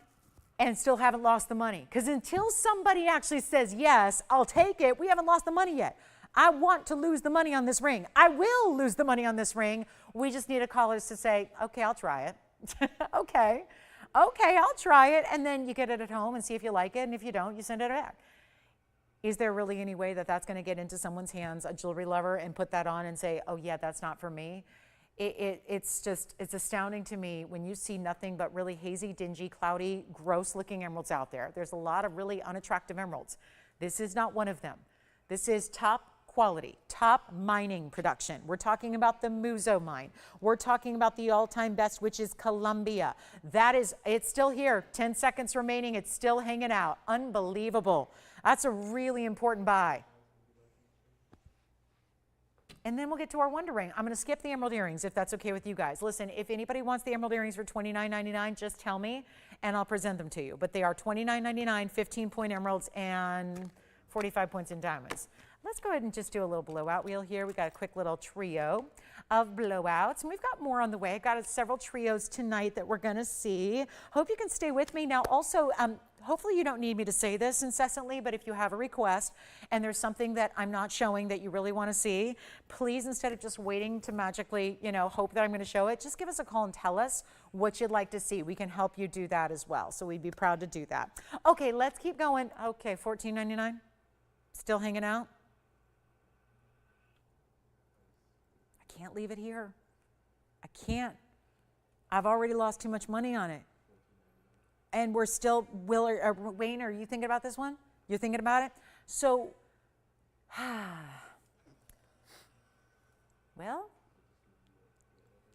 and still haven't lost the money. Because until somebody actually says, yes, I'll take it, we haven't lost the money yet. I want to lose the money on this ring. I will lose the money on this ring. We just need a caller to say, okay, I'll try it. Okay, I'll try it. And then you get it at home and see if you like it. And if you don't, you send it back. Is there really any way that that's going to get into someone's hands, a jewelry lover, and put that on and say, oh, yeah, that's not for me? It's astounding to me when you see nothing but really hazy, dingy, cloudy, gross-looking emeralds out there. There's a lot of really unattractive emeralds. This is not one of them. This is top quality, top mining production. We're talking about the Muzo mine. We're talking about the all-time best, which is Colombia. It's still here. 10 seconds remaining. It's still hanging out. Unbelievable. That's a really important buy. And then we'll get to our wonder ring. I'm going to skip the emerald earrings if that's okay with you guys. Listen, if anybody wants the emerald earrings for $29.99, just tell me and I'll present them to you. But they are $29.99, 15-point emeralds, and 45 points in diamonds. Let's go ahead and just do a little blowout wheel here. We got a quick little trio of blowouts, and we've got more on the way. I've got several trios tonight that we're going to see. Hope you can stay with me. Now, also, hopefully you don't need me to say this incessantly, but if you have a request and there's something that I'm not showing that you really want to see, please, instead of just waiting to magically, hope that I'm going to show it, just give us a call and tell us what you'd like to see. We can help you do that as well, so we'd be proud to do that. Okay, let's keep going. Okay, $14.99. Still hanging out? I can't leave it here. I can't. I've already lost too much money on it. And we're still, Wayne, are you thinking about this one? You're thinking about it? So, well,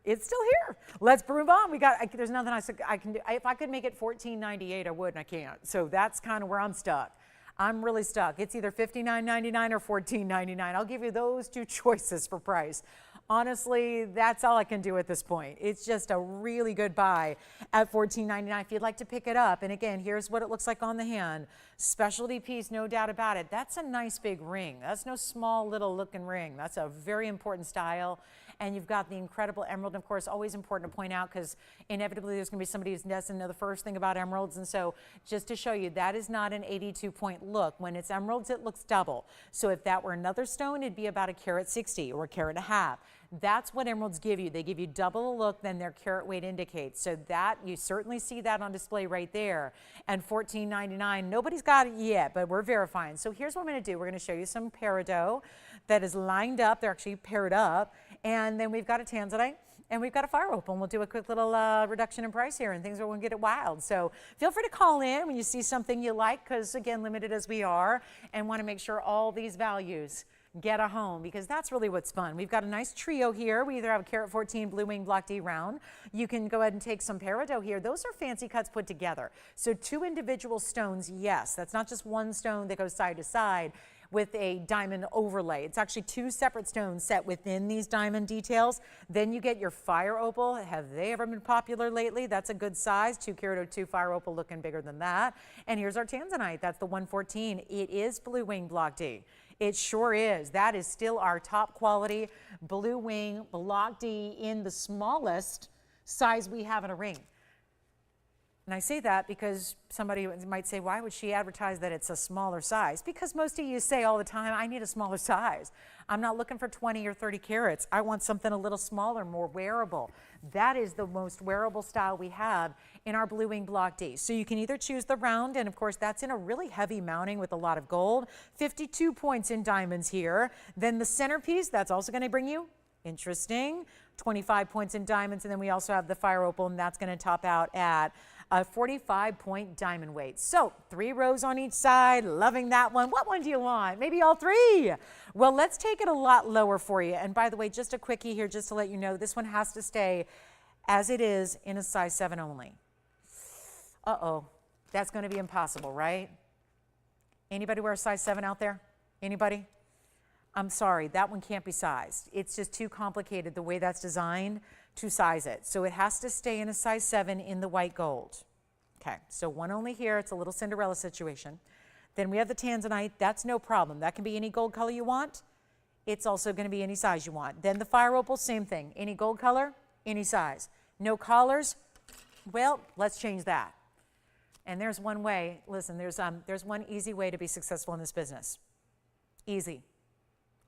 it's still here. Let's move on. There's nothing I can do. If I could make it $14.98, I would, and I can't. So that's kind of where I'm stuck. I'm really stuck. It's either $59.99 or $14.99. I'll give you those two choices for price. Honestly, that's all I can do at this point. It's just a really good buy at $14.99 if you'd like to pick it up. And again, here's what it looks like on the hand. Specialty piece, no doubt about it. That's a nice big ring. That's no small little looking ring. That's a very important style. and you've got the incredible emerald. And of course, always important to point out, because inevitably there's going to be somebody who doesn't know the first thing about emeralds. And so just to show you, that is not an 82-point look. When it's emeralds, it looks double. So if that were another stone, it'd be about a carat 60 or a carat and a half. That's what emeralds give you. They give you double the look than their carat weight indicates. So that, you certainly see that on display right there. And $14.99, nobody's got it yet, but we're verifying. So here's what I'm going to do. We're going to show you some peridot that is lined up. They're actually paired up. And then we've got a tanzanite. And we've got a fire opal. We'll do a quick little reduction in price here, and things are going to get it wild. So feel free to call in when you see something you like, because again, limited as we are, and want to make sure all these values get a home, because that's really what's fun. We've got a nice trio here. We either have a carat 14 blue wing block D round. You can go ahead and take some peridot here. Those are fancy cuts put together. So 2 individual stones, yes. That's not just one stone that goes side to side with a diamond overlay. It's actually 2 separate stones set within these diamond details. Then you get your fire opal. Have they ever been popular lately? That's a good size. 2 carat 02 fire opal, looking bigger than that. And here's our tanzanite. That's the 114. It is blue wing block D. It sure is. That is still our top quality blue wing block D in the smallest size we have in a ring. And I say that because somebody might say, why would she advertise that it's a smaller size? Because most of you say all the time, I need a smaller size. I'm not looking for 20 or 30 carats. I want something a little smaller, more wearable. That is the most wearable style we have in our blue wing block D. So you can either choose the round, and of course that's in a really heavy mounting with a lot of gold. 52 points in diamonds here. Then the centerpiece, that's also going to bring you, interesting, 25 points in diamonds. And then we also have the fire opal, and that's going to top out at a 45-point diamond weight. So 3 rows on each side, loving that one. What one do you want? Maybe all 3. Well, let's take it a lot lower for you. And by the way, just a quickie here, just to let you know, this one has to stay as it is in a size 7 only. Uh-oh, that's going to be impossible, right? Anybody wear a size 7 out there? Anybody? I'm sorry, that one can't be sized. It's just too complicated the way that's designed to size it. So it has to stay in a size 7 in the white gold. Okay, so one only here. It's a little Cinderella situation. Then we have the tanzanite. That's no problem. That can be any gold color you want. It's also going to be any size you want. Then the fire opal, same thing. Any gold color, any size. No collars, well, let's change that. And there's one way. Listen, there's one easy way to be successful in this business. Easy.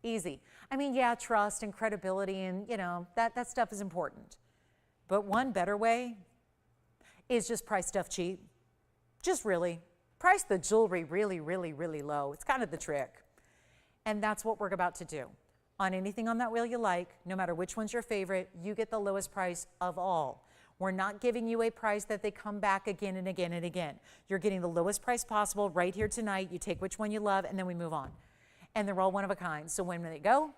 Easy. I mean, yeah, trust and credibility and, you know, that stuff is important. But one better way is just price stuff cheap. Just really. Price the jewelry really, really, really low. It's kind of the trick. And that's what we're about to do. On anything on that wheel you like, no matter which one's your favorite, you get the lowest price of all. We're not giving you a price that they come back again and again and again. You're getting the lowest price possible right here tonight. You take which one you love, and then we move on. And they're all one of a kind. So when they go,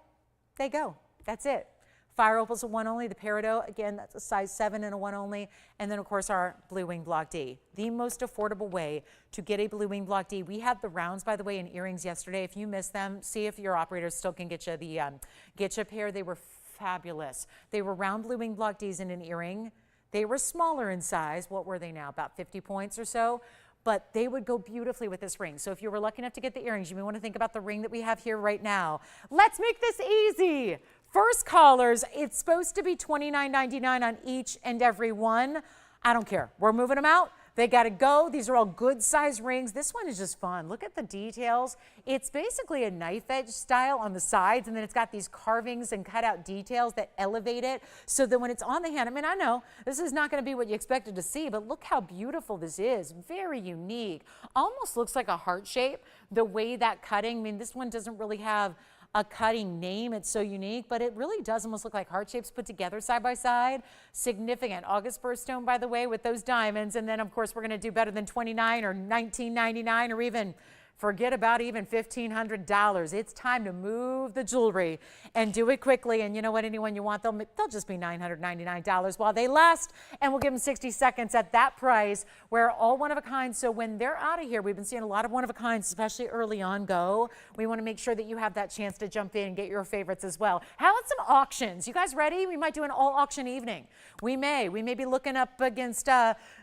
they go. That's it. Fire opal's a 1 only. The peridot, again, that's a size 7 and a 1 only. And then, of course, our blue wing block D. The most affordable way to get a blue wing block D. We had the rounds, by the way, in earrings yesterday. If you missed them, see if your operators still can get you a pair. They were fabulous. They were round blue wing block Ds in an earring. They were smaller in size. What were they now? About 50 points or so. But they would go beautifully with this ring. So if you were lucky enough to get the earrings, you may want to think about the ring that we have here right now. Let's make this easy. First callers, it's supposed to be $29.99 on each and every one. I don't care. We're moving them out. They got to go. These are all good size rings. This one is just fun. Look at the details. It's basically a knife edge style on the sides, and then it's got these carvings and cutout details that elevate it so that when it's on the hand, I mean, I know this is not going to be what you expected to see, but look how beautiful this is. Very unique. Almost looks like a heart shape, the way that cutting, I mean, this one doesn't really have a cutting name. It's so unique, but it really does almost look like heart shapes put together side by side. Significant. August birthstone, by the way, with those diamonds. And then, of course, we're going to do better than $29 or $19.99 or even forget about even $1,500. It's time to move the jewelry and do it quickly. And you know what? Anyone you want, they'll just be $999 while they last. And we'll give them 60 seconds at that price. We're all one of a kind. So when they're out of here, we've been seeing a lot of one of a kinds, especially early on go. We want to make sure that you have that chance to jump in and get your favorites as well. How about some auctions? You guys ready? We might do an all auction evening. We may be looking up against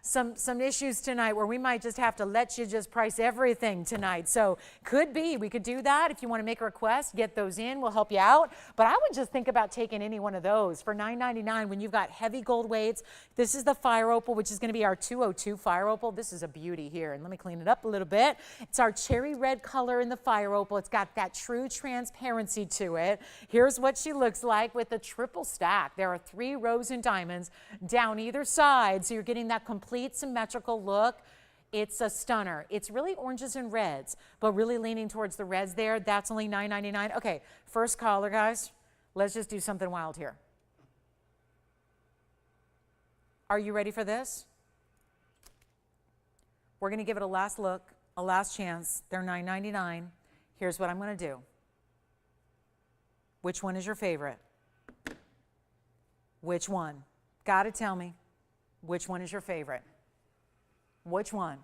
some issues tonight where we might just have to let you just price everything tonight. tonight. So could be, we could do that. If you want to make a request, get those in, we'll help you out. But I would just think about taking any one of those for $9.99 when you've got heavy gold weights. This is the fire opal, which is going to be our 202 fire opal. This is a beauty here. And let me clean it up a little bit. It's our cherry red color in the fire opal. It's got that true transparency to it. Here's what she looks like with a triple stack. There are 3 rows in diamonds down either side, so you're getting that complete symmetrical look. It's a stunner. It's really oranges and reds, but really leaning towards the reds there. That's only $9.99. Okay, first caller, guys. Let's just do something wild here. Are you ready for this? We're going to give it a last look, a last chance. They're $9.99. Here's what I'm going to do. Which one is your favorite? Which one? Got to tell me. Which one is your favorite? Which one?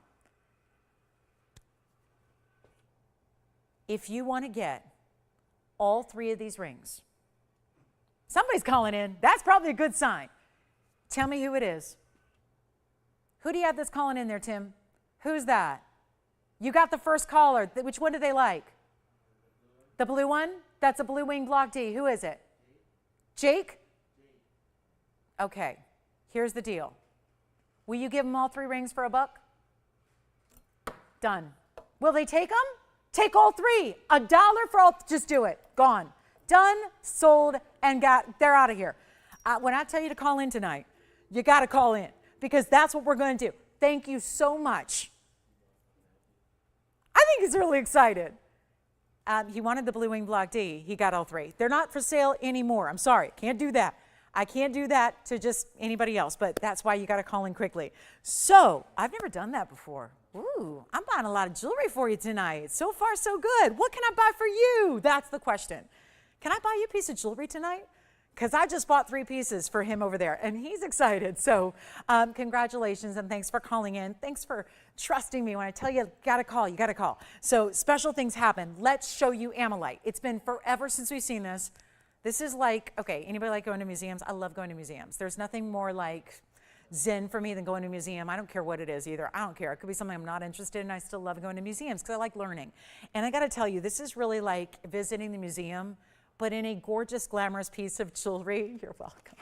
If you want to get all 3 of these rings, somebody's calling in. That's probably a good sign. Tell me who it is. Who do you have that's calling in there, Tim? Who's that? You got the first caller. Which one do they like? The blue one? That's a blue wing block D. Who is it? Jake? Okay, here's the deal. Will you give them all 3 rings for $1? Done. Will they take them? Take all 3. $1 for all. Just do it. Gone. Done, sold, and they're out of here. When I tell you to call in tonight, you got to call in because that's what we're going to do. Thank you so much. I think he's really excited. He wanted the blue wing block D. He got all 3. They're not for sale anymore. I'm sorry. Can't do that. I can't do that to just anybody else, but that's why you got to call in quickly. So I've never done that before. Ooh, I'm buying a lot of jewelry for you tonight. So far, so good. What can I buy for you? That's the question. Can I buy you a piece of jewelry tonight? Because I just bought 3 pieces for him over there, and he's excited. So congratulations, and thanks for calling in. Thanks for trusting me. When I tell you, got to call, you got to call. So special things happen. Let's show you Amlite. It's been forever since we've seen this. This is like, okay, anybody like going to museums? I love going to museums. There's nothing more like zen for me than going to a museum. I don't care what it is either. I don't care. It could be something I'm not interested in. I still love going to museums because I like learning. And I got to tell you, this is really like visiting the museum, but in a gorgeous, glamorous piece of jewelry. You're welcome.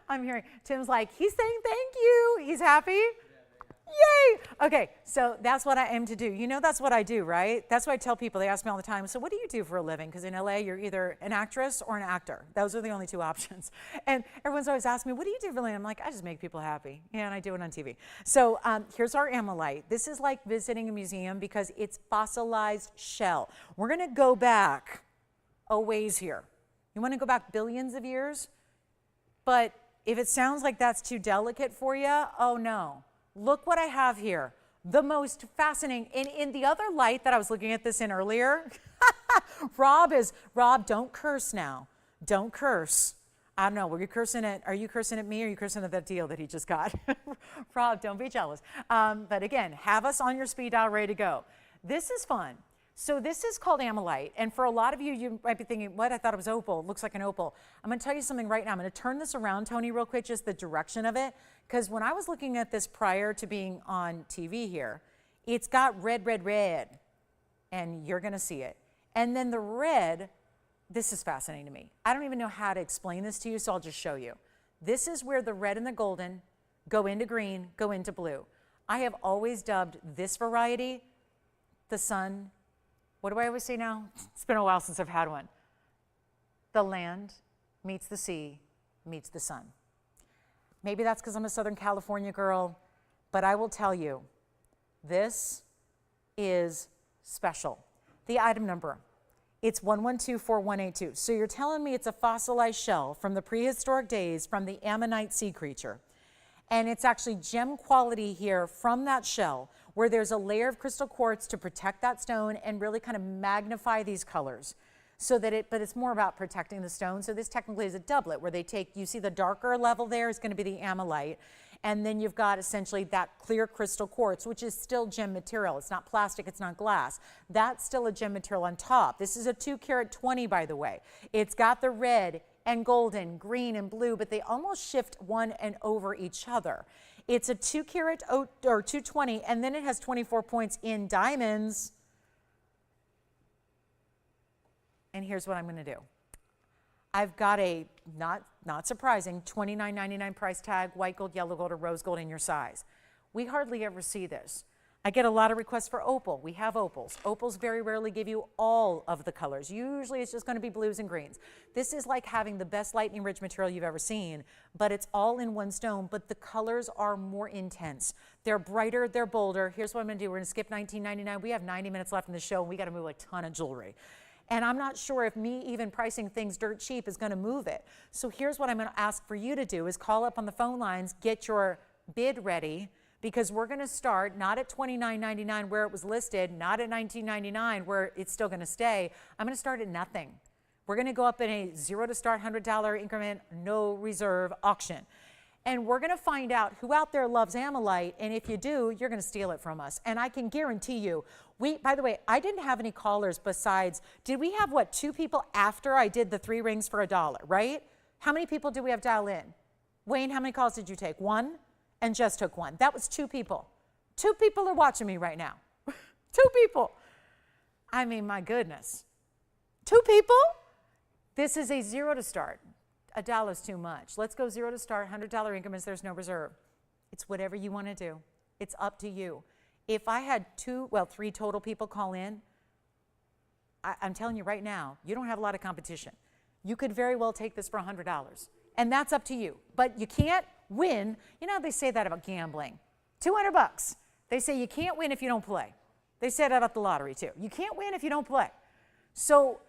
I'm hearing, Tim's like, he's saying thank you. He's happy. Yay! Okay, so that's what I aim to do. You know that's what I do, right? That's what I tell people. They ask me all the time, so what do you do for a living? Because in LA, you're either an actress or an actor. Those are the only 2 options. And everyone's always asking me, what do you do for a living? I'm like, I just make people happy. Yeah, and I do it on TV. So here's our Amlite. This is like visiting a museum because it's fossilized shell. We're going to go back a ways here. You want to go back billions of years? But if it sounds like that's too delicate for you, oh no. Look what I have here. The most fascinating, in the other light that I was looking at this in earlier, Rob, don't curse now. Don't curse. I don't know, are you cursing at me or are you cursing at that deal that he just got? Rob, don't be jealous. But again, have us on your speed dial ready to go. This is fun. So this is called Amlite, and for a lot of you, you might be thinking, what, I thought it was opal. It looks like an opal. I'm going to tell you something right now. I'm going to turn this around, Tony, real quick, just the direction of it, because when I was looking at this prior to being on TV here, it's got red, red, red, and you're going to see it. And then the red, this is fascinating to me. I don't even know how to explain this to you, so I'll just show you. This is where the red and the golden go into green, go into blue. I have always dubbed this variety the sun. What do I always say now? It's been a while since I've had one. The land meets the sea meets the sun. Maybe that's because I'm a Southern California girl, but I will tell you, this is special. The item number, it's 1124182. So you're telling me it's a fossilized shell from the prehistoric days from the ammonite sea creature. And it's actually gem quality here from that shell, where there's a layer of crystal quartz to protect that stone and really kind of magnify these colors. So that but it's more about protecting the stone. So this technically is a doublet where they take, you see the darker level there is going to be the Amlite. And then you've got essentially that clear crystal quartz, which is still gem material. It's not plastic, it's not glass. That's still a gem material on top. This is a 2-carat 20, by the way. It's got the red and golden, green and blue, but they almost shift one and over each other. It's a 2-carat or 220, and then it has 24 points in diamonds. And here's what I'm going to do. I've got a, not surprising, $29.99 price tag, white gold, yellow gold, or rose gold in your size. We hardly ever see this. I get a lot of requests for opal. We have opals. Opals very rarely give you all of the colors. Usually it's just going to be blues and greens. This is like having the best lightning ridge material you've ever seen, but it's all in one stone, but the colors are more intense. They're brighter, they're bolder. Here's what I'm going to do. We're going to skip $19.99. We have 90 minutes left in the show, and we got to move a ton of jewelry. And I'm not sure if me even pricing things dirt cheap is going to move it. So here's what I'm going to ask for you to do is call up on the phone lines, get your bid ready, because we're going to start not at $29.99 where it was listed, not at $19.99 where it's still going to stay. I'm going to start at nothing. We're going to go up in a zero to start $100 increment, no reserve auction. And we're going to find out who out there loves Amlite, and if you do, you're going to steal it from us. And I can guarantee you, by the way, I didn't have any callers besides, did we have, what, 2 people after I did the 3 rings for $1, right? How many people do we have dial in? Wayne, how many calls did you take? 1? And just took 1. That was 2 people. 2 people are watching me right now. 2 people. I mean, my goodness. 2 people? This is a zero to start. $1 is too much. Let's go zero to start, $100 increments, there's no reserve. It's whatever you want to do. It's up to you. If I had 3 total people call in, I'm telling you right now, you don't have a lot of competition. You could very well take this for $100. And that's up to you. But you can't win. You know, they say that about gambling. $200. They say you can't win if you don't play. They say that about the lottery too. You can't win if you don't play. So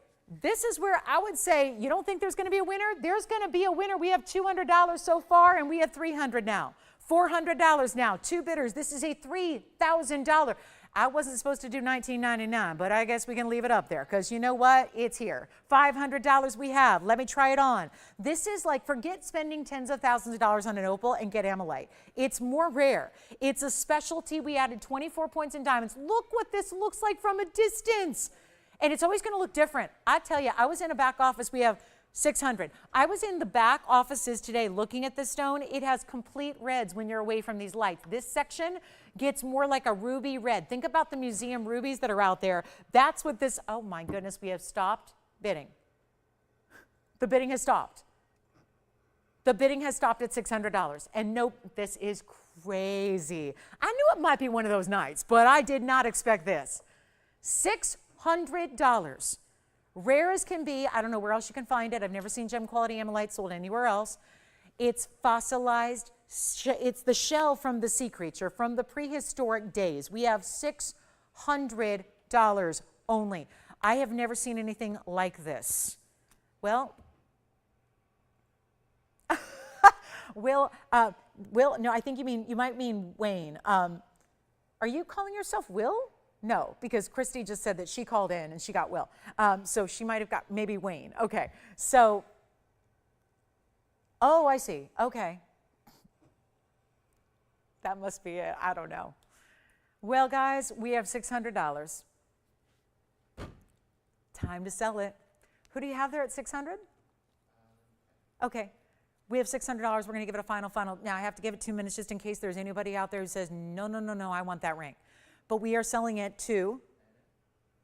this is where I would say, you don't think there's going to be a winner? There's going to be a winner. We have $200 so far, and we have $300 now. $400 now, 2 bidders. This is a $3,000. I wasn't supposed to do $19.99, but I guess we can leave it up there because you know what? It's here. $500 we have. Let me try it on. This is like, forget spending tens of thousands of dollars on an opal and get Amlite. It's more rare. It's a specialty. We added 24 points in diamonds. Look what this looks like from a distance. And it's always going to look different. I tell you, I was in a back office. We have 600. I was in the back offices today looking at this stone. It has complete reds when you're away from these lights. This section gets more like a ruby red. Think about the museum rubies that are out there. That's what this, oh my goodness, we have stopped bidding. The bidding has stopped. The bidding has stopped at $600. And nope, this is crazy. I knew it might be one of those nights, but I did not expect this. $600. Rare as can be. I don't know where else you can find it. I've never seen gem quality Amlite sold anywhere else. It's fossilized. It's the shell from the sea creature from the prehistoric days. We have $600 only. I have never seen anything like this. Well, Will, no, I think you might mean Wayne. Are you calling yourself Will? No, because Christy just said that she called in and she got Will. So she might have got maybe Wayne. Okay, so, oh, I see. Okay. That must be it. I don't know. Well, guys, we have $600. Time to sell it. Who do you have there at 600? Okay. We have $600. We're going to give it a final. Now, I have to give it 2 minutes just in case there's anybody out there who says, no, I want that ring. But we are selling it to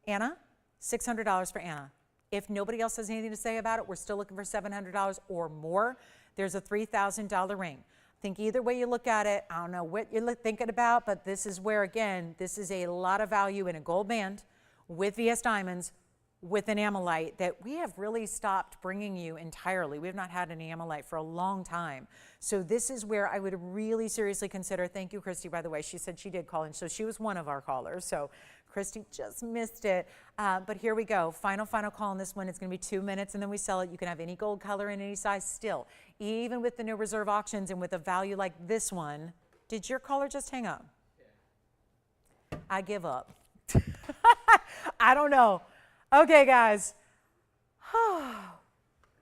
Anna, $600 for Anna. If nobody else has anything to say about it, we're still looking for $700 or more. There's a $3,000 ring. I think either way you look at it, I don't know what you're thinking about, but this is where, again, this is a lot of value in a gold band with VS diamonds, with an Amlite that we have really stopped bringing you entirely. We have not had any Amlite for a long time. So this is where I would really seriously consider, thank you, Christy, by the way. She said she did call in, so she was one of our callers. So Christy just missed it. But here we go. Final call on this one. It's going to be 2 minutes, and then we sell it. You can have any gold color in any size still. Even with the no reserve auctions and with a value like this one. Did your caller just hang up? Yeah. I give up. I don't know. Okay, guys.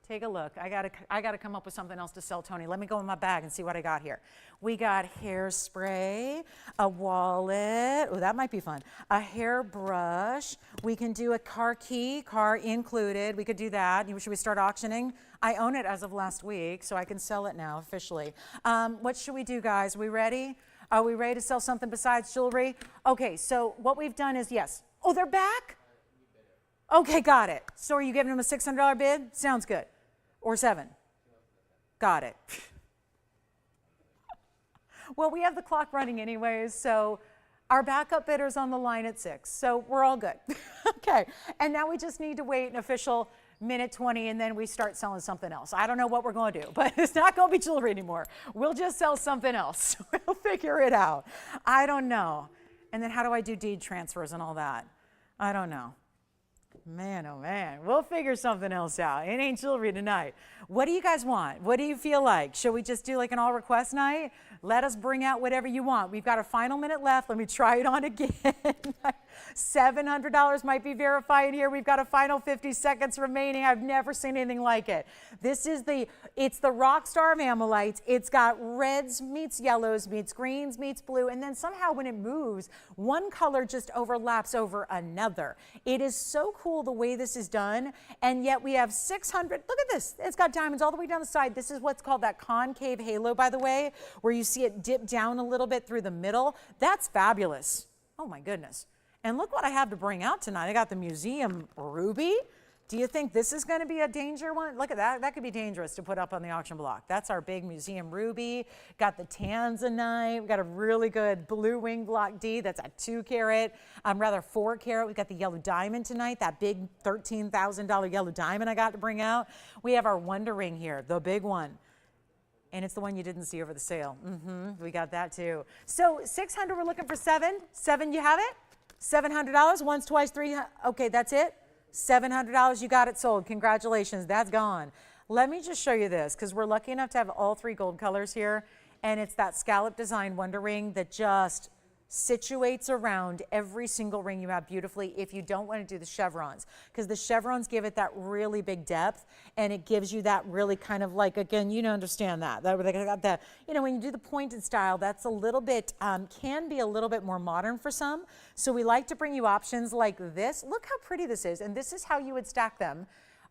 Take a look. I gotta come up with something else to sell, Tony. Let me go in my bag and see what I got here. We got hairspray, a wallet. Oh, that might be fun. A hairbrush. We can do a car key, car included. We could do that. Should we start auctioning? I own it as of last week, so I can sell it now officially. What should we do, guys? Are we ready? Are we ready to sell something besides jewelry? Okay, so what we've done is, yes. Oh, they're back? Okay, got it. So are you giving him a $600 bid? Sounds good. Or 7? Got it. Well, we have the clock running anyways, so our backup bidder's on the line at 6, so we're all good. Okay, and now we just need to wait an official minute 20, and then we start selling something else. I don't know what we're going to do, but it's not going to be jewelry anymore. We'll just sell something else. We'll figure it out. I don't know. And then how do I do deed transfers and all that? I don't know. Man, oh man, we'll figure something else out. It ain't jewelry tonight. What do you guys want? What do you feel like? Should we just do like an all request night? Let us bring out whatever you want. We've got a final minute left. Let me try it on again. $700 might be verified here. We've got a final 50 seconds remaining. I've never seen anything like it. This is it's the rock star of Amlite. It's got reds meets yellows meets greens meets blue, and then somehow when it moves, one color just overlaps over another. It is so cool the way this is done, and yet we have 600. Look at this. It's got diamonds all the way down the side. This is what's called that concave halo, by the way, where you see it dip down a little bit through the middle. That's fabulous. Oh my goodness. And look what I have to bring out tonight. I got the museum ruby. Do you think this is going to be a danger one? Look at that. That could be dangerous to put up on the auction block. That's our big museum ruby. Got the tanzanite. We've got a really good blue wing block D. That's a 2 carat, rather 4 carat. We've got the yellow diamond tonight, that big $13,000 yellow diamond I got to bring out. We have our wonder ring here, the big one. And it's the one you didn't see over the sale. We got that too. So 600, we're looking for 7. 7, you have it? $700, once, twice, 3. Okay, that's it. $700, you got it sold. Congratulations, that's gone. Let me just show you this, because we're lucky enough to have all 3 gold colors here, and it's that scallop design wonder ring that just situates around every single ring you have beautifully if you don't want to do the chevrons, because the chevrons give it that really big depth, and it gives you that really kind of like, again, you don't understand that they got that, you know, when you do the pointed style, that's a little bit can be a little bit more modern for some, so we like to bring you options like this. Look how pretty this is, and this is how you would stack them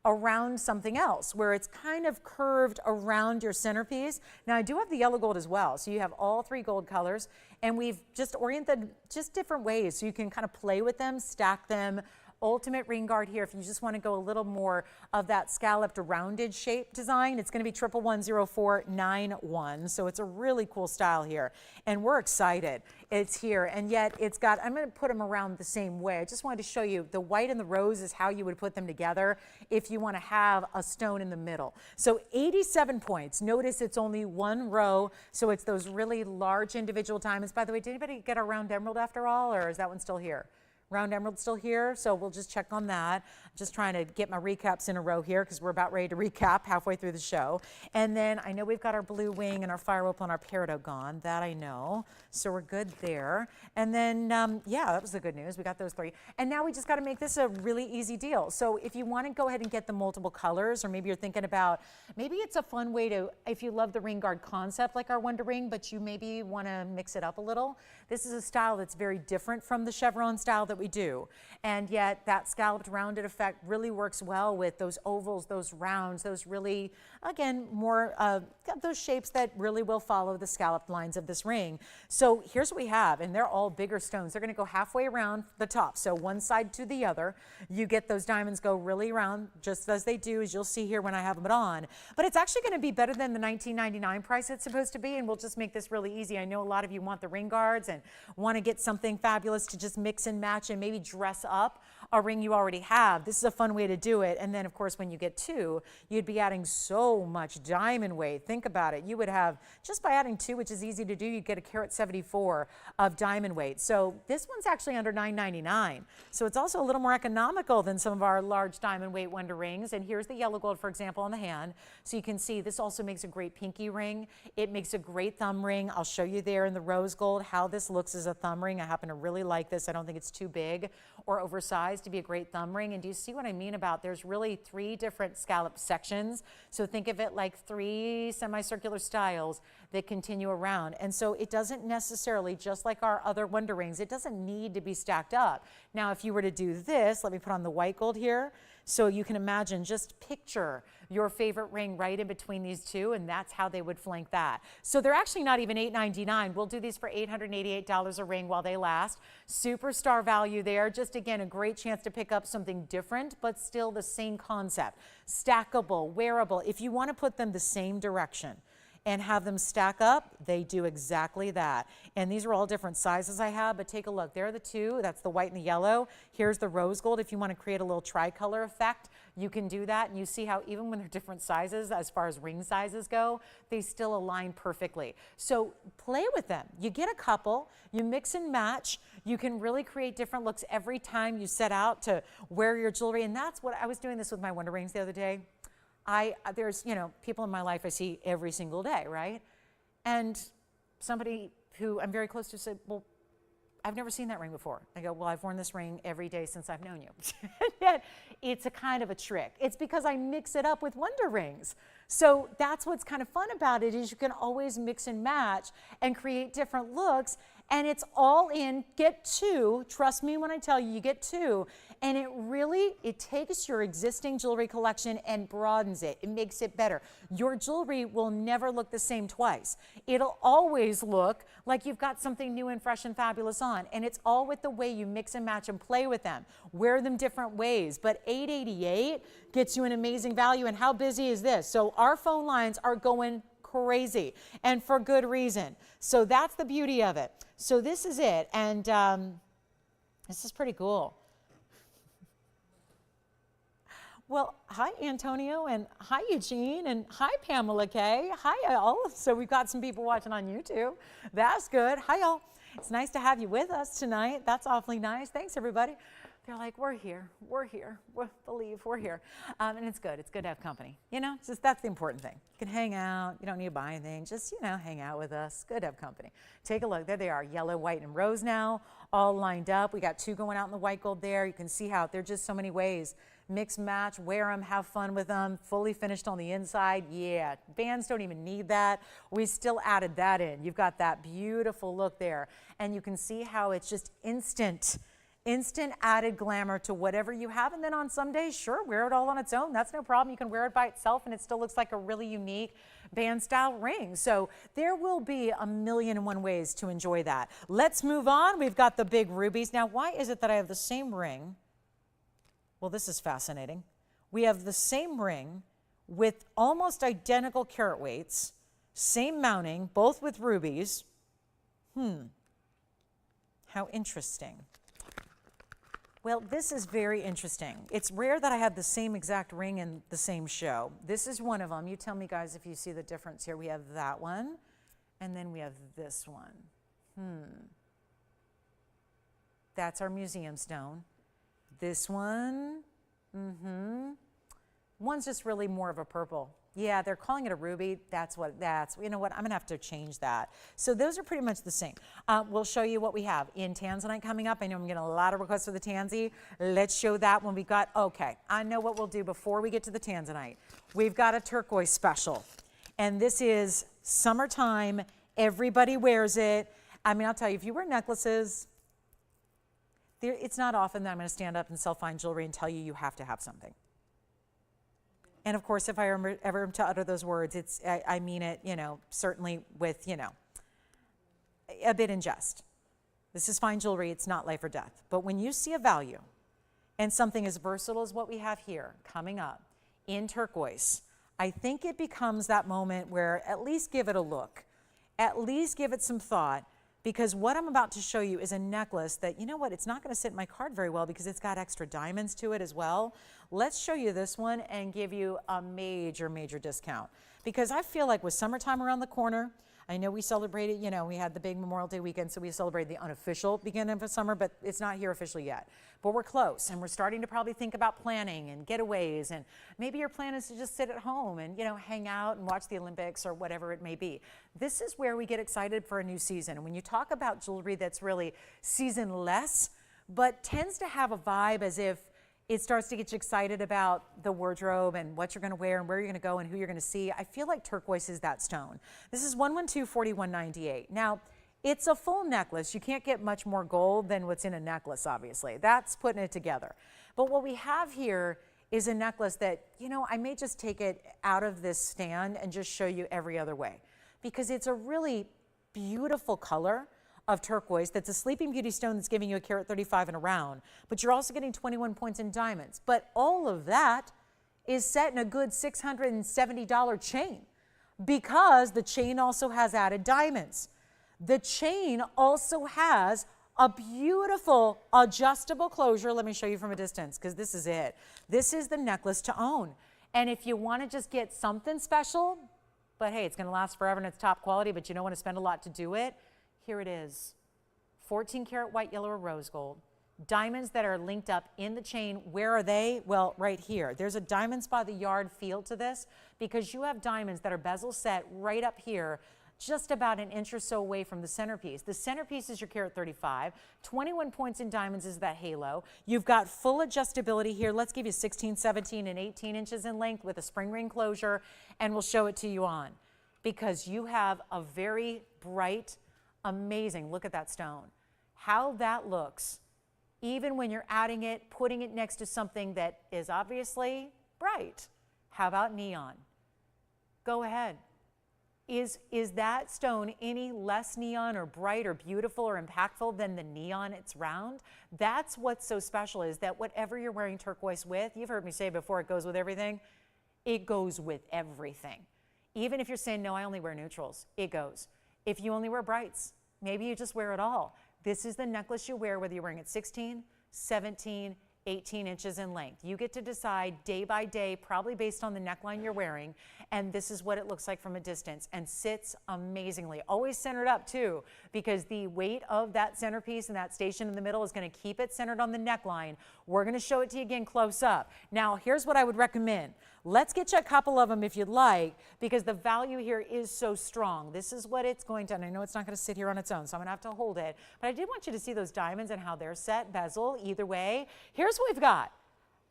around something else where it's kind of curved around your centerpiece. Now I do have the yellow gold as well, so you have all 3 gold colors, and we've just oriented just different ways so you can kind of play with them, stack them. Ultimate ring guard here if you just want to go a little more of that scalloped rounded shape design. It's going to be 1110491, so it's a really cool style here, and we're excited it's here. And yet it's got, I'm going to put them around the same way. I just wanted to show you the white and the rose is how you would put them together if you want to have a stone in the middle. So 87 points. Notice it's only 1 row, so it's those really large individual diamonds. By the way, did anybody get a round emerald after all, or is that one still here? Round emerald still here, so we'll just check on that. Just trying to get my recaps in a row here because we're about ready to recap halfway through the show. And then I know we've got our blue wing and our fire opal and our peridot gone. That I know. So we're good there. And then, yeah, that was the good news. We got those 3. And now we just got to make this a really easy deal. So if you want to go ahead and get the multiple colors, or maybe you're thinking about, maybe it's a fun way to, if you love the ring guard concept like our Wonder Ring, but you maybe want to mix it up a little. This is a style that's very different from the chevron style that we do. And yet that scalloped rounded effect really works well with those ovals, those rounds, those really, again, more those shapes that really will follow the scalloped lines of this ring. So here's what we have, and they're all bigger stones. They're going to go halfway around the top, so one side to the other. You get those diamonds go really around, just as they do, as you'll see here when I have them on. But it's actually going to be better than the $19.99 price it's supposed to be, and we'll just make this really easy. I know a lot of you want the ring guards and want to get something fabulous to just mix and match and maybe dress up a ring you already have. This is a fun way to do it. And then of course when you get 2, you'd be adding so much diamond weight. Think about it. You would have, just by adding 2, which is easy to do, you get a carat 74 of diamond weight. So this one's actually under $9.99. So it's also a little more economical than some of our large diamond weight wonder rings. And here's the yellow gold, for example, on the hand. So you can see this also makes a great pinky ring. It makes a great thumb ring. I'll show you there in the rose gold how this looks as a thumb ring. I happen to really like this. I don't think it's too big or oversized to be a great thumb ring. And do you see what I mean about there's really 3 different scallop sections. So think of it like 3 semicircular styles that continue around. And so it doesn't necessarily, just like our other wonder rings, it doesn't need to be stacked up. Now, if you were to do this, let me put on the white gold here. So you can imagine, just picture your favorite ring right in between these two, and that's how they would flank that. So they're actually not even $899. We'll do these for $888 a ring while they last. Superstar value there. Just again, a great chance to pick up something different, but still the same concept. Stackable, wearable. If you want to put them the same direction and have them stack up, they do exactly that. And these are all different sizes I have, but take a look. There are the two. That's the white and the yellow. Here's the rose gold. If you want to create a little tricolor effect, you can do that. And you see how even when they're different sizes, as far as ring sizes go, they still align perfectly. So play with them. You get a couple, you mix and match. You can really create different looks every time you set out to wear your jewelry. And that's what I was doing this with my wonder rings the other day. There's, you know, people in my life I see every single day, right? And somebody who I'm very close to said, well, I've never seen that ring before. I go, well, I've worn this ring every day since I've known you. And it's a kind of a trick. It's because I mix it up with wonder rings. So that's what's kind of fun about it, is you can always mix and match and create different looks. And it's all in, get two, trust me when I tell you, you get two, and it takes your existing jewelry collection and broadens it. It makes it better. Your jewelry will never look the same twice. It'll always look like you've got something new and fresh and fabulous on, and it's all with the way you mix and match and play with them. Wear them different ways, but $888 gets you an amazing value, and how busy is this? So our phone lines are going crazy, and for good reason. So that's the beauty of it. So this is it, and this is pretty cool. Well, hi Antonio, and hi Eugene, and hi Pamela Kay. Hi all. So we've got some people watching on YouTube. That's good. Hi all. It's nice to have you with us tonight. That's awfully nice. Thanks everybody. They're like, we're here, believe we're here. And it's good to have company. You know, just that's the important thing. You can hang out, you don't need to buy anything, just, you know, hang out with us. Good to have company. Take a look, there they are, yellow, white, and rose now, all lined up. We got two going out in the white gold there. You can see how there are just so many ways. Mix, match, wear them, have fun with them, fully finished on the inside. Yeah, bands don't even need that. We still added that in. You've got that beautiful look there. And you can see how it's just instant added glamour to whatever you have. And then on some days, sure, wear it all on its own. That's no problem. You can wear it by itself and it still looks like a really unique band style ring. So there will be 1,000,001 ways to enjoy that. Let's move on. We've got the big rubies. Now, why is it that I have the same ring? Well, this is fascinating. We have the same ring with almost identical carat weights, same mounting, both with rubies. How interesting. Well, this is very interesting. It's rare that I have the same exact ring in the same show. This is one of them. You tell me, guys, if you see the difference here. We have that one, and then we have this one. That's our museum stone. This one, one's just really more of a purple. Yeah, they're calling it a ruby. You know what, I'm gonna have to change that. So those are pretty much the same. We'll show you what we have in Tanzanite coming up. I know I'm getting a lot of requests for the Tanzy. Let's show that when we got, okay, I know what we'll do before we get to the Tanzanite. We've got a turquoise special. And this is summertime, everybody wears it. I mean, I'll tell you, if you wear necklaces, it's not often that I'm gonna stand up and sell fine jewelry and tell you you have to have something. And of course, if I ever to utter those words, I mean it, you know, certainly with, you know, a bit in jest. This is fine jewelry, it's not life or death. But when you see a value and something as versatile as what we have here coming up in turquoise, I think it becomes that moment where at least give it a look, at least give it some thought, because what I'm about to show you is a necklace that, you know what, it's not going to sit in my card very well because it's got extra diamonds to it as well. Let's show you this one and give you a major, major discount. Because I feel like with summertime around the corner, I know we celebrated, you know, we had the big Memorial Day weekend, so we celebrated the unofficial beginning of summer, but it's not here officially yet. But we're close, and we're starting to probably think about planning and getaways, and maybe your plan is to just sit at home and, you know, hang out and watch the Olympics or whatever it may be. This is where we get excited for a new season. And when you talk about jewelry that's really seasonless, but tends to have a vibe as if It starts to get you excited about the wardrobe and what you're going to wear and where you're going to go and who you're going to see. I feel like turquoise is that stone. This is 112-4198. Now, it's a full necklace. You can't get much more gold than what's in a necklace, obviously. That's putting it together. But what we have here is a necklace that, you know, I may just take it out of this stand and just show you every other way, because it's a really beautiful color of turquoise that's a sleeping beauty stone that's giving you a carat 35 and around, but you're also getting 21 points in diamonds. But all of that is set in a good $670 chain, because the chain also has added diamonds. The chain also has a beautiful adjustable closure. Let me show you from a distance, because this is it. This is the necklace to own. And if you want to just get something special, but hey, it's going to last forever and it's top quality, but you don't want to spend a lot to do it, here it is. 14 karat white, yellow, or rose gold. Diamonds that are linked up in the chain. Where are they? Well, right here. There's a diamonds by the yard feel to this, because you have diamonds that are bezel set right up here, just about an inch or so away from the centerpiece. The centerpiece is your carat 35. 21 points in diamonds is that halo. You've got full adjustability here. Let's give you 16, 17, and 18 inches in length with a spring ring closure, and we'll show it to you on, because you have a very bright, amazing, look at that stone. How that looks, even when you're adding it, putting it next to something that is obviously bright. How about neon? Go ahead. Is that stone any less neon or bright or beautiful or impactful than the neon it's round? That's what's so special, is that whatever you're wearing turquoise with, you've heard me say before, it goes with everything. It goes with everything. Even if you're saying, no, I only wear neutrals, it goes. If you only wear brights, maybe you just wear it all. This is the necklace you wear whether you're wearing it 16, 17, 18 inches in length. You get to decide day by day, probably based on the neckline you're wearing, and this is what it looks like from a distance, and sits amazingly. Always centered up too, because the weight of that centerpiece and that station in the middle is going to keep it centered on the neckline. We're going to show it to you again close up. Now, here's what I would recommend. Let's get you a couple of them if you'd like, because the value here is so strong. This is what it's going to, and I know it's not going to sit here on its own, so I'm going to have to hold it, but I did want you to see those diamonds and how they're set, bezel, either way. Here's what we've got.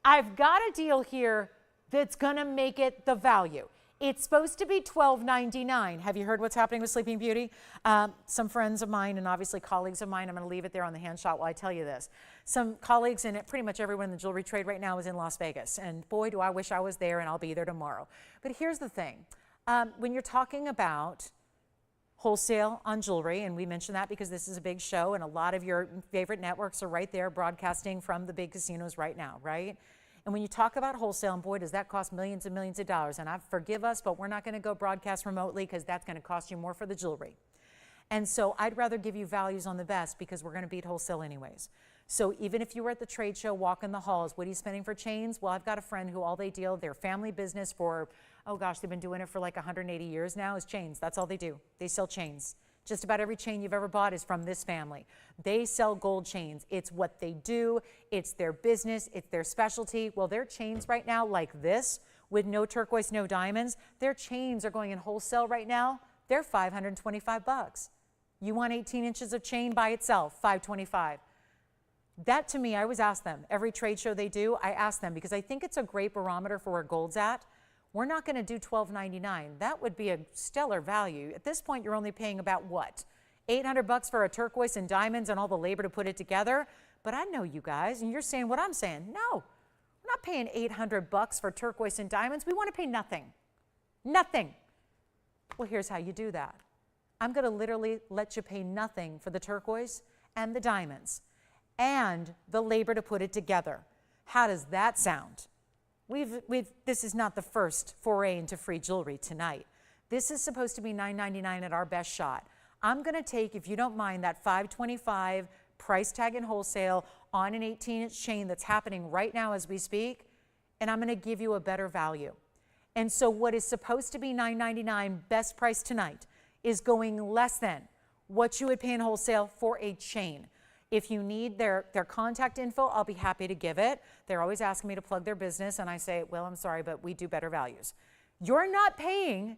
I've got a deal here that's going to make it the value. It's supposed to be $12.99. Have you heard what's happening with Sleeping Beauty? Some friends of mine and obviously colleagues of mine, I'm going to leave it there on the hand shot while I tell you this. Some colleagues, and pretty much everyone in the jewelry trade right now is in Las Vegas. And boy, do I wish I was there, and I'll be there tomorrow. But here's the thing. When you're talking about wholesale on jewelry, and we mention that because this is a big show and a lot of your favorite networks are right there broadcasting from the big casinos right now, right? And when you talk about wholesale, and boy, does that cost millions and millions of dollars. And forgive us, but we're not going to go broadcast remotely, because that's going to cost you more for the jewelry. And so I'd rather give you values on the best, because we're going to beat wholesale anyways. So even if you were at the trade show, walking the halls, what are you spending for chains? Well, I've got a friend who all they deal, their family business for, oh gosh, they've been doing it for like 180 years now, is chains. That's all they do. They sell chains. Just about every chain you've ever bought is from this family. They sell gold chains. It's what they do. It's their business. It's their specialty. Well, their chains right now, like this, with no turquoise, no diamonds, their chains are going in wholesale right now. They're $525. You want 18 inches of chain by itself, $525. That to me, I always ask them. Every trade show they do, I ask them, because I think it's a great barometer for where gold's at. We're not going to do $12.99. That would be a stellar value. At this point, you're only paying about what? $800 for a turquoise and diamonds and all the labor to put it together? But I know you guys, and you're saying what I'm saying. No, we're not paying $800 for turquoise and diamonds. We want to pay nothing. Nothing. Well, here's how you do that. I'm going to literally let you pay nothing for the turquoise and the diamonds and the labor to put it together. How does that sound? This is not the first foray into free jewelry tonight. This is supposed to be $9.99 at our best shot. I'm going to take, if you don't mind, that $525 price tag in wholesale on an 18-inch chain that's happening right now as we speak, and I'm going to give you a better value. And so what is supposed to be $9.99 best price tonight is going less than what you would pay in wholesale for a chain. If you need their contact info, I'll be happy to give it. They're always asking me to plug their business, and I say, well, I'm sorry, but we do better values. You're not paying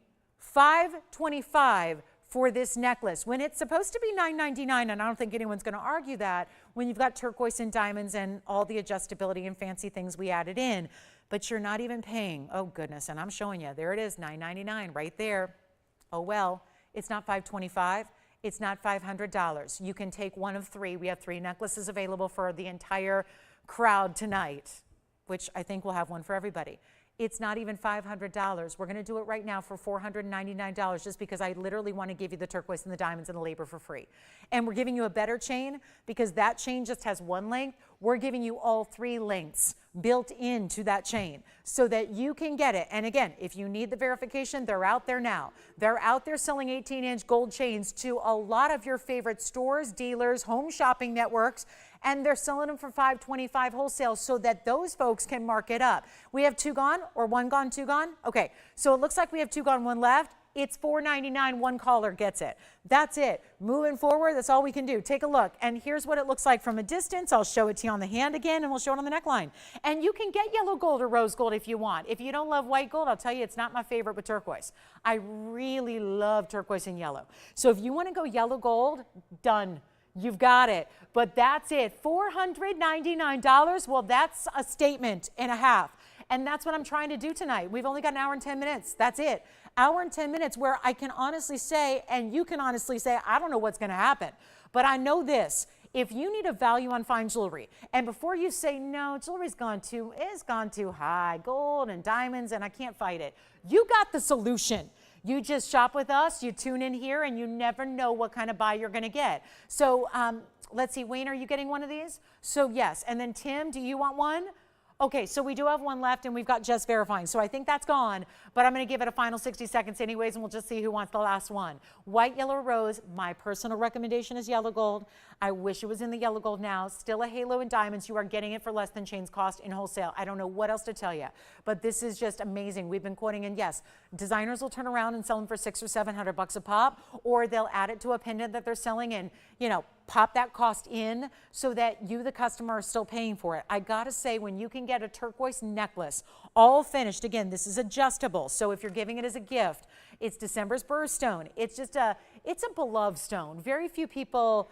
$525 for this necklace when it's supposed to be $9.99, and I don't think anyone's going to argue that. when you've got turquoise and diamonds and all the adjustability and fancy things we added in, but you're not even paying, oh goodness, and I'm showing you, there it is, $9.99 right there. Oh well, it's not $525, it's not $500. You can take one of three. We have 3 necklaces available for the entire crowd tonight, which I think we'll have one for everybody. It's not even $500. We're going to do it right now for $499 just because I literally want to give you the turquoise and the diamonds and the labor for free. And we're giving you a better chain because that chain just has one length. We're giving you all 3 lengths built into that chain so that you can get it. And again, if you need the verification, they're out there now. They're out there selling 18-inch gold chains to a lot of your favorite stores, dealers, home shopping networks, and they're selling them for $525 wholesale so that those folks can mark it up. We have 2 gone, or 1 gone, 2 gone? Okay, so it looks like we have 2 gone, 1 left. It's $4.99, 1 caller gets it. That's it. Moving forward, that's all we can do. Take a look. And here's what it looks like from a distance. I'll show it to you on the hand again, and we'll show it on the neckline. And you can get yellow gold or rose gold if you want. If you don't love white gold, I'll tell you it's not my favorite with turquoise. I really love turquoise and yellow. So if you want to go yellow gold, done. You've got it. But that's it. $499. Well, that's a statement and a half. And that's what I'm trying to do tonight. We've only got an hour and 10 minutes. That's it. Hour and 10 minutes where I can honestly say, and you can honestly say, I don't know what's going to happen. But I know this. If you need a value on fine jewelry, and before you say, no, jewelry's gone too high, gold and diamonds, and I can't fight it, you got the solution. You just shop with us, you tune in here, and you never know what kind of buy you're going to get. So let's see, Wayne, are you getting one of these? So yes, and then Tim, do you want one? Okay, so we do have one left, and we've got just verifying. So I think that's gone, but I'm going to give it a final 60 seconds anyways, and we'll just see who wants the last one. White, yellow, rose. My personal recommendation is yellow gold. I wish it was in the yellow gold now. Still a halo and diamonds. You are getting it for less than chains cost in wholesale. I don't know what else to tell you, but this is just amazing. We've been quoting, and yes, designers will turn around and sell them for $600 or $700 a pop, or they'll add it to a pendant that they're selling and, you know, pop that cost in so that you, the customer, are still paying for it. I gotta say, when you can get a turquoise necklace, all finished, again, this is adjustable, so if you're giving it as a gift, it's December's birthstone. It's just it's a beloved stone. Very few people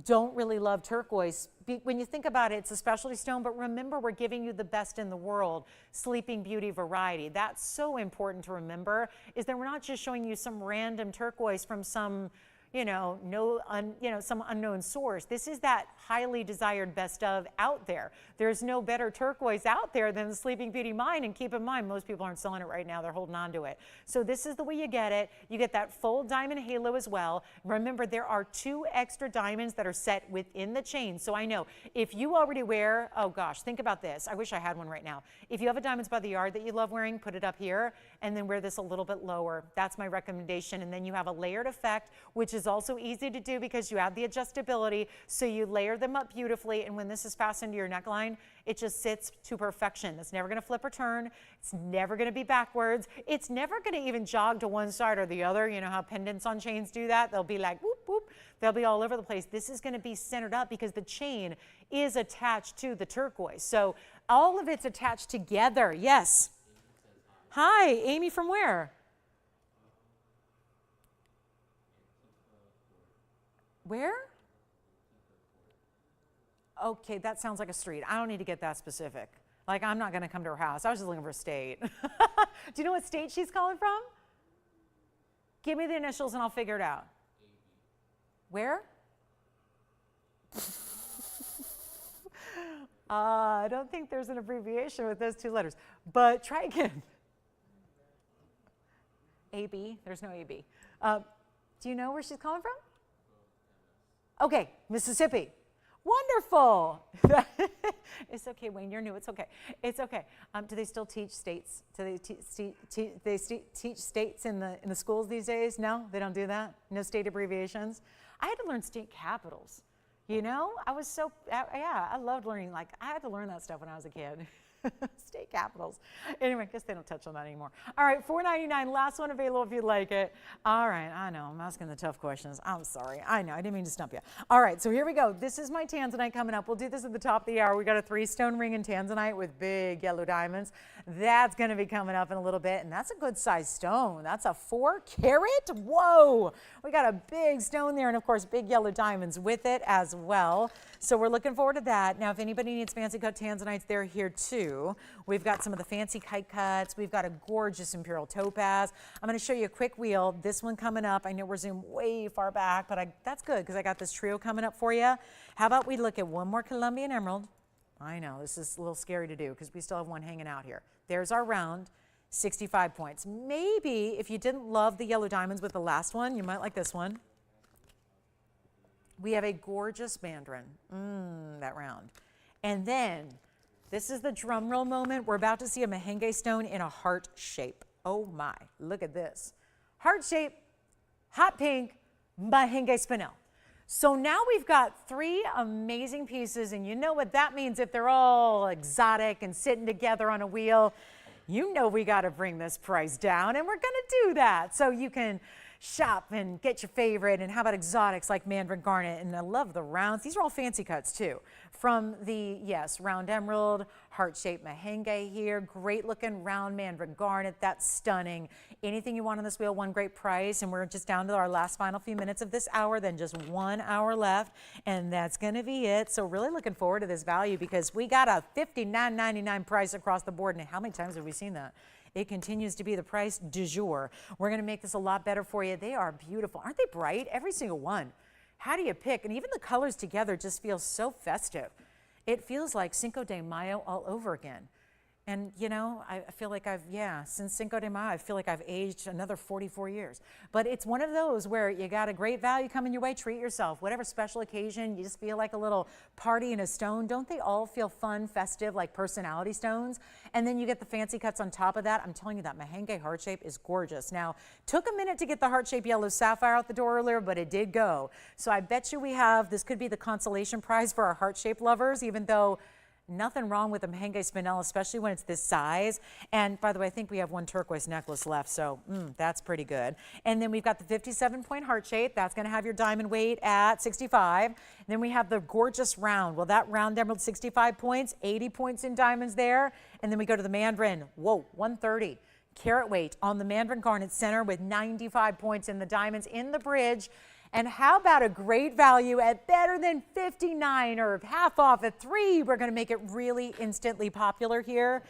don't really love turquoise. When you think about it, it's a specialty stone, but remember, we're giving you the best in the world, sleeping beauty variety. That's so important to remember, is that we're not just showing you some random turquoise from some, some unknown source. This is that highly desired best of out there. There's no better turquoise out there than the Sleeping Beauty mine, and keep in mind, most people aren't selling it right now. They're holding on to it. So this is the way you get it. You get that full diamond halo as well. Remember, there are 2 extra diamonds that are set within the chain. So I know if you already wear, oh gosh, think about this. I wish I had one right now. If you have a Diamonds by the Yard that you love wearing, put it up here and then wear this a little bit lower. That's my recommendation. And then you have a layered effect, which is also easy to do because you have the adjustability, so you layer them up beautifully, and when this is fastened to your neckline, it just sits to perfection. It's never going to flip or turn. It's never going to be backwards. It's never going to even jog to one side or the other. You know how pendants on chains do that? They'll be like whoop, whoop. They'll be all over the place. This is going to be centered up because the chain is attached to the turquoise. So all of it's attached together. Yes. Hi, Amy, from where? Where? Okay, that sounds like a street. I don't need to get that specific. Like, I'm not going to come to her house. I was just looking for a state. Do you know what state she's calling from? Give me the initials and I'll figure it out. Where? I don't think there's an abbreviation with those 2 letters, but try again. AB? There's no AB. Do you know where she's calling from? Okay, Mississippi. Wonderful. It's okay, Wayne, you're new. It's okay. It's okay. Do they still teach states? Do they teach states in the schools these days? No, they don't do that? No state abbreviations? I had to learn state capitals. You know, I was so, yeah, I loved learning. Like, I had to learn that stuff when I was a kid. State capitals. Anyway, I guess they don't touch on that anymore. All right, $4.99, last one available if you'd like it. All right, I know, I'm asking the tough questions. I'm sorry. I know, I didn't mean to stump you. All right, so here we go. This is my tanzanite coming up. We'll do this at the top of the hour. We got a 3-stone ring in tanzanite with big yellow diamonds. That's going to be coming up in a little bit, and that's a good size stone. That's a 4 carat. Whoa, we got a big stone there, and of course, big yellow diamonds with it as well. So we're looking forward to that. Now, if anybody needs fancy cut tanzanites, they're here too. We've got some of the fancy kite cuts. We've got a gorgeous imperial topaz. I'm going to show you a quick wheel. This one coming up. I know we're zoomed way far back, but that's good because I got this trio coming up for you. How about we look at one more Colombian emerald? I know, this is a little scary to do because we still have one hanging out here. There's our round, 65 points. Maybe if you didn't love the yellow diamonds with the last one, you might like this one. We have a gorgeous mandarin, that round. And then, this is the drum roll moment. We're about to see a Mahangi stone in a heart shape. Oh my, look at this. Heart shape, hot pink, Mahangi spinel. So now we've got 3 amazing pieces, and you know what that means if they're all exotic and sitting together on a wheel. You know we got to bring this price down, and we're going to do that. So you can shop and get your favorite. And how about exotics like mandarin garnet? And I love the rounds. These are all fancy cuts too. From the, yes, round emerald, heart-shaped Mahangi here. Great looking round mandarin garnet. That's stunning. Anything you want on this wheel, one great price. And we're just down to our last final few minutes of this hour, then just 1 hour left. And that's going to be it. So really looking forward to this value because we got a $59.99 price across the board. And how many times have we seen that? It continues to be the price du jour. We're going to make this a lot better for you. They are beautiful. Aren't they bright? Every single one. How do you pick? And even the colors together just feel so festive. It feels like Cinco de Mayo all over again. And, you know, I feel like since Cinco de Mayo, I feel like I've aged another 44 years. But it's one of those where you got a great value coming your way, treat yourself. Whatever special occasion, you just feel like a little party in a stone. Don't they all feel fun, festive, like personality stones? And then you get the fancy cuts on top of that. I'm telling you, that Mahangi heart shape is gorgeous. Now, took a minute to get the heart-shaped yellow sapphire out the door earlier, but it did go. So I bet you we have, this could be the consolation prize for our heart-shaped lovers, even though nothing wrong with a Mahangi spinel, especially when it's this size. And by the way, I think we have one turquoise necklace left, so that's pretty good. And then we've got the 57-point heart shape. That's going to have your diamond weight at 65. And then we have the gorgeous round. Well, that round emerald, 65 points, 80 points in diamonds there. And then we go to the mandarin. Whoa, 130. Carat weight on the mandarin garnet center with 95 points in the diamonds in the bridge. And how about a great value at better than 59 or half off at 3? We're going to make it really instantly popular here.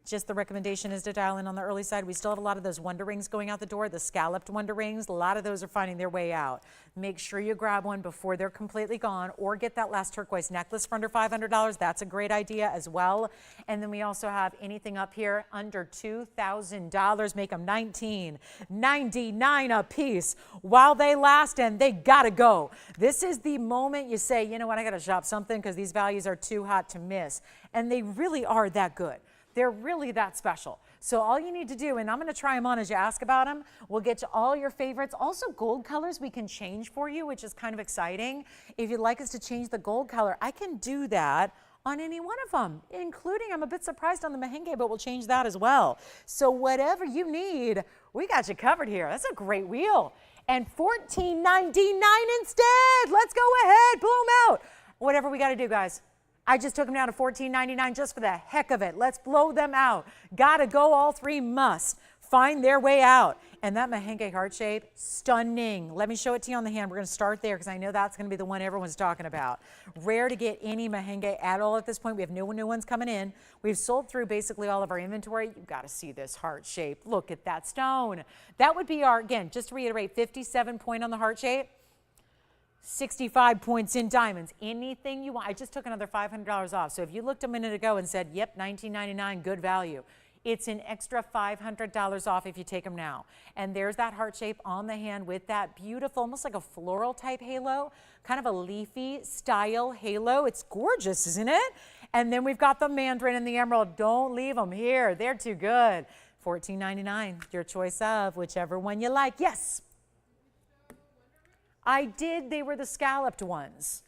Just the recommendation is to dial in on the early side. We still have a lot of those wonder rings going out the door, the scalloped wonder rings. A lot of those are finding their way out. Make sure you grab one before they're completely gone, or get that last turquoise necklace for under $500. That's a great idea as well. And then we also have anything up here under $2,000. Make them $19.99 a piece while they last, and they gotta go. This is the moment you say, you know what, I gotta shop something because these values are too hot to miss. And they really are that good. They're really that special. So all you need to do, and I'm going to try them on as you ask about them, we'll get you all your favorites. Also gold colors we can change for you, which is kind of exciting. If you'd like us to change the gold color, I can do that on any one of them, including, I'm a bit surprised on the Mahangi, but we'll change that as well. So whatever you need, we got you covered here. That's a great wheel. And $14.99 instead. Let's go ahead, blow them out. Whatever we got to do, guys. I just took them down to $14.99 just for the heck of it. Let's blow them out. Gotta go, all 3 must find their way out. And that Mahangi heart shape, stunning. Let me show it to you on the hand. We're gonna start there because I know that's gonna be the one everyone's talking about. Rare to get any Mahangi at all at this point. We have no new ones coming in. We've sold through basically all of our inventory. You've gotta see this heart shape. Look at that stone. That would be our, again, just to reiterate, 57 point on the heart shape. 65 points in diamonds. Anything you want. I just took another $500 off. So if you looked a minute ago and said, yep, $19.99, good value, it's an extra $500 off if you take them now. And there's that heart shape on the hand with that beautiful, almost like a floral type halo, kind of a leafy style halo. It's gorgeous, isn't it? And then we've got the mandarin and the emerald. Don't leave them here. They're too good. $14.99, your choice of whichever one you like. Yes. I did. They were the scalloped ones.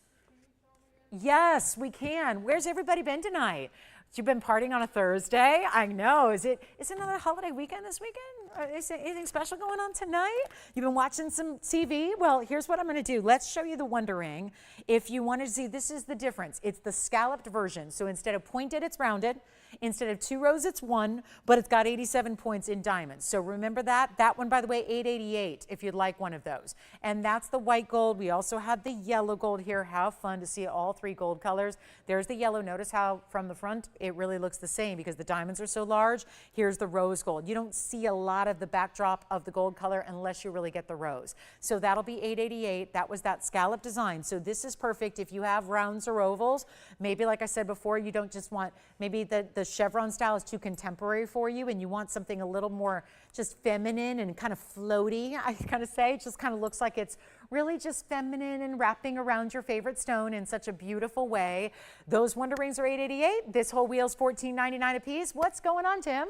Yes, we can. Where's everybody been tonight? You've been partying on a Thursday? I know. Is it another holiday weekend this weekend? Or is there anything special going on tonight? You've been watching some TV? Well, here's what I'm going to do. Let's show you the Wonder Ring. If you wanted to see, this is the difference. It's the scalloped version. So instead of pointed, it's rounded. Instead of 2 rows, it's 1, but it's got 87 points in diamonds. So remember that. That one, by the way, $888 if you'd like one of those. And that's the white gold. We also have the yellow gold here. How fun to see all 3 gold colors. There's the yellow. Notice how from the front it really looks the same because the diamonds are so large. Here's the rose gold. You don't see a lot of the backdrop of the gold color unless you really get the rose. So that'll be $888. That was that scallop design. So this is perfect if you have rounds or ovals. Maybe, like I said before, you don't just want, maybe the chevron style is too contemporary for you and you want something a little more just feminine and kind of floaty, I kind of say. It just kind of looks like it's really just feminine and wrapping around your favorite stone in such a beautiful way. Those Wonder Rings are $888. This whole wheel's $14.99 a piece. What's going on, Tim?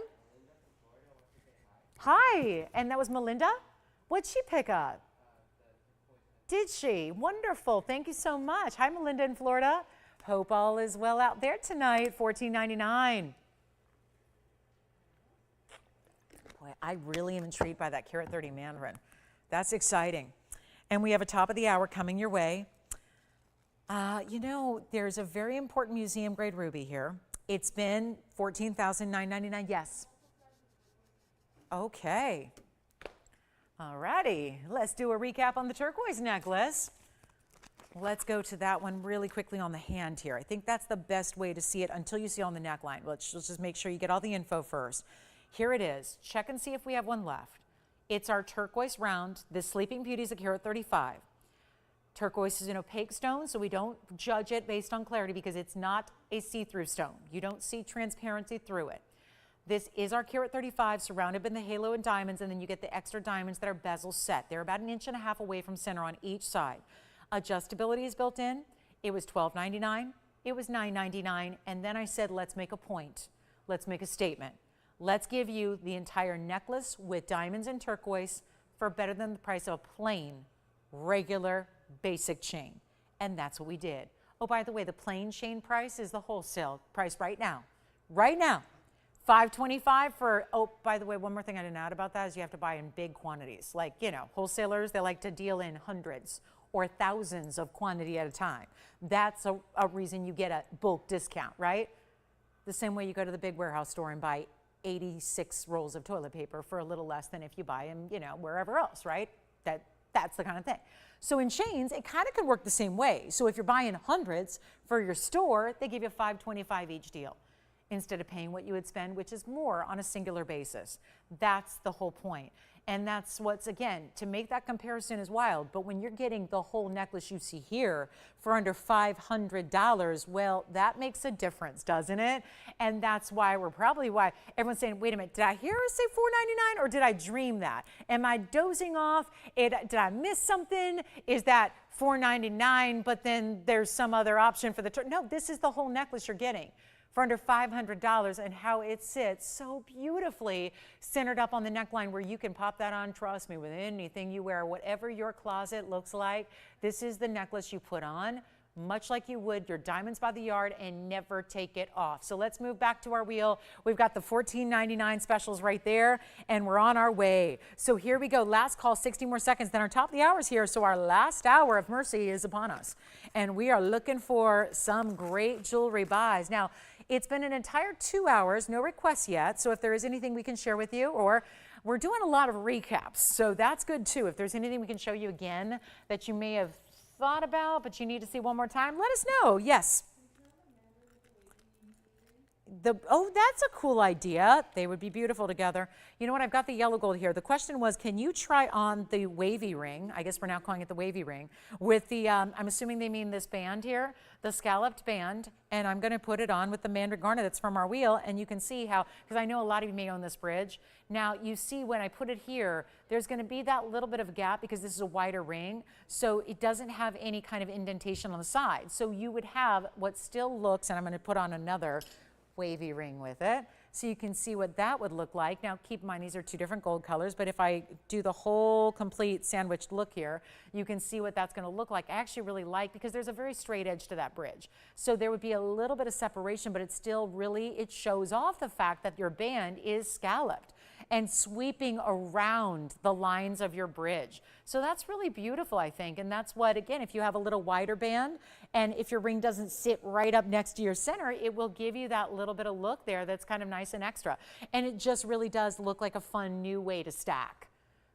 Hi, and that was Melinda? What'd she pick up? Did she? Wonderful. Thank you so much. Hi, Melinda in Florida. Hope all is well out there tonight. $14.99. Boy, I really am intrigued by that carat 30 mandarin. That's exciting. And we have a top of the hour coming your way. You know, there's a very important museum grade ruby here. It's been $14,999. Yes. Okay. All righty. Let's do a recap on the turquoise necklace. Let's go to that one really quickly on the hand here. I think that's the best way to see it until you see on the neckline. Let's just make sure you get all the info first. Here it is. Check and see if we have one left. It's our turquoise round. This Sleeping Beauty is a carat 35. Turquoise is an opaque stone, so we don't judge it based on clarity because it's not a see-through stone. You don't see transparency through it. This is our carat 35 surrounded by the halo and diamonds, and then you get the extra diamonds that are bezel set. They're about 1.5 inches away from center on each side. Adjustability is built in. It was $12.99. It was $9.99. And then I said, let's make a point. Let's make a statement. Let's give you the entire necklace with diamonds and turquoise for better than the price of a plain, regular, basic chain. And that's what we did. Oh, by the way, the plain chain price is the wholesale price right now. Right now. $525 for, oh, by the way, one more thing I didn't add about that is you have to buy in big quantities. Like, you know, wholesalers, they like to deal in hundreds or thousands of quantity at a time. That's a reason you get a bulk discount, right? The same way you go to the big warehouse store and buy 86 rolls of toilet paper for a little less than if you buy them, you know, wherever else, right? That's the kind of thing. So in chains, it kind of could work the same way. So if you're buying hundreds for your store, they give you $525 each deal instead of paying what you would spend, which is more on a singular basis. That's the whole point. And that's what's, again, to make that comparison is wild, but when you're getting the whole necklace you see here for under $500, well, that makes a difference, doesn't it? And that's why why everyone's saying, wait a minute, did I hear her say $499 or did I dream that? Am I dozing off? Did I miss something? Is that $499, but then there's some other option for the, no, this is the whole necklace you're getting for under $500, and how it sits so beautifully centered up on the neckline where you can pop that on, trust me, with anything you wear, whatever your closet looks like. This is the necklace you put on, much like you would your diamonds by the yard, and never take it off. So let's move back to our wheel. We've got the $14.99 specials right there, and we're on our way. So here we go. Last call, 60 more seconds. Then our top of the hour is here. So our last hour of mercy is upon us, and we are looking for some great jewelry buys. Now, it's been an entire 2 hours, no requests yet. So if there is anything we can share with you, or we're doing a lot of recaps, so that's good too. If there's anything we can show you again that you may have thought about, but you need to see one more time, let us know. Yes. Oh, that's a cool idea. They would be beautiful together. You know what? I've got the yellow gold here. The question was, can you try on the wavy ring? I guess we're now calling it the wavy ring with the, I'm assuming they mean this band here, the scalloped band, and I'm going to put it on with the mandarin garnet that's from our wheel, and you can see how, because I know a lot of you may own this bridge. Now, you see when I put it here, there's going to be that little bit of a gap because this is a wider ring, so it doesn't have any kind of indentation on the side. So you would have what still looks, and I'm going to put on another wavy ring with it. So you can see what that would look like. Now keep in mind these are two different gold colors, but if I do the whole complete sandwiched look here, you can see what that's going to look like. I actually really like, because there's a very straight edge to that bridge. So there would be a little bit of separation, but it's still really, it shows off the fact that your band is scalloped and sweeping around the lines of your bridge. So that's really beautiful, I think. And that's what, again, if you have a little wider band and if your ring doesn't sit right up next to your center, it will give you that little bit of look there that's kind of nice and extra. And it just really does look like a fun new way to stack.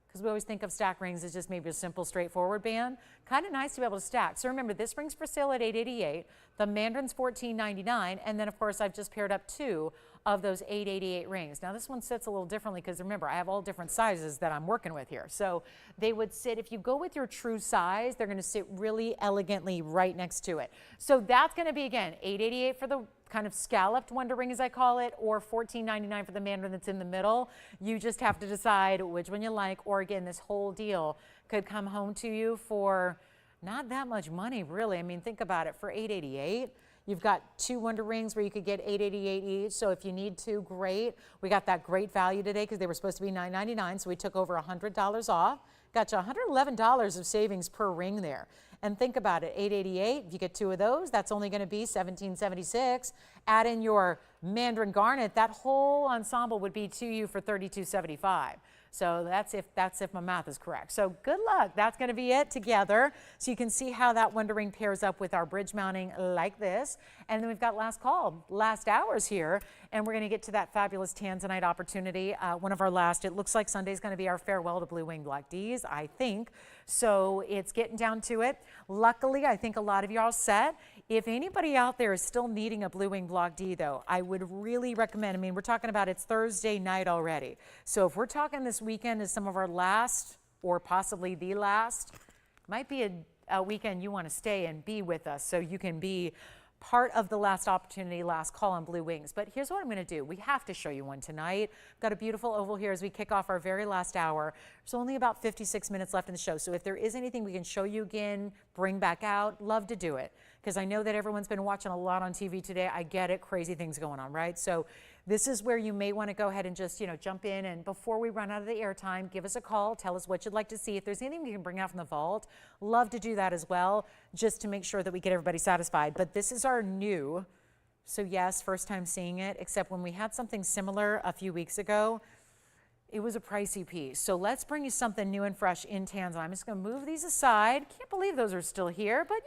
Because we always think of stack rings as just maybe a simple, straightforward band. Kind of nice to be able to stack. So remember, this ring's for sale at $888. The Mandarin's $14.99. And then, of course, I've just paired up two of those $888 rings. Now, this one sits a little differently because, remember, I have all different sizes that I'm working with here. So they would sit, if you go with your true size, they're going to sit really elegantly right next to it. So that's going to be, again, $888 for the kind of scalloped wonder ring, as I call it, or $14.99 for the Mandarin that's in the middle. You just have to decide which one you like, or again, this whole deal could come home to you for not that much money, really. I mean, think about it. For $888, you've got two wonder rings where you could get $888 each. So if you need two, great. We got that great value today because they were supposed to be $9.99, so we took over $100 off. Got you $111 of savings per ring there. And think about it, $888, if you get two of those, that's only going to be $17.76. Add in your Mandarin garnet, that whole ensemble would be to you for $32.75. So that's if my math is correct. So good luck. That's going to be it together. So you can see how that wonder ring pairs up with our bridge mounting like this. And then we've got last call, last hours here. And we're going to get to that fabulous tanzanite opportunity. One of our last, it looks like Sunday's going to be our farewell to Blue Wing Block Ds, I think. So it's getting down to it. Luckily, I think a lot of you are set. If anybody out there is still needing a Blue Wing Block D, though, I would really recommend, I mean, we're talking about it's Thursday night already. So if we're talking this weekend is some of our last, or possibly the last, might be a weekend you want to stay and be with us so you can be part of the last opportunity, last call on Blue Wings. But here's what I'm going to do. We have to show you one tonight. Got a beautiful oval here as we kick off our very last hour. There's only about 56 minutes left in the show. So if there is anything we can show you again, bring back out, love to do it. Because I know that everyone's been watching a lot on TV today. I get it, crazy things going on, right? So this is where you may want to go ahead and just, jump in. And before we run out of the airtime, give us a call. Tell us what you'd like to see. If there's anything we can bring out from the vault, love to do that as well, just to make sure that we get everybody satisfied. But this is our new, so yes, first time seeing it, except when we had something similar a few weeks ago, it was a pricey piece. So let's bring you something new and fresh in Tanzanite. I'm just going to move these aside. Can't believe those are still here, but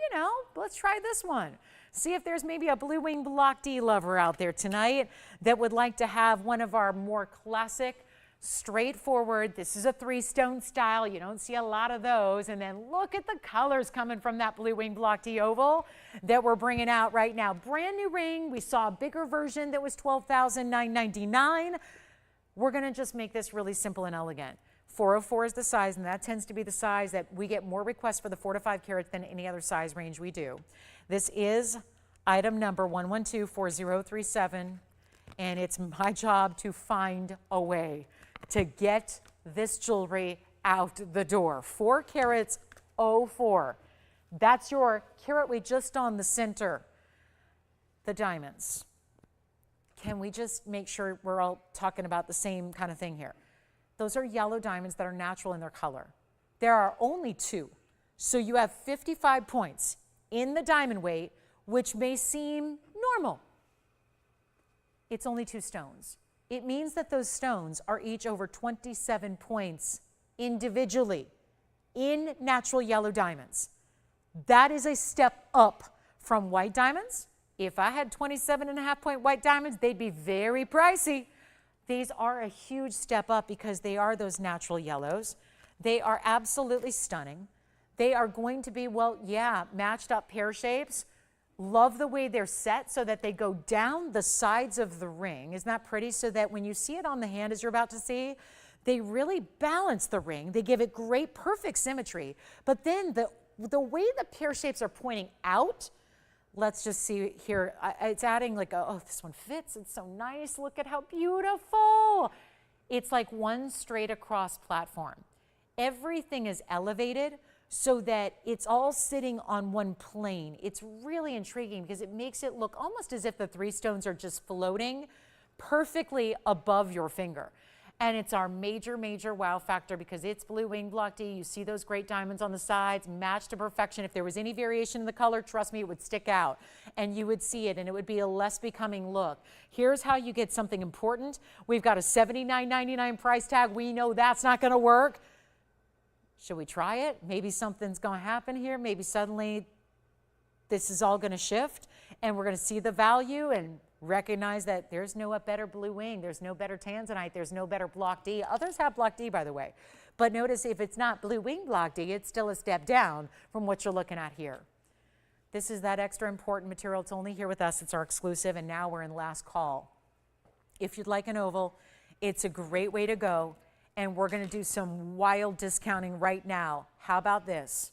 let's try this one. See if there's maybe a Blue Wing Block D lover out there tonight that would like to have one of our more classic, straightforward, this is a 3-stone style. You don't see a lot of those. And then look at the colors coming from that Blue Wing Block D oval that we're bringing out right now. Brand new ring. We saw a bigger version that was $12,999. We're going to just make this really simple and elegant. 404 is the size, and that tends to be the size that we get more requests for the 4 to 5 carats than any other size range we do. This is item number 1124037, and it's my job to find a way to get this jewelry out the door. 4 carats, 04. That's your carat weight just on the center. The diamonds. Can we just make sure we're all talking about the same kind of thing here? Those are yellow diamonds that are natural in their color. There are only 2. So you have 55 points in the diamond weight, which may seem normal. It's only 2 stones. It means that those stones are each over 27 points individually in natural yellow diamonds. That is a step up from white diamonds. If I had 27.5 point white diamonds, they'd be very pricey. These are a huge step up because they are those natural yellows. They are absolutely stunning. They are going to be, matched up pear shapes. Love the way they're set so that they go down the sides of the ring. Isn't that pretty? So that when you see it on the hand, as you're about to see, they really balance the ring. They give it great, perfect symmetry. But then the way the pear shapes are pointing out, let's just see here. It's adding like, this one fits. It's so nice. Look at how beautiful. It's like one straight across platform. Everything is elevated so that it's all sitting on one plane. It's really intriguing because it makes it look almost as if the 3 stones are just floating, perfectly above your finger. And it's our major, major wow factor because it's blue wing block D. You see those great diamonds on the sides, matched to perfection. If there was any variation in the color, trust me, it would stick out and you would see it and it would be a less becoming look. Here's how you get something important. We've got a $79.99 price tag. We know that's not going to work. Should we try it? Maybe something's going to happen here. Maybe suddenly this is all going to shift and we're going to see the value and recognize that there's no better blue wing, there's no better tanzanite, there's no better block D. Others have block D, by the way. But notice if it's not blue wing block D, it's still a step down from what you're looking at here. This is that extra important material. It's only here with us. It's our exclusive, and now we're in last call. If you'd like an oval, it's a great way to go, and we're going to do some wild discounting right now. How about this?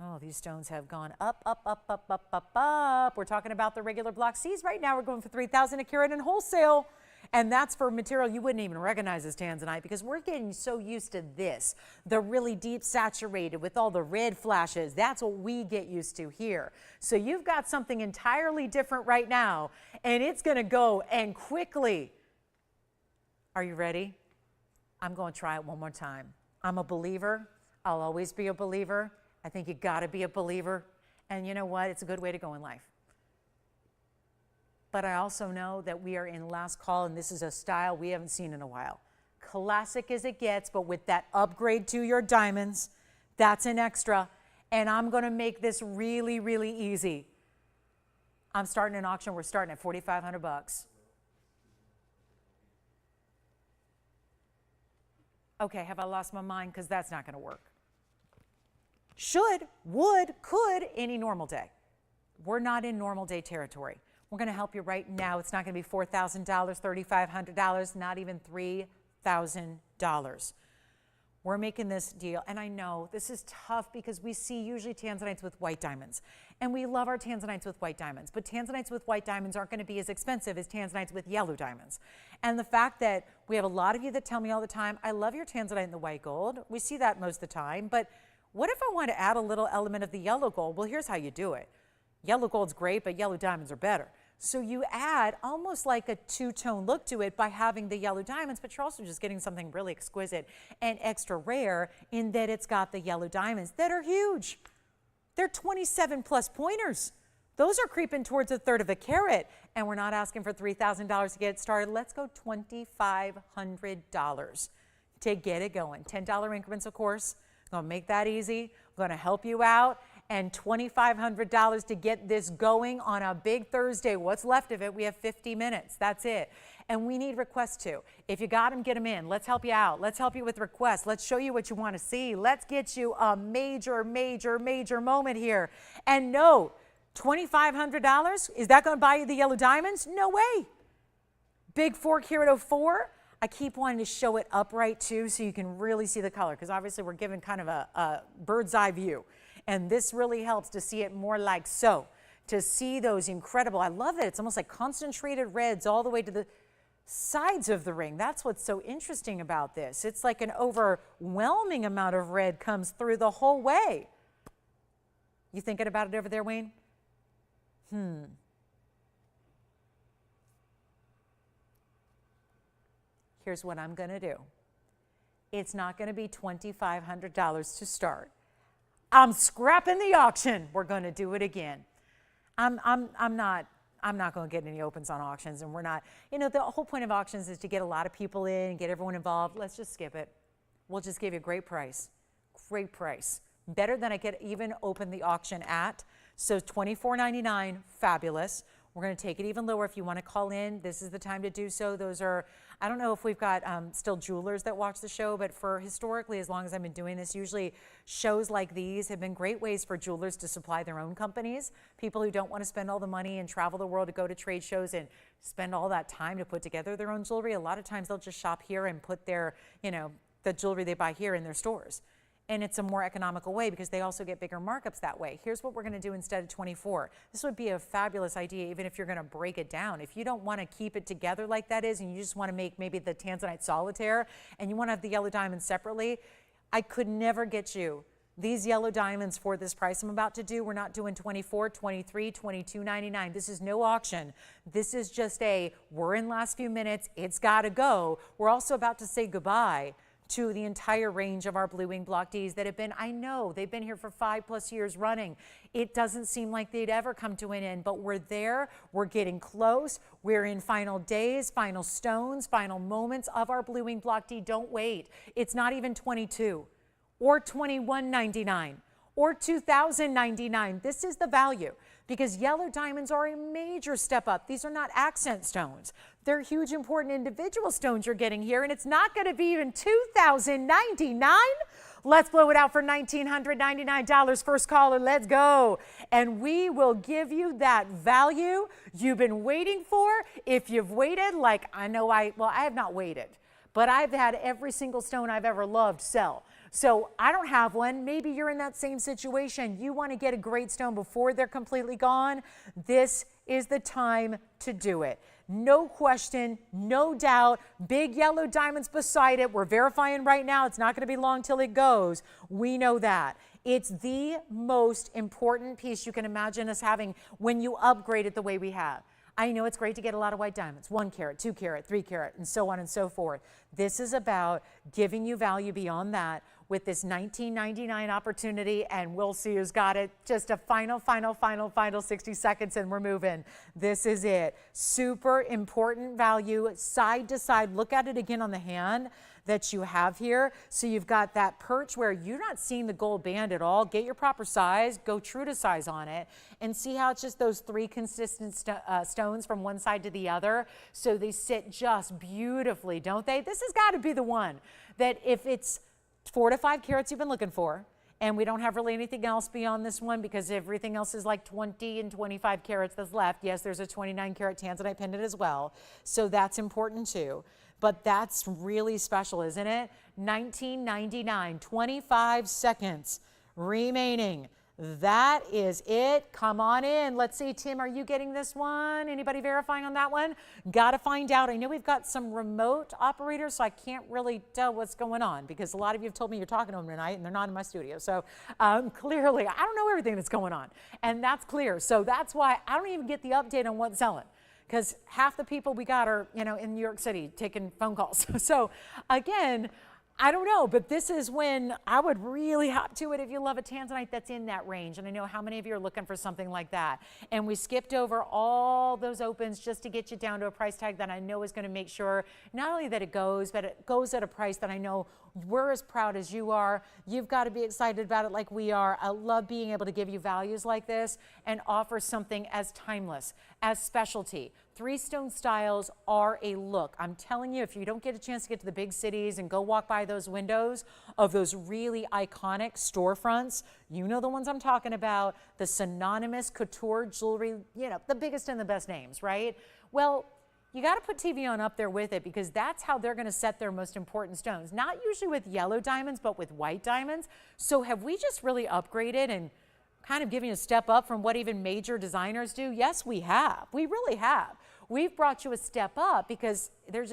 Oh, these stones have gone up, up, up, up, up, up, up. We're talking about the regular block Cs right now. We're going for $3,000 a carat in wholesale. And that's for material you wouldn't even recognize as tanzanite because we're getting so used to this. The really deep saturated with all the red flashes. That's what we get used to here. So you've got something entirely different right now. And it's going to go and quickly. Are you ready? I'm going to try it one more time. I'm a believer. I'll always be a believer. I think you got to be a believer. And you know what? It's a good way to go in life. But I also know that we are in last call, and this is a style we haven't seen in a while. Classic as it gets, but with that upgrade to your diamonds, that's an extra. And I'm going to make this really, really easy. I'm starting an auction. We're starting at $4,500. Okay, have I lost my mind? Because that's not going to work. Should, would, could any normal day. We're not in normal day territory. We're going to help you right now. It's not going to be $4,000, $3,500, not even $3,000. We're making this deal, and I know this is tough because we see usually tanzanites with white diamonds, and we love our tanzanites with white diamonds, but tanzanites with white diamonds aren't going to be as expensive as tanzanites with yellow diamonds. And the fact that we have a lot of you that tell me all the time, I love your tanzanite in the white gold. We see that most of the time, but what if I want to add a little element of the yellow gold? Well, here's how you do it. Yellow gold's great, but yellow diamonds are better. So you add almost like a two-tone look to it by having the yellow diamonds, but you're also just getting something really exquisite and extra rare in that it's got the yellow diamonds that are huge. They're 27 plus pointers. Those are creeping towards a third of a carat, and we're not asking for $3,000 to get it started. Let's go $2,500 to get it going. $10 increments, of course. I'm going to make that easy. I'm going to help you out. And $2,500 to get this going on a big Thursday. What's left of it? We have 50 minutes. That's it. And we need requests too. If you got them, get them in. Let's help you out. Let's help you with requests. Let's show you what you want to see. Let's get you a major, major, major moment here. And no, $2,500, is that going to buy you the yellow diamonds? No way. Big 4 carat 04. I keep wanting to show it upright too so you can really see the color because obviously we're given kind of a bird's eye view. And this really helps to see it more like so, to see those incredible, I love it. It's almost like concentrated reds all the way to the sides of the ring. That's what's so interesting about this. It's like an overwhelming amount of red comes through the whole way. You thinking about it over there, Wayne? Here's what I'm going to do. It's not going to be $2,500 to start. I'm scrapping the auction. We're going to do it again. I'm not going to get any opens on auctions, and we're not. You know, the whole point of auctions is to get a lot of people in and get everyone involved. Let's just skip it. We'll just give you a great price. Great price. Better than I could even open the auction at. So $24.99, fabulous. We're going to take it even lower if you want to call in. This is the time to do so. Those are, I don't know if we've got still jewelers that watch the show, but for historically, as long as I've been doing this, usually shows like these have been great ways for jewelers to supply their own companies. People who don't want to spend all the money and travel the world to go to trade shows and spend all that time to put together their own jewelry. A lot of times they'll just shop here and put their, you know, the jewelry they buy here in their stores. And it's a more economical way because they also get bigger markups that way. Here's what we're going to do instead of 24. This would be a fabulous idea even if you're going to break it down. If you don't want to keep it together like that is and you just want to make maybe the tanzanite solitaire and you want to have the yellow diamond separately, I could never get you These yellow diamonds for this price I'm about to do, we're not doing $24, $23, $22.99. This is no auction. This is just we're in last few minutes, it's got to go. We're also about to say goodbye to the entire range of our Blue Wing Block Ds that have been, I know, they've been here for 5+ years running. It doesn't seem like they'd ever come to an end, but we're there, we're getting close, we're in final days, final stones, final moments of our Blue Wing Block D. Don't wait. It's not even 22 or $21.99 or $2,099. This is the value, because yellow diamonds are a major step up. These are not accent stones. They're huge, important individual stones you're getting here, and it's not going to be even $2,099. Let's blow it out for $1,999. First caller, let's go. And we will give you that value you've been waiting for. If you've waited, like I have not waited, but I've had every single stone I've ever loved sell. So I don't have one. Maybe you're in that same situation. You want to get a great stone before they're completely gone. This is the time to do it. No question, no doubt. Big yellow diamonds beside it. We're verifying right now. It's not going to be long till it goes. We know that. It's the most important piece you can imagine us having when you upgrade it the way we have. I know it's great to get a lot of white diamonds, 1 carat, 2 carat, 3 carat, and so on and so forth. This is about giving you value beyond that with this $19.99 opportunity, and we'll see who's got it. Just a final 60 seconds, and we're moving. This is it. Super important value, side to side. Look at it again on the hand that you have here. So you've got that perch where you're not seeing the gold band at all. Get your proper size, go true to size on it, and see how it's just those 3 consistent stones from one side to the other. So they sit just beautifully, don't they? This has got to be the one that if it's 4 to 5 carats you've been looking for, and we don't have really anything else beyond this one because everything else is like 20 and 25 carats that's left. Yes, there's a 29 carat tanzanite pendant as well, so that's important too. But that's really special, isn't it? $19.99, 25 seconds remaining. That is it. Come on in. Let's see, Tim, are you getting this one? Anybody verifying on that one? Got to find out. I know we've got some remote operators, so I can't really tell what's going on because a lot of you have told me you're talking to them tonight and they're not in my studio. So clearly, I don't know everything that's going on, and that's clear. So that's why I don't even get the update on what's selling, because half the people we got are, in New York City taking phone calls. So again, I don't know, but this is when I would really hop to it if you love a tanzanite that's in that range. And I know how many of you are looking for something like that. And we skipped over all those opens just to get you down to a price tag that I know is going to make sure not only that it goes, but it goes at a price that I know we're as proud as you are. You've got to be excited about it like we are. I love being able to give you values like this and offer something as timeless, as specialty. 3 stone styles are a look. I'm telling you, if you don't get a chance to get to the big cities and go walk by those windows of those really iconic storefronts, you know the ones I'm talking about, the synonymous couture jewelry, the biggest and the best names, right? Well, you got to put TVON up there with it because that's how they're going to set their most important stones. Not usually with yellow diamonds, but with white diamonds. So have we just really upgraded and kind of giving a step up from what even major designers do? Yes, we have. We really have. We've brought you a step up because there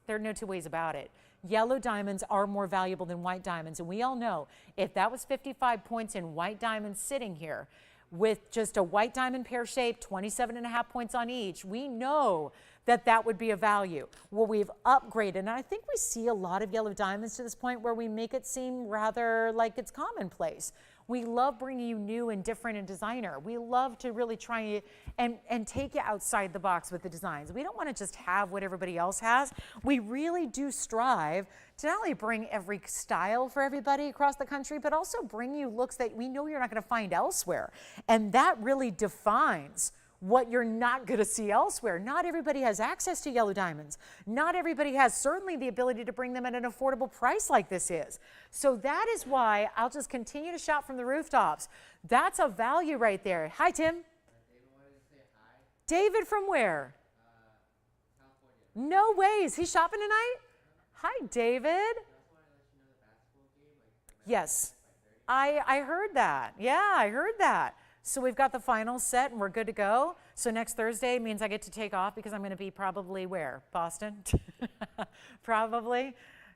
are no two ways about it. Yellow diamonds are more valuable than white diamonds. And we all know if that was 55 points in white diamonds sitting here with just a white diamond pear shape, 27.5 points on each, we know that that would be a value. Well, we've upgraded, and I think we see a lot of yellow diamonds to this point where we make it seem rather like it's commonplace. We love bringing you new and different and designer. We love to really try and take you outside the box with the designs. We don't want to just have what everybody else has. We really do strive to not only bring every style for everybody across the country, but also bring you looks that we know you're not going to find elsewhere. And that really defines what you're not going to see elsewhere. Not everybody has access to yellow diamonds. Not everybody has certainly the ability to bring them at an affordable price like this is. So that is why I'll just continue to shout from the rooftops. That's a value right there. Hi, Tim. David wanted to say hi. David from where? California. No way. Is he shopping tonight? Hi, David. I also wanted to let you know the basketball game. Yes. I heard that. Yeah, I heard that. So we've got the final set and we're good to go. So next Thursday means I get to take off because I'm going to be probably where? Boston? Probably.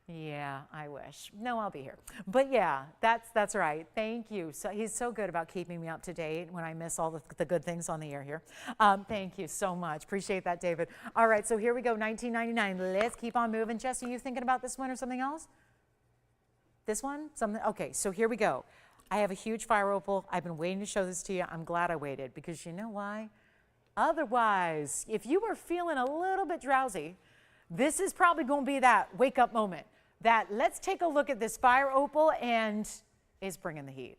Yeah, I wish. No, I'll be here. But yeah, that's right. Thank you. So he's so good about keeping me up to date when I miss all the good things on the air here. Thank you so much. Appreciate that, David. All right, so here we go, 1999. Let's keep on moving. Jess, are you thinking about this one or something else? This one? Something? Okay, so here we go. I have a huge fire opal. I've been waiting to show this to you. I'm glad I waited because you know why? Otherwise, if you were feeling a little bit drowsy, this is probably going to be that wake up moment. That let's take a look at this fire opal and is bringing the heat.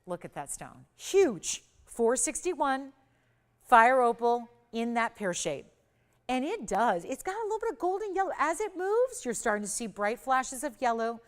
Look at that stone. Huge. 461 fire opal in that pear shape. And it does. It's got a little bit of golden yellow. As it moves, you're starting to see bright flashes of yellow,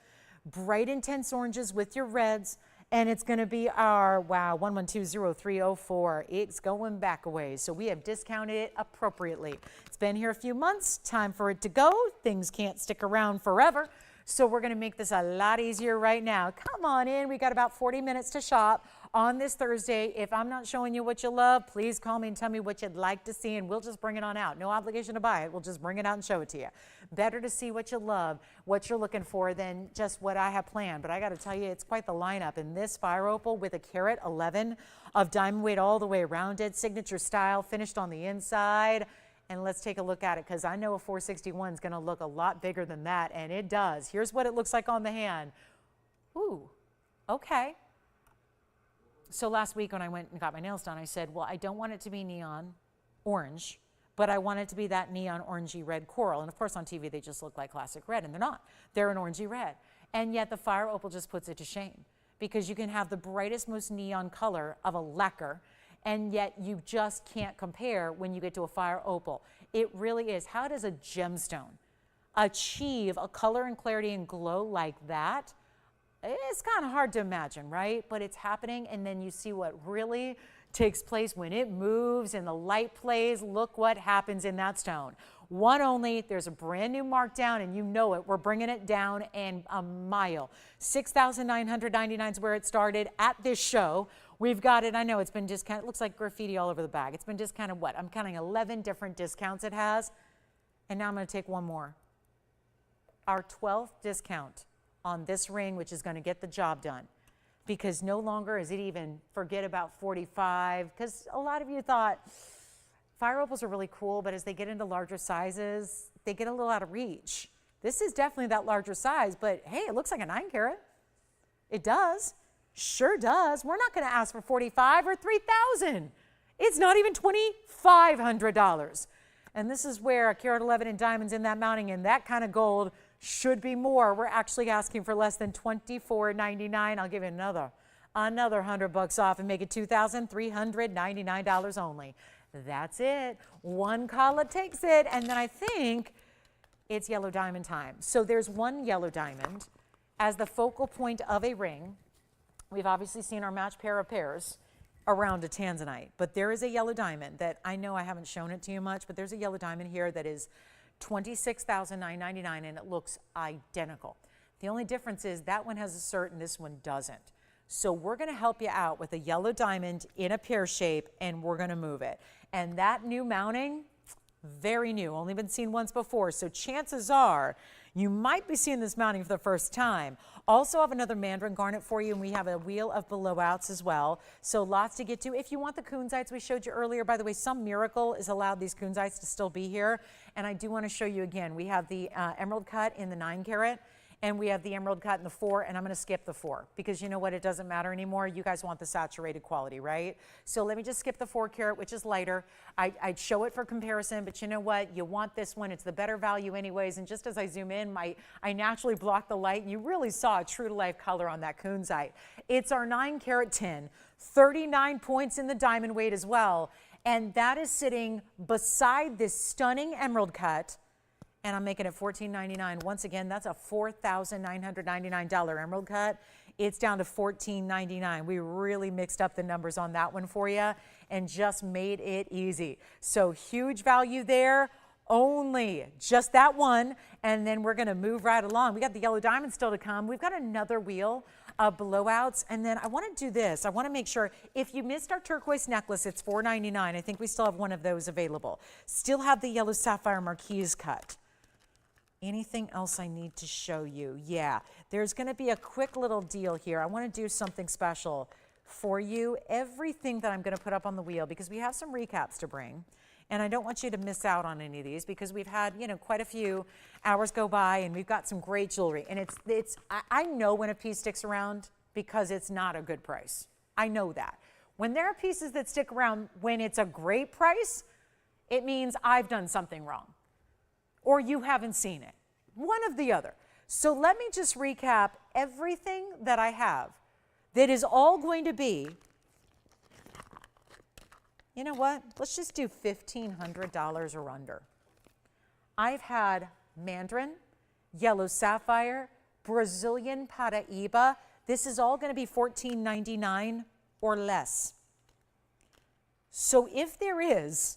bright intense oranges with your reds. And it's going to be our, wow, 1120304. It's going back a ways. So we have discounted it appropriately. It's been here a few months. Time for it to go. Things can't stick around forever. So we're going to make this a lot easier right now. Come on in. We got about 40 minutes to shop on this Thursday. If I'm not showing you what you love, please call me and tell me what you'd like to see, and we'll just bring it on out. No obligation to buy it. We'll just bring it out and show it to you. Better to see what you love, what you're looking for, than just what I have planned. But I got to tell you, it's quite the lineup. In this fire opal with a carat 11 of diamond weight all the way around it, signature style, finished on the inside. And let's take a look at it, because I know a 461 is going to look a lot bigger than that, and it does. Here's what it looks like on the hand. Ooh, okay. So last week when I went and got my nails done, I said, well, I don't want it to be neon orange, but I want it to be that neon orangey red coral. And of course on TV they just look like classic red, and they're not. They're an orangey red. And yet the fire opal just puts it to shame, because you can have the brightest, most neon color of a lacquer, and yet you just can't compare when you get to a fire opal. It really is. How does a gemstone achieve a color and clarity and glow like that? It's kind of hard to imagine, right? But it's happening, and then you see what really takes place when it moves and the light plays. Look what happens in that stone. One only. There's a brand new markdown, and you know it. We're bringing it down and a mile. $6,999 is where it started at this show. We've got it. I know it's been discounted. It looks like graffiti all over the bag. It's been discounted what? I'm counting 11 different discounts it has. And now I'm going to take one more. Our 12th discount on this ring, which is going to get the job done. Because no longer is it even forget about 45. Because a lot of you thought fire opals are really cool, but as they get into larger sizes, they get a little out of reach. This is definitely that larger size, but hey, it looks like a 9 carat. It does. Sure does. We're not going to ask for 45 or 3,000. It's not even $2,500. And this is where a carat 11 in diamonds in that mounting and that kind of gold should be more. We're actually asking for less than $24.99. I'll give you another $100 off and make it $2,399 only. That's it. One caller takes it, and then I think it's yellow diamond time. So there's one yellow diamond as the focal point of a ring. We've obviously seen our match pair of pairs around a tanzanite, but there is a yellow diamond that I know I haven't shown it to you much, but there's a yellow diamond here that is $26,999, and it looks identical. The only difference is that one has a cert and this one doesn't. So we're going to help you out with a yellow diamond in a pear shape, and we're going to move it. And that new mounting, very new, only been seen once before. So chances are you might be seeing this mounting for the first time. Also have another mandarin garnet for you, and we have a wheel of blowouts as well. So lots to get to. If you want the kunzites we showed you earlier, by the way, some miracle has allowed these kunzites to still be here. And I do want to show you again. We have the emerald cut in the 9 carat. And we have the emerald cut in the 4, and I'm going to skip the 4 because you know what? It doesn't matter anymore. You guys want the saturated quality, right? So let me just skip the 4 carat, which is lighter. I'd show it for comparison, but you know what? You want this one. It's the better value anyways. And just as I zoom in, I naturally block the light. You really saw a true-to-life color on that kunzite. It's our 9 carat tin, 39 points in the diamond weight as well. And that is sitting beside this stunning emerald cut. And I'm making it $14.99. Once again, that's a $4,999 emerald cut. It's down to $14.99. We really mixed up the numbers on that one for you and just made it easy. So huge value there. Only just that one. And then we're going to move right along. We got the yellow diamond still to come. We've got another wheel of blowouts. And then I want to do this. I want to make sure if you missed our turquoise necklace, it's $4.99. I think we still have one of those available. Still have the yellow sapphire marquise cut. Anything else I need to show you? Yeah, there's going to be a quick little deal here. I want to do something special for you. Everything that I'm going to put up on the wheel, because we have some recaps to bring, and I don't want you to miss out on any of these, because we've had, you know, quite a few hours go by, and we've got some great jewelry. And I know when a piece sticks around because it's not a good price. I know that. When there are pieces that stick around when it's a great price, it means I've done something wrong, or you haven't seen it, one of the other. So let me just recap everything that I have that is all going to be, you know what, let's just do $1,500 or under. I've had mandarin, yellow sapphire, Brazilian Paraiba. This is all going to be $14.99 or less. So if there is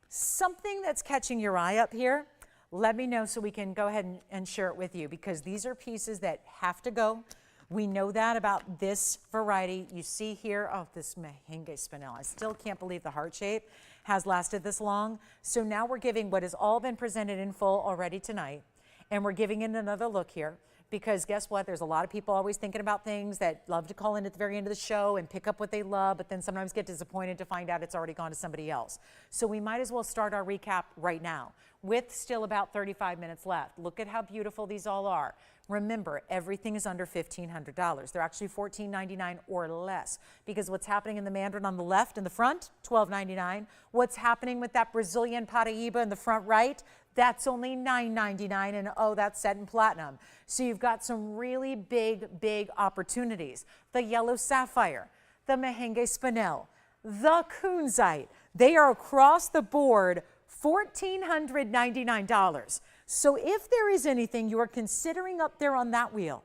something that's catching your eye up here, let me know so we can go ahead and share it with you, because these are pieces that have to go. We know that about this variety. You see here, oh, this Mahangi spinel. I still can't believe the heart shape has lasted this long. So now we're giving what has all been presented in full already tonight, and we're giving it another look here. Because guess what? There's a lot of people always thinking about things that love to call in at the very end of the show and pick up what they love, but then sometimes get disappointed to find out it's already gone to somebody else. So we might as well start our recap right now with still about 35 minutes left. Look at how beautiful these all are. Remember, everything is under $1,500. They're actually $14.99 or less, because what's happening in the mandarin on the left in the front, $12.99. What's happening with that Brazilian Paraiba in the front right, that's only $9.99, and oh, that's set in platinum. So you've got some really big opportunities. The yellow sapphire, the Mahangi spinel, the Kunzite, they are across the board $1,499. So if there is anything you are considering up there on that wheel,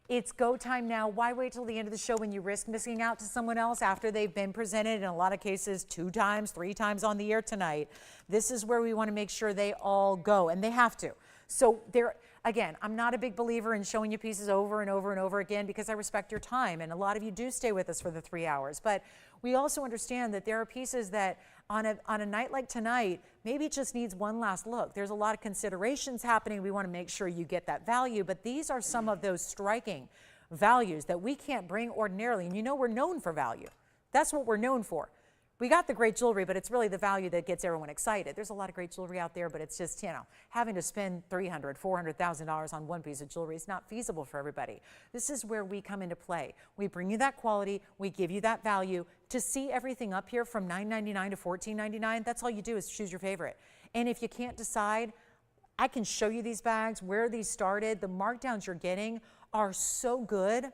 it's go time now. Why wait till the end of the show when you risk missing out to someone else after they've been presented, in a lot of cases 2 times, 3 times on the air tonight? This is where we want to make sure they all go, and they have to. So there, again, I'm not a big believer in showing you pieces over and over and over again, because I respect your time, and a lot of you do stay with us for the 3 hours. But we also understand that there are pieces that on a night like tonight, maybe it just needs one last look. There's a lot of considerations happening. We want to make sure you get that value, but these are some of those striking values that we can't bring ordinarily. And you know, we're known for value. That's what we're known for. We got the great jewelry, but it's really the value that gets everyone excited. There's a lot of great jewelry out there, but it's just, you know, having to spend $300,000, $400,000 on one piece of jewelry is not feasible for everybody. This is where we come into play. We bring you that quality, we give you that value. To see everything up here from $9.99 to $14.99, that's all you do is choose your favorite. And if you can't decide, I can show you these bags, where these started. The markdowns you're getting are so good.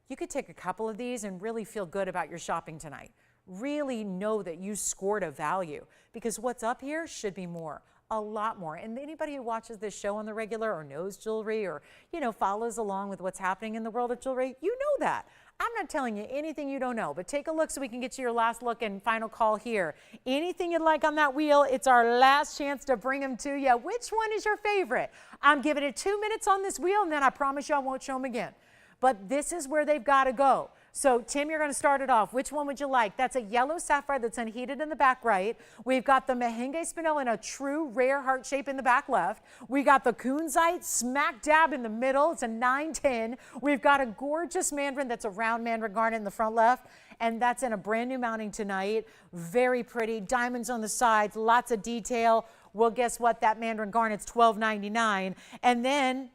You could take a couple of these and really feel good about your shopping tonight. Really know that you scored a value, because what's up here should be more, a lot more. And anybody who watches this show on the regular, or knows jewelry, or, you know, follows along with what's happening in the world of jewelry, you know that. I'm not telling you anything you don't know, but take a look so we can get you your last look and final call here. Anything you'd like on that wheel, it's our last chance to bring them to you. Which one is your favorite? I'm giving it 2 minutes on this wheel, and then I promise you I won't show them again. But this is where they've got to go. So Tim, you're going to start it off. Which one would you like? That's a yellow sapphire that's unheated in the back right. We've got the Mahangi spinel in a true rare heart shape in the back left. We got the Kunzite smack dab in the middle. It's a 910. We've got a gorgeous mandarin that's a round mandarin garnet in the front left, and that's in a brand new mounting tonight. Very pretty. Diamonds on the sides, lots of detail. Well, guess what? That mandarin garnet's $12.99. And then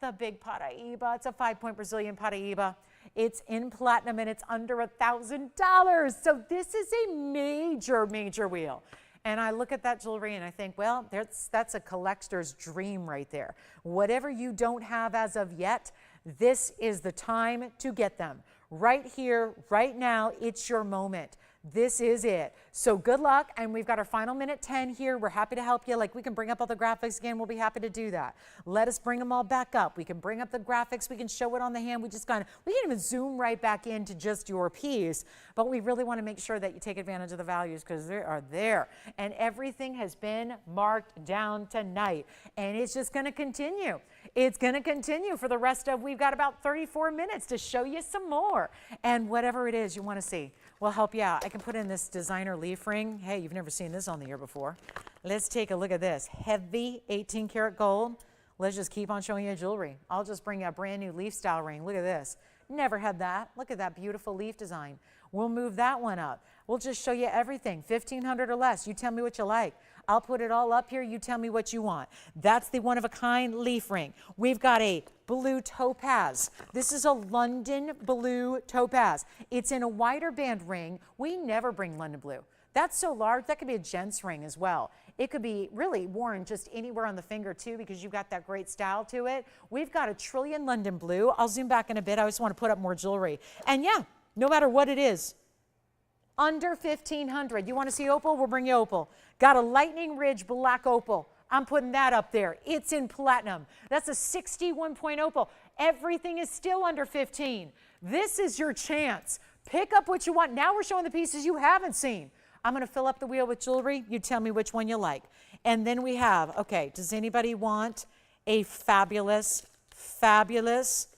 the big Paraiba. It's a 5-point Brazilian Paraiba. It's in platinum, and it's under $1,000. So this is a major wheel. And I look at that jewelry and I think, well, that's a collector's dream right there. Whatever you don't have as of yet, this is the time to get them. Right here, right now, it's your moment. This is it. So good luck, and we've got our final minute 10 here. We're happy to help you. Like, we can bring up all the graphics again. We'll be happy to do that. Let us bring them all back up. We can bring up the graphics. We can show it on the hand. We can even zoom right back into just your piece, but we really want to make sure that you take advantage of the values, because they are there. And everything has been marked down tonight, and it's just going to continue. It's going to continue for the rest of, we've got about 34 minutes to show you some more. And whatever it is you want to see, we'll help you out. I can put in this designer leaf ring. Hey, you've never seen this on the air before. Let's take a look at this. Heavy 18 karat gold. Let's just keep on showing you jewelry. I'll just bring you a brand new leaf style ring. Look at this. Never had that. Look at that beautiful leaf design. We'll move that one up. We'll just show you everything, 1,500 or less. You tell me what you like. I'll put it all up here. You tell me what you want. That's the one-of-a-kind leaf ring. We've got a blue topaz. This is a London blue topaz. It's in a wider band ring. We never bring London blue. That's so large, that could be a gents ring as well. It could be really worn just anywhere on the finger too, because you've got that great style to it. We've got a trillion London blue. I'll zoom back in a bit. I just want to put up more jewelry. And yeah, no matter what it is, under 1,500. You want to see opal? We'll bring you opal. Got a lightning ridge black opal. I'm putting that up there. It's in platinum. That's a 61 point opal. Everything is still under 15. This is your chance. Pick up what you want. Now we're showing the pieces you haven't seen. I'm going to fill up the wheel with jewelry. You tell me which one you like. And then we have, okay, does anybody want a fabulous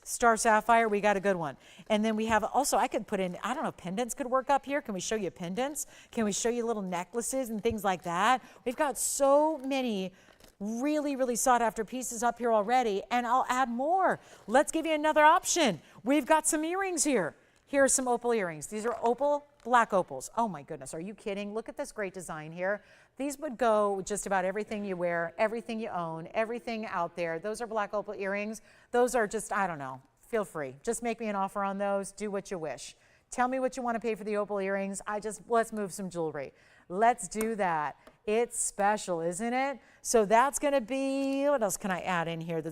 star sapphire? We got a good one. And then we have also, I could put in, I don't know, pendants could work up here. Can we show you pendants? Can we show you little necklaces and things like that? We've got so many really, really sought after pieces up here already, and I'll add more. Let's give you another option. We've got some earrings here. Here are some opal earrings. These are opal, black opals. Oh my goodness, are you kidding? Look at this great design here. These would go with just about everything you wear, everything you own, everything out there. Those are black opal earrings. Those are just, I don't know, feel free. Just make me an offer on those. Do what you wish. Tell me what you want to pay for the opal earrings. Let's move some jewelry. Let's do that. It's special, isn't it? So that's going to be, what else can I add in here?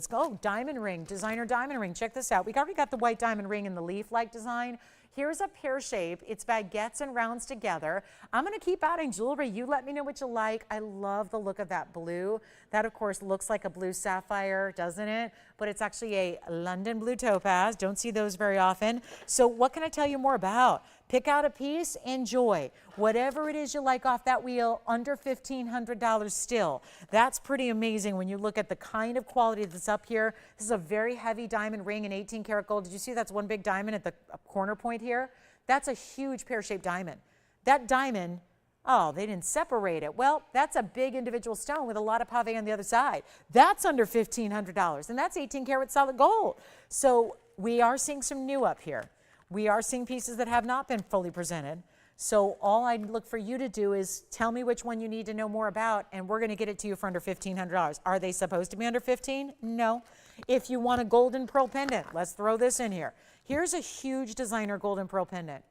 Diamond ring, designer diamond ring. Check this out. We already got the white diamond ring in the leaf-like design. Here's a pear shape. It's baguettes and rounds together. I'm going to keep adding jewelry. You let me know what you like. I love the look of that blue. That, of course, looks like a blue sapphire, doesn't it? But it's actually a London blue topaz. Don't see those very often. So what can I tell you more about? Pick out a piece, enjoy. Whatever it is you like off that wheel, under $1,500 still. That's pretty amazing when you look at the kind of quality that's up here. This is a very heavy diamond ring in 18 karat gold. Did you see that's one big diamond at the corner point here? That's a huge pear-shaped diamond. That diamond, oh, they didn't separate it. Well, that's a big individual stone with a lot of pave on the other side. That's under $1,500, and that's 18 karat solid gold. So we are seeing some new up here. We are seeing pieces that have not been fully presented. So all I'd look for you to do is tell me which one you need to know more about, and we're going to get it to you for under $1,500. Are they supposed to be under 15? No. If you want a golden pearl pendant, let's throw this in here. Here's a huge designer golden pearl pendant.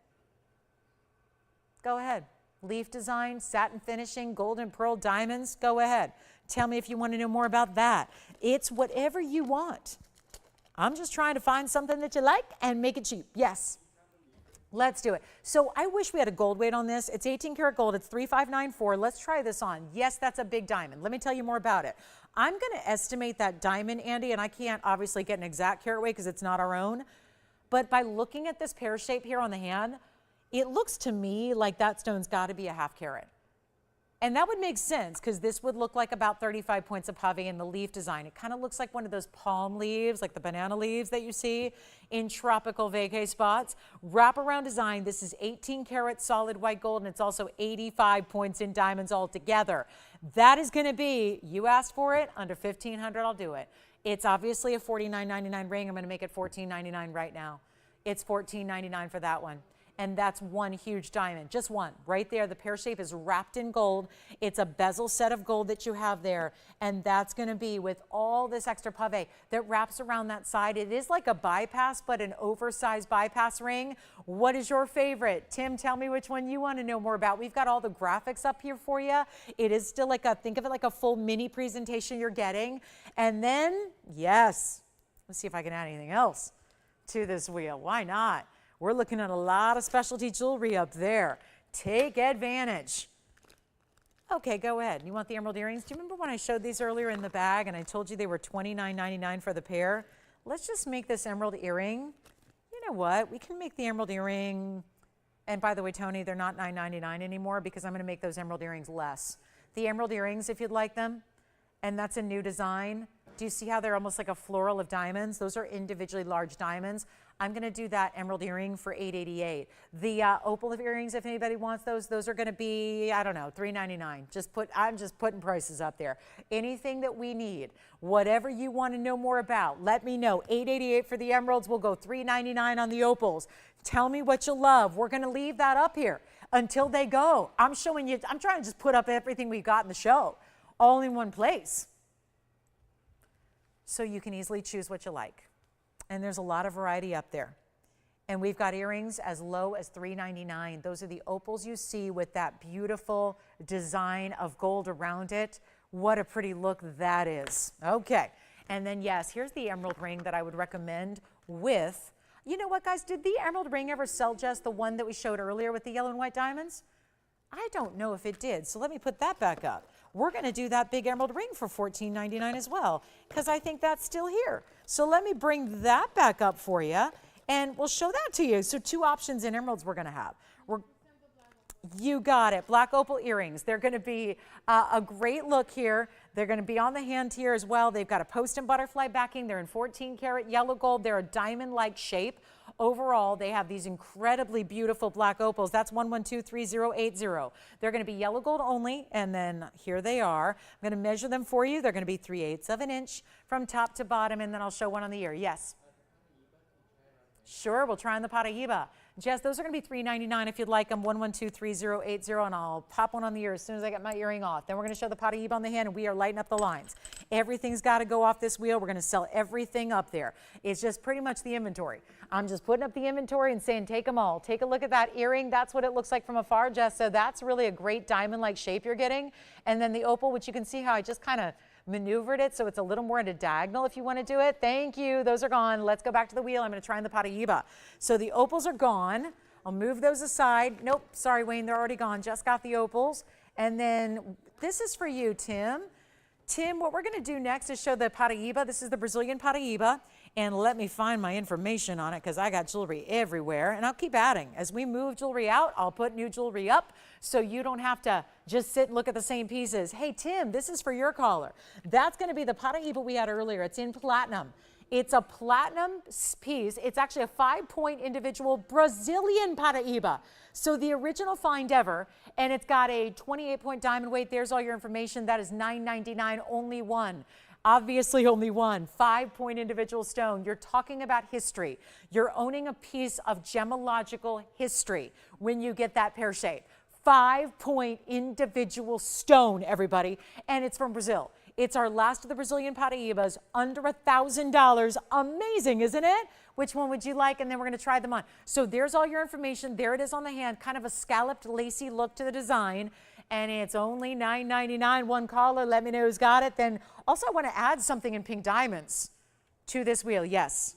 Go ahead. Leaf design, satin finishing, golden pearl diamonds, go ahead. Tell me if you want to know more about that. It's whatever you want. I'm just trying to find something that you like and make it cheap. Yes. Let's do it. So I wish we had a gold weight on this. It's 18 karat gold. It's 3594. Let's try this on. Yes, that's a big diamond. Let me tell you more about it. I'm going to estimate that diamond, Andy, and I can't obviously get an exact carat weight because it's not our own. But by looking at this pear shape here on the hand, it looks to me like that stone's got to be a half carat. And that would make sense because this would look like about 35 points of pave in the leaf design. It kind of looks like one of those palm leaves, like the banana leaves that you see in tropical vacay spots. Wraparound design, this is 18 karat solid white gold, and it's also 85 points in diamonds altogether. That is going to be, you asked for it, under $1,500, I'll do it. It's obviously a $49.99 ring. I'm going to make it $14.99 right now. It's $14.99 for that one. And that's one huge diamond, just one right there. The pear shape is wrapped in gold. It's a bezel set of gold that you have there, and that's going to be with all this extra pave that wraps around that side. It is like a bypass, but an oversized bypass ring. What is your favorite? Tim, tell me which one you want to know more about. We've got all the graphics up here for you. It is still like think of it like a full mini presentation you're getting. And then, yes, let's see if I can add anything else to this wheel. Why not? We're looking at a lot of specialty jewelry up there. Take advantage. Okay, go ahead. You want the emerald earrings? Do you remember when I showed these earlier in the bag and I told you they were $29.99 for the pair? Let's just make this emerald earring. You know what? We can make the emerald earring, and by the way, Tony, they're not $9.99 anymore because I'm going to make those emerald earrings less. The emerald earrings, if you'd like them, and that's a new design. Do you see how they're almost like a floral of diamonds? Those are individually large diamonds. I'm going to do that emerald earring for $888. The opal of earrings, if anybody wants those are going to be, I don't know, $399. I'm just putting prices up there. Anything that we need, whatever you want to know more about, let me know. $888 for the emeralds. We'll go $399 on the opals. Tell me what you love. We're going to leave that up here until they go. I'm showing you, I'm trying to just put up everything we got in the show, all in one place, so you can easily choose what you like. And there's a lot of variety up there. And we've got earrings as low as $399. Those are the opals you see with that beautiful design of gold around it. What a pretty look that is. Okay. And then, yes, here's the emerald ring that I would recommend with, you know what, guys? Did the emerald ring ever sell just the one that we showed earlier with the yellow and white diamonds? I don't know if it did. So let me put that back up. We're going to do that big emerald ring for $14.99 as well, because I think that's still here. So let me bring that back up for you, and we'll show that to you. So 2 options in emeralds we're going to have. You got it. Black opal earrings. They're going to be a great look here. They're going to be on the hand here as well. They've got a post and butterfly backing. They're in 14 karat yellow gold. They're a diamond-like shape. Overall, they have these incredibly beautiful black opals. That's 1123080. They're going to be yellow gold only, and then here they are. I'm going to measure them for you. They're going to be 3/8 of an inch from top to bottom, and then I'll show one on the ear. Yes? Sure, we'll try on the Paraiba. Jess, those are going to be $399 if you'd like them, 1123080, and I'll pop one on the ear as soon as I get my earring off. Then we're going to show the Paraiba on the hand, and we are lighting up the lines. Everything's got to go off this wheel. We're going to sell everything up there. It's just pretty much the inventory. I'm just putting up the inventory and saying take them all. Take a look at that earring. That's what it looks like from afar, Jess. So that's really a great diamond-like shape you're getting. And then the opal, which you can see how I just kind of maneuvered it so it's a little more at a diagonal if you want to do it. Thank you. Those are gone. Let's go back to the wheel. I'm going to try on the Paraiba. So the opals are gone. I'll move those aside. Nope, sorry, Wayne, they're already gone. Just got the opals. And then this is for you, Tim. Tim, what we're going to do next is show the Paraiba. This is the Brazilian Paraiba. And let me find my information on it because I got jewelry everywhere. And I'll keep adding. As we move jewelry out, I'll put new jewelry up so you don't have to just sit and look at the same pieces. Hey, Tim, this is for your caller. That's going to be the Paraiba we had earlier. It's in platinum. It's a platinum piece. It's actually a 5-point individual Brazilian Paraiba. So the original find ever, and it's got a 28-point diamond weight. There's all your information. That is $999, only one. Obviously only one. 5-point individual stone. You're talking about history. You're owning a piece of gemological history when you get that pear shape. 5-point individual stone, everybody, and it's from Brazil. It's our last of the Brazilian Paraibas, under $1,000. Amazing, isn't it? Which one would you like? And then we're going to try them on. So there's all your information. There it is on the hand, kind of a scalloped, lacy look to the design. And it's only $9.99. One caller, let me know who's got it. Then also I want to add something in pink diamonds to this wheel. Yes.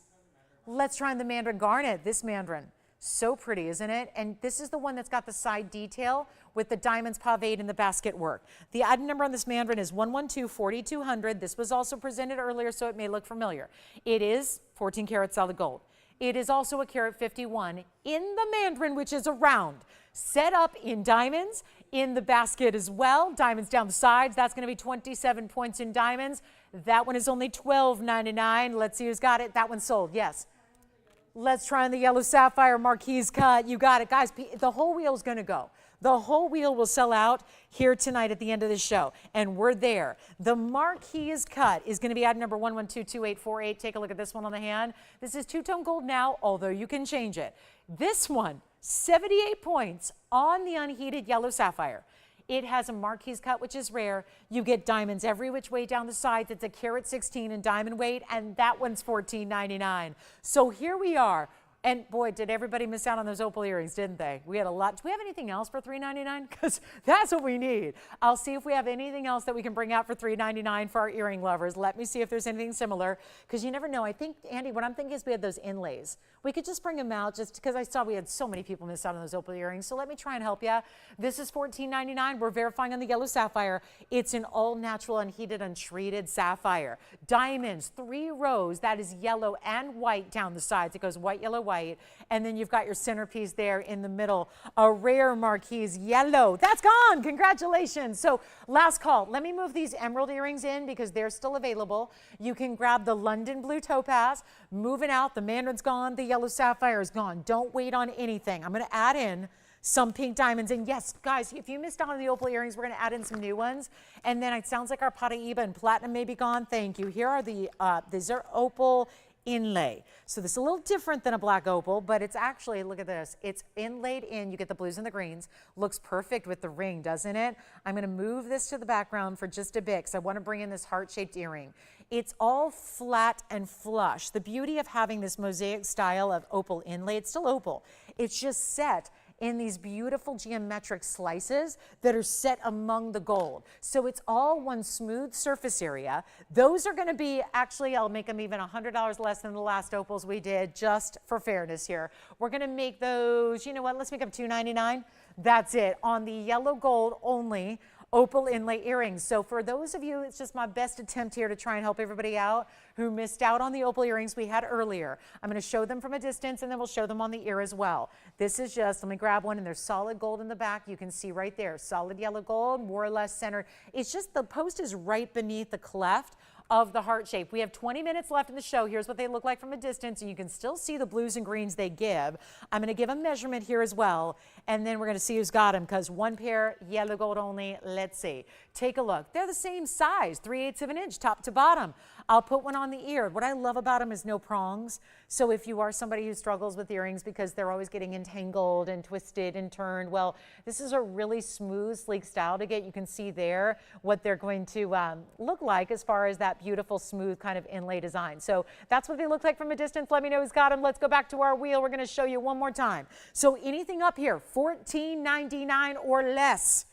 Let's try on the mandarin garnet. This mandarin. So pretty, isn't it? And this is the one that's got the side detail with the diamonds paved in the basket work. The item number on this mandarin is 1124200. This was also presented earlier, so it may look familiar. It is 14 karat solid gold. It is also a carat 51 in the mandarin, which is a round, set up in diamonds in the basket as well. Diamonds down the sides. That's going to be 27 points in diamonds. That one is only $12.99. Let's see who's got it. That one's sold. Yes. Let's try on the yellow sapphire marquise cut. You got it. Guys, the whole wheel is going to go. The whole wheel will sell out here tonight at the end of the show, and we're there. The marquise cut is going to be item number 1122848. Take a look at this one on the hand. This is two-tone gold now, although you can change it. This one, 78 points on the unheated yellow sapphire. It has a marquise cut, which is rare. You get diamonds every which way down the sides. It's a carat 16 in diamond weight, and that one's $14.99. So here we are. And boy, did everybody miss out on those opal earrings, didn't they? We had a lot. Do we have anything else for $3.99? Because that's what we need. I'll see if we have anything else that we can bring out for $3.99 for our earring lovers. Let me see if there's anything similar, because you never know. I think, Andy, what I'm thinking is we had those inlays. We could just bring them out just because I saw we had so many people miss out on those opal earrings. So let me try and help you. This is $14.99. We're verifying on the yellow sapphire. It's an all-natural, unheated, untreated sapphire. Diamonds, 3 rows. That is yellow and white down the sides. It goes white, yellow, white. And then you've got your centerpiece there in the middle, a rare marquise yellow. That's gone. Congratulations. So last call. Let me move these emerald earrings in because they're still available. You can grab the London blue topaz. Moving out. The mandarin's gone. The yellow sapphire is gone. Don't wait on anything. I'm going to add in some pink diamonds. And yes, guys, if you missed out on the opal earrings, we're going to add in some new ones. And then it sounds like our Paraiba and platinum may be gone. Thank you. Here are these are opal inlay. So this is a little different than a black opal, but it's actually, look at this. It's inlaid in. You get the blues and the greens. Looks perfect with the ring, doesn't it? I'm going to move this to the background for just a bit because I want to bring in this heart-shaped earring. It's all flat and flush. The beauty of having this mosaic style of opal inlay, it's still opal. It's just set in these beautiful geometric slices that are set among the gold. So it's all one smooth surface area. Those are going to be, actually, I'll make them even $100 less than the last opals we did, just for fairness here. We're going to make those, you know what, let's make them $299. That's it, on the yellow gold only opal inlay earrings. So for those of you, it's just my best attempt here to try and help everybody out who missed out on the opal earrings we had earlier. I'm going to show them from a distance and then we'll show them on the ear as well. This is just, let me grab one, and there's solid gold in the back. You can see right there, solid yellow gold, more or less centered. It's just the post is right beneath the cleft of the heart shape. We have 20 minutes left in the show. Here's what they look like from a distance, and you can still see the blues and greens they give. I'm going to give a measurement here as well, and then we're going to see who's got them, because one pair, yellow gold only. Let's see. Take a look. They're the same size, 3/8 of an inch, top to bottom. I'll put one on the ear. What I love about them is no prongs. So if you are somebody who struggles with earrings because they're always getting entangled and twisted and turned, well, this is a really smooth, sleek style to get. You can see there what they're going to look like as far as that beautiful, smooth kind of inlay design. So that's what they look like from a distance. Let me know who's got them. Let's go back to our wheel. We're going to show you one more time. So anything up here, $14.99 or less.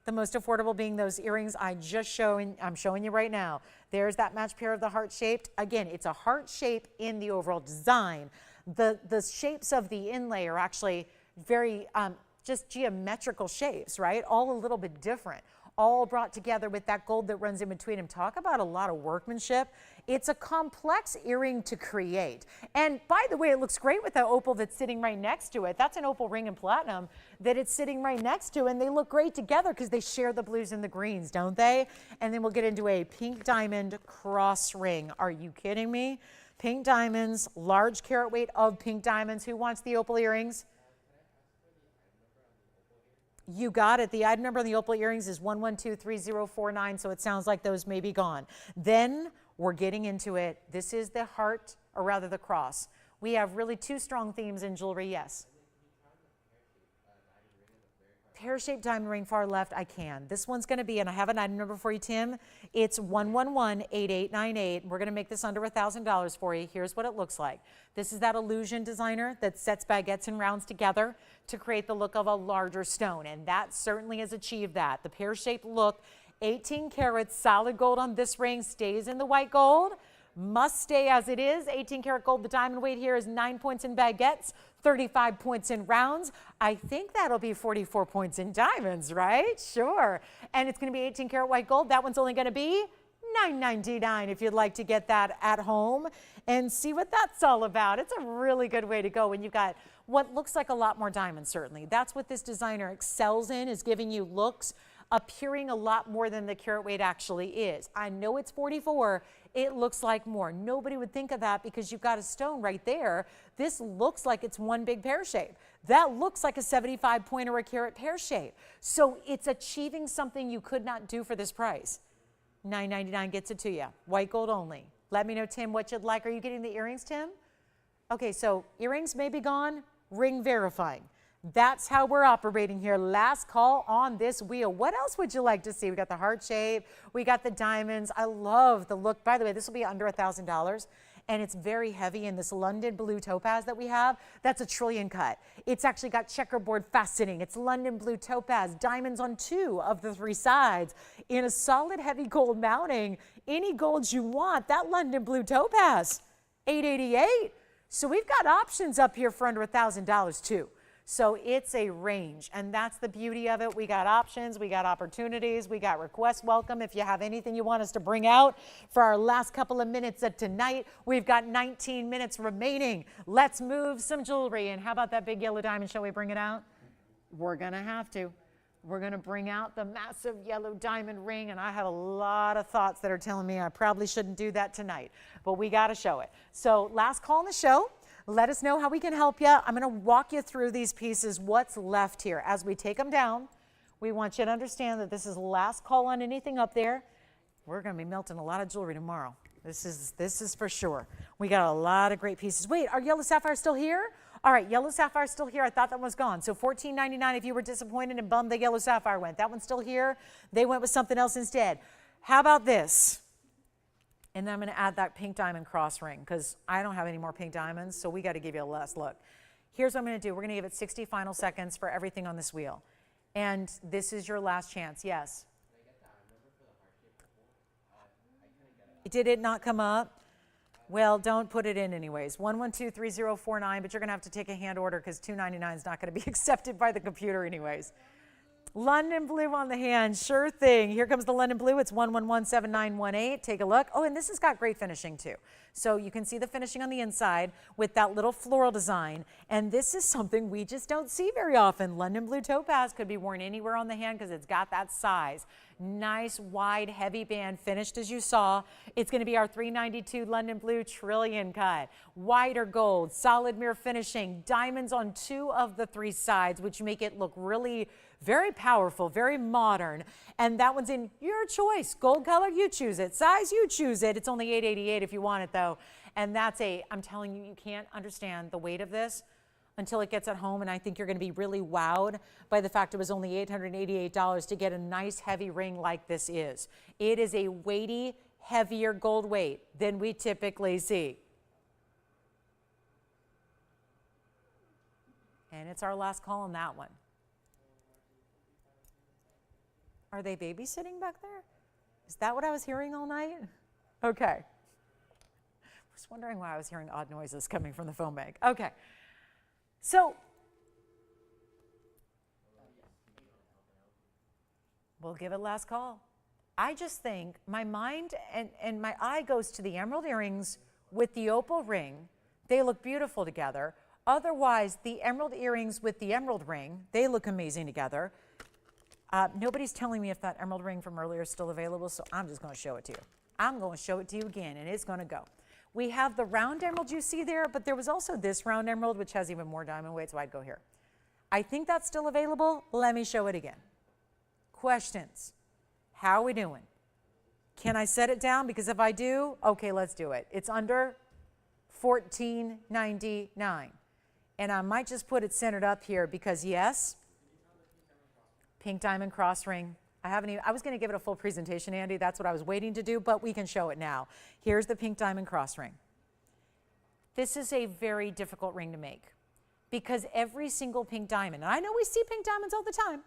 The most affordable being those earrings I'm showing you right now. There's that match pair of the heart-shaped. Again, it's a heart shape in the overall design. The shapes of the inlay are actually very just geometrical shapes, right? All a little bit different. All brought together with that gold that runs in between them. Talk about a lot of workmanship. It's a complex earring to create. And by the way, it looks great with the opal that's sitting right next to it. That's an opal ring and platinum that it's sitting right next to, and they look great together because they share the blues and the greens, don't they? And then we'll get into a pink diamond cross ring. Are you kidding me? Pink diamonds, large carat weight of pink diamonds. Who wants the opal earrings? You got it. The item number on the opal earrings is 1123049, so it sounds like those may be gone. Then we're getting into it. This is the heart, or rather the cross. We have really two strong themes in jewelry, yes. Pear-shaped diamond ring far left, I can. This one's going to be, and I have an item number for you, Tim. It's 1118898. We're going to make this under $1,000 for you. Here's what it looks like. This is that illusion designer that sets baguettes and rounds together to create the look of a larger stone, and that certainly has achieved that. The pear-shaped look, 18 carats, solid gold on this ring, stays in the white gold. Must stay as it is. 18 karat gold. The diamond weight here is 9 points in baguettes, 35 points in rounds. I think that'll be 44 points in diamonds, right? Sure. And it's going to be 18 karat white gold. That one's only going to be $9.99 if you'd like to get that at home and see what that's all about. It's a really good way to go when you've got what looks like a lot more diamonds, certainly. That's what this designer excels in, is giving you looks appearing a lot more than the carat weight actually is. I know it's 44. It looks like more. Nobody would think of that because you've got a stone right there. This looks like it's one big pear shape. That looks like a 75 point or a carat pear shape. So it's achieving something you could not do for this price. $9.99 gets it to you. White gold only. Let me know, Tim, what you'd like. Are you getting the earrings, Tim? Okay, so earrings may be gone. Ring verifying. That's how we're operating here. Last call on this wheel. What else would you like to see? We got the heart shape. We got the diamonds. I love the look. By the way, this will be under $1,000. And it's very heavy in this London blue topaz that we have. That's a trillion cut. It's actually got checkerboard fastening. It's London blue topaz, diamonds on 2 of the 3 sides in a solid heavy gold mounting. Any golds you want, that London blue topaz, $888. So we've got options up here for under $1,000 too. So it's a range, and that's the beauty of it. We got options, we got opportunities, we got request welcome. If you have anything you want us to bring out for our last couple of minutes of tonight, we've got 19 minutes remaining. Let's move some jewelry. And how about that big yellow diamond? Shall we bring it out? We're gonna have to. We're going to bring out the massive yellow diamond ring, and I have a lot of thoughts that are telling me I probably shouldn't do that tonight, but we got to show it. So last call on the show. Let us know how we can help you. I'm going to walk you through these pieces, what's left here. As we take them down, we want you to understand that this is last call on anything up there. We're going to be melting a lot of jewelry tomorrow. This is for sure. We got a lot of great pieces. Wait, are yellow sapphire still here? All right, yellow sapphire still here. I thought that one was gone. So $14.99 if you were disappointed and bummed the yellow sapphire went. That one's still here. They went with something else instead. How about this? And then I'm going to add that pink diamond cross ring because I don't have any more pink diamonds, so we got to give you a last look. Here's what I'm going to do. We're going to give it 60 final seconds for everything on this wheel. And this is your last chance. Yes? Can I get that number for the heart-shaped opal? I couldn't get it. Did it not come up? Well, don't put it in anyways. 1123049, but you're going to have to take a hand order because $2.99 is not going to be accepted by the computer anyways. London blue on the hand, sure thing. Here comes the London blue. It's 1117918. Take a look. Oh, and this has got great finishing too. So you can see the finishing on the inside with that little floral design. And this is something we just don't see very often. London blue topaz could be worn anywhere on the hand because it's got that size. Nice, wide, heavy band finished as you saw. It's going to be our 392 London blue trillion cut. White or gold, solid mirror finishing, diamonds on 2 of the 3 sides, which make it look really very powerful, very modern. And that one's in your choice. Gold color, you choose it. Size, you choose it. It's only $888 if you want it though. And that's I'm telling you, you can't understand the weight of this until it gets at home. And I think you're going to be really wowed by the fact it was only $888 to get a nice heavy ring like this is. It is a weighty, heavier gold weight than we typically see. And it's our last call on that one. Are they babysitting back there? Is that what I was hearing all night? Okay. I was wondering why I was hearing odd noises coming from the phone bank. Okay. So we'll give it last call. I just think my mind and my eye goes to the emerald earrings with the opal ring. They look beautiful together. Otherwise, the emerald earrings with the emerald ring, they look amazing together. Nobody's telling me if that emerald ring from earlier is still available, so I'm just going to show it to you. I'm going to show it to you again, and it's going to go. We have the round emerald you see there, but there was also this round emerald, which has even more diamond weight, so I'd go here. I think that's still available. Let me show it again. Questions? How are we doing? Can I set it down? Because if I do, okay, let's do it. It's under $14.99. And I might just put it centered up here because, yes, pink diamond cross ring. I was going to give it a full presentation, Andy. That's what I was waiting to do, but we can show it now. Here's the pink diamond cross ring. This is a very difficult ring to make because every single pink diamond, and I know we see pink diamonds all the time,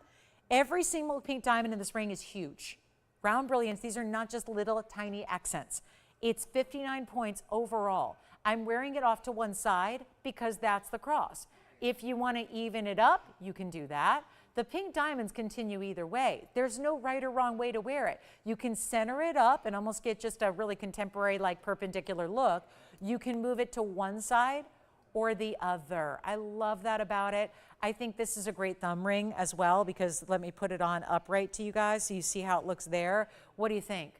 every single pink diamond in this ring is huge. Round brilliance, these are not just little tiny accents. It's 59 points overall. I'm wearing it off to one side because that's the cross. If you want to even it up, you can do that. The pink diamonds continue either way. There's no right or wrong way to wear it. You can center it up and almost get just a really contemporary, like perpendicular look. You can move it to one side or the other. I love that about it. I think this is a great thumb ring as well because let me put it on upright to you guys so you see how it looks there. What do you think?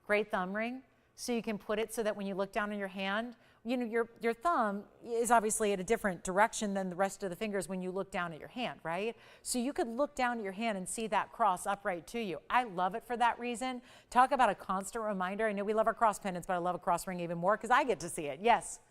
Great thumb ring. So you can put it so that when you look down on your hand, you know, your thumb is obviously at a different direction than the rest of the fingers when you look down at your hand, right? So you could look down at your hand and see that cross upright to you. I love it for that reason. Talk about a constant reminder. I know we love our cross pendants, but I love a cross ring even more because I get to see it. Yes?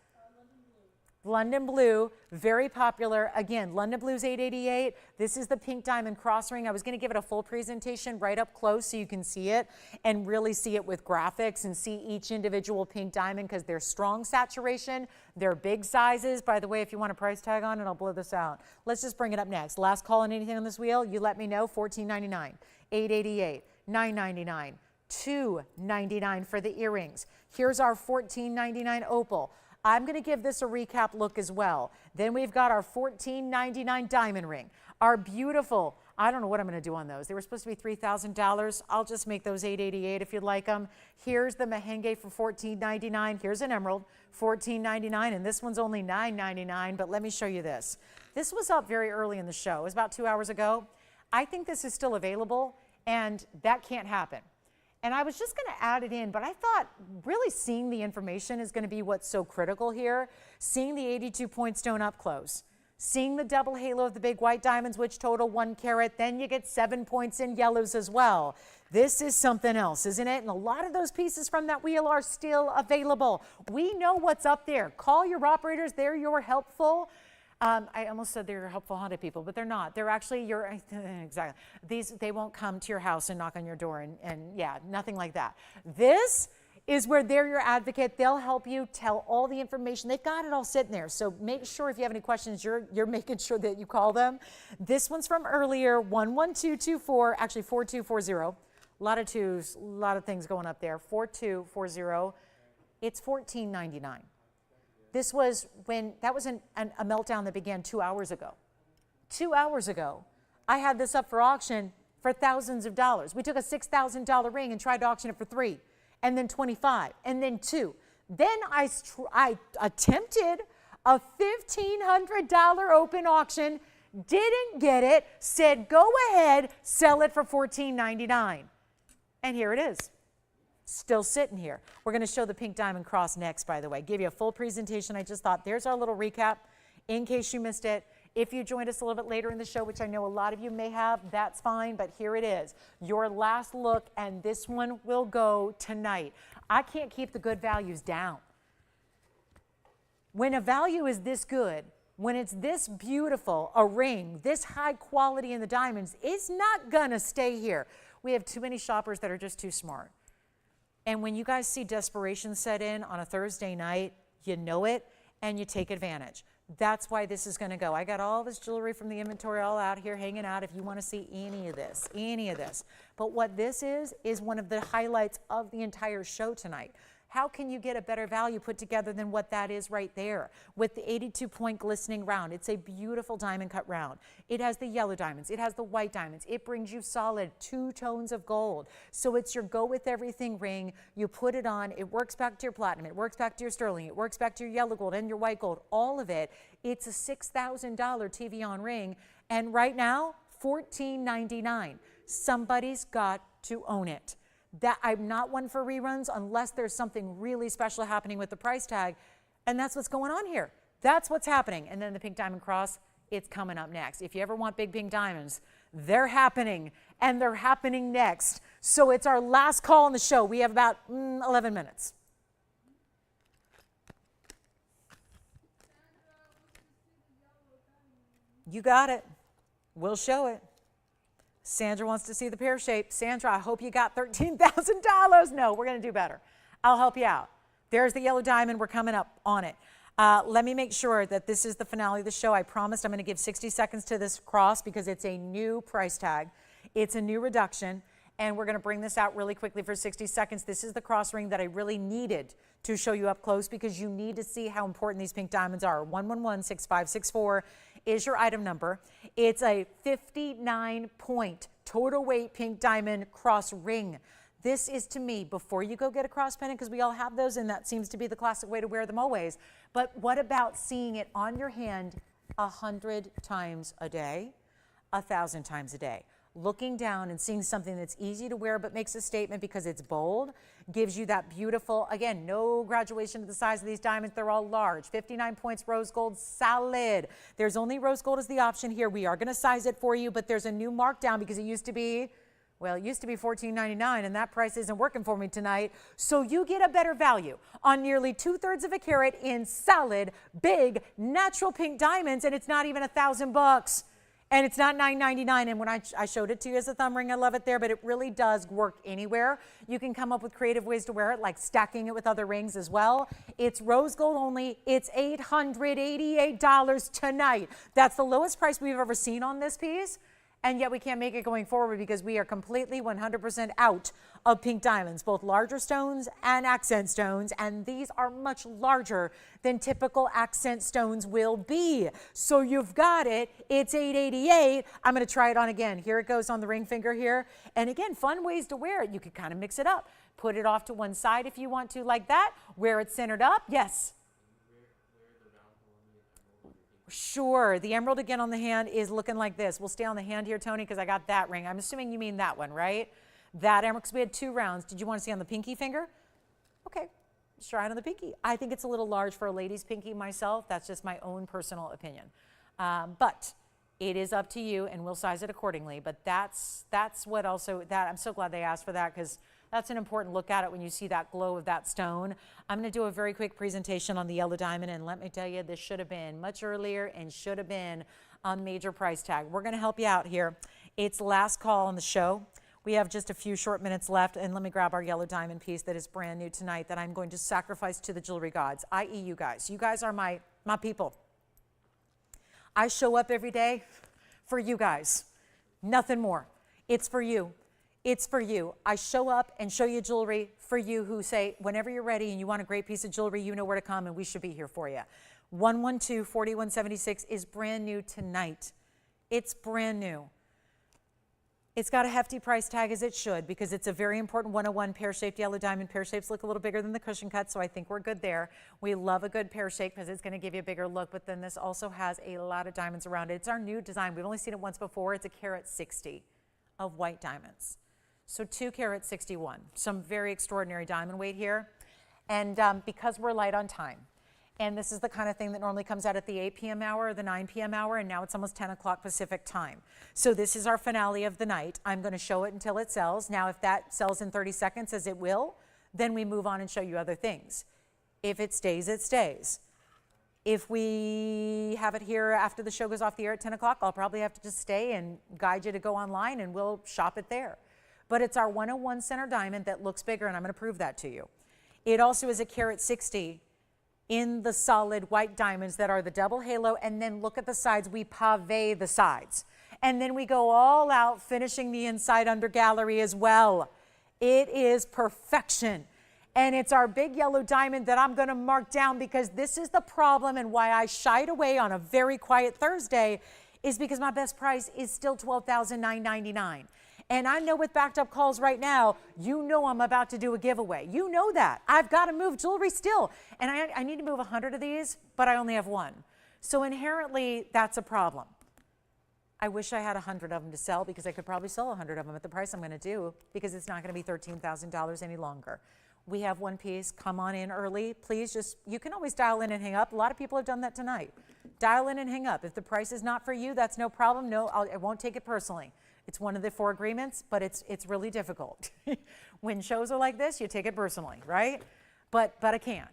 London blue, very popular. Again, London blue's $888. This is the pink diamond cross ring. I was going to give it a full presentation right up close so you can see it and really see it with graphics and see each individual pink diamond because they're strong saturation. They're big sizes. By the way, if you want a price tag on it, I'll blow this out. Let's just bring it up next. Last call on anything on this wheel, you let me know. $14.99, $888, $9.99, $2.99 for the earrings. Here's our $14.99 opal. I'm going to give this a recap look as well. Then we've got our $14.99 diamond ring, our beautiful, I don't know what I'm going to do on those. They were supposed to be $3,000. I'll just make those $888 if you'd like them. Here's the Mahangi for $14.99. Here's an emerald, $14.99, and this one's only $9.99, but let me show you this. This was up very early in the show. It was about 2 hours ago. I think this is still available, and that can't happen. And I was just going to add it in, but I thought really seeing the information is going to be what's so critical here. Seeing the 82-point stone up close. Seeing the double halo of the big white diamonds, which total 1 carat. Then you get 7 points in yellows as well. This is something else, isn't it? And a lot of those pieces from that wheel are still available. We know what's up there. Call your operators. They're your helpful. I almost said they're helpful haunted people, but they're not. They're actually your, exactly. They won't come to your house and knock on your door and yeah, nothing like that. This is where they're your advocate. They'll help you tell all the information. They've got it all sitting there. So make sure if you have any questions, you're making sure that you call them. This one's from earlier, 11224, actually 4240. A lot of twos, a lot of things going up there. 4240. It's $14.99. This was when, that was a meltdown that began 2 hours ago. 2 hours ago, I had this up for auction for thousands of dollars. We took a $6,000 ring and tried to auction it for $3,000, and then $25,000, and then $2,000. Then I attempted a $1,500 open auction, didn't get it, said go ahead, sell it for $14.99. And here it is. Still sitting here. We're going to show the pink diamond cross next, by the way. Give you a full presentation. I just thought there's our little recap in case you missed it. If you joined us a little bit later in the show, which I know a lot of you may have, that's fine, but here it is. Your last look, and this one will go tonight. I can't keep the good values down. When a value is this good, when it's this beautiful, a ring, this high quality in the diamonds, it's not going to stay here. We have too many shoppers that are just too smart. And when you guys see desperation set in on a Thursday night, you know it, and you take advantage. That's why this is going to go. I got all this jewelry from the inventory all out here hanging out if you want to see any of this, any of this. But what this is one of the highlights of the entire show tonight. How can you get a better value put together than what that is right there? With the 82-point glistening round, it's a beautiful diamond cut round. It has the yellow diamonds, it has the white diamonds. It brings you solid 2 tones of gold. So it's your go with everything ring. You put it on, it works back to your platinum, it works back to your sterling, it works back to your yellow gold and your white gold, all of it. It's a $6,000 TVON ring, and right now, $14.99. Somebody's got to own it. That I'm not one for reruns unless there's something really special happening with the price tag, and that's what's going on here. That's what's happening. And then the pink diamond cross, it's coming up next. If you ever want big pink diamonds, they're happening, and they're happening next. So it's our last call on the show. We have about 11 minutes. You got it. We'll show it. Sandra wants to see the pear shape. Sandra, I hope you got $13,000. No, we're going to do better. I'll help you out. There's the yellow diamond. We're coming up on it. Let me make sure that this is the finale of the show. I promised I'm going to give 60 seconds to this cross because it's a new price tag. It's a new reduction, and we're going to bring this out really quickly for 60 seconds. This is the cross ring that I really needed to show you up close because you need to see how important these pink diamonds are. 1116564 is your item number. It's a 59-point total weight pink diamond cross ring. This is, to me, before you go get a cross pendant, because we all have those, and that seems to be the classic way to wear them always. But what about seeing it on your hand 100 times a day, 1,000 times a day? Looking down and seeing something that's easy to wear but makes a statement because it's bold, gives you that beautiful, again, no graduation to the size of these diamonds. They're all large. 59 points rose gold, solid. There's only rose gold as the option here. We are going to size it for you, but there's a new markdown because it used to be, well, it used to be $14.99, and that price isn't working for me tonight. So you get a better value on nearly 2/3 of a carat in solid, big, natural pink diamonds, and it's not even $1,000. And it's not $9.99, and when I showed it to you as a thumb ring, I love it there, but it really does work anywhere. You can come up with creative ways to wear it, like stacking it with other rings as well. It's rose gold only. It's $888 tonight. That's the lowest price we've ever seen on this piece, and yet we can't make it going forward because we are completely 100% out of pink diamonds, both larger stones and accent stones, and these are much larger than typical accent stones will be. So you've got it. It's $888. I'm going to try it on again. Here it goes on the ring finger here. And again, fun ways to wear it. You could kind of mix it up. Put it off to one side if you want to, like that. Wear it centered up. Yes. Sure. The emerald again on the hand is looking like this. We'll stay on the hand here, Tony, because I got that ring. I'm assuming you mean that one, right? That emerald, because we had 2 rounds. Did you want to see on the pinky finger? Okay. Let's try it on the pinky. I think it's a little large for a lady's pinky myself. That's just my own personal opinion. But it is up to you, and we'll size it accordingly. But that's what also, that I'm so glad they asked for that, because that's an important look at it when you see that glow of that stone. I'm going to do a very quick presentation on the yellow diamond, and let me tell you, this should have been much earlier and should have been on major price tag. We're going to help you out here. It's last call on the show. We have just a few short minutes left, and let me grab our yellow diamond piece that is brand new tonight that I'm going to sacrifice to the jewelry gods, i.e. you guys. You guys are my people. I show up every day for you guys. Nothing more. It's for you. It's for you. I show up and show you jewelry for you who say, whenever you're ready and you want a great piece of jewelry, you know where to come, and we should be here for you. 112-4176 is brand new tonight. It's brand new. It's got a hefty price tag, as it should, because it's a very important 101 pear-shaped yellow diamond. Pear shapes look a little bigger than the cushion cut, so I think we're good there. We love a good pear shape because it's going to give you a bigger look, but then this also has a lot of diamonds around it. It's our new design. We've only seen it once before. It's a carat 60 of white diamonds. So 2 carat 61. Some very extraordinary diamond weight here. And because we're light on time, and this is the kind of thing that normally comes out at the 8 p.m. hour or the 9 p.m. hour, and now it's almost 10 o'clock Pacific time. So this is our finale of the night. I'm going to show it until it sells. Now, if that sells in 30 seconds, as it will, then we move on and show you other things. If it stays, it stays. If we have it here after the show goes off the air at 10 o'clock, I'll probably have to just stay and guide you to go online, and we'll shop it there. But it's our 101 center diamond that looks bigger, and I'm going to prove that to you. It also is a carat 60 in the solid white diamonds that are the double halo, and then look at the sides. We pave the sides. And then we go all out, finishing the inside under gallery as well. It is perfection. And it's our big yellow diamond that I'm going to mark down, because this is the problem, and why I shied away on a very quiet Thursday is because my best price is still $12,999. And I know with backed up calls right now, you know I'm about to do a giveaway. You know that. I've got to move jewelry still. And I need to move 100 of these, but I only have 1. So inherently, that's a problem. I wish I had 100 of them to sell, because I could probably sell 100 of them at the price I'm going to do, because it's not going to be $13,000 any longer. We have 1 piece. Come on in early. Please just, you can always dial in and hang up. A lot of people have done that tonight. Dial in and hang up. If the price is not for you, that's no problem. No, I won't take it personally. It's one of the 4 agreements, but it's really difficult. When shows are like this, you take it personally, right? But I can't.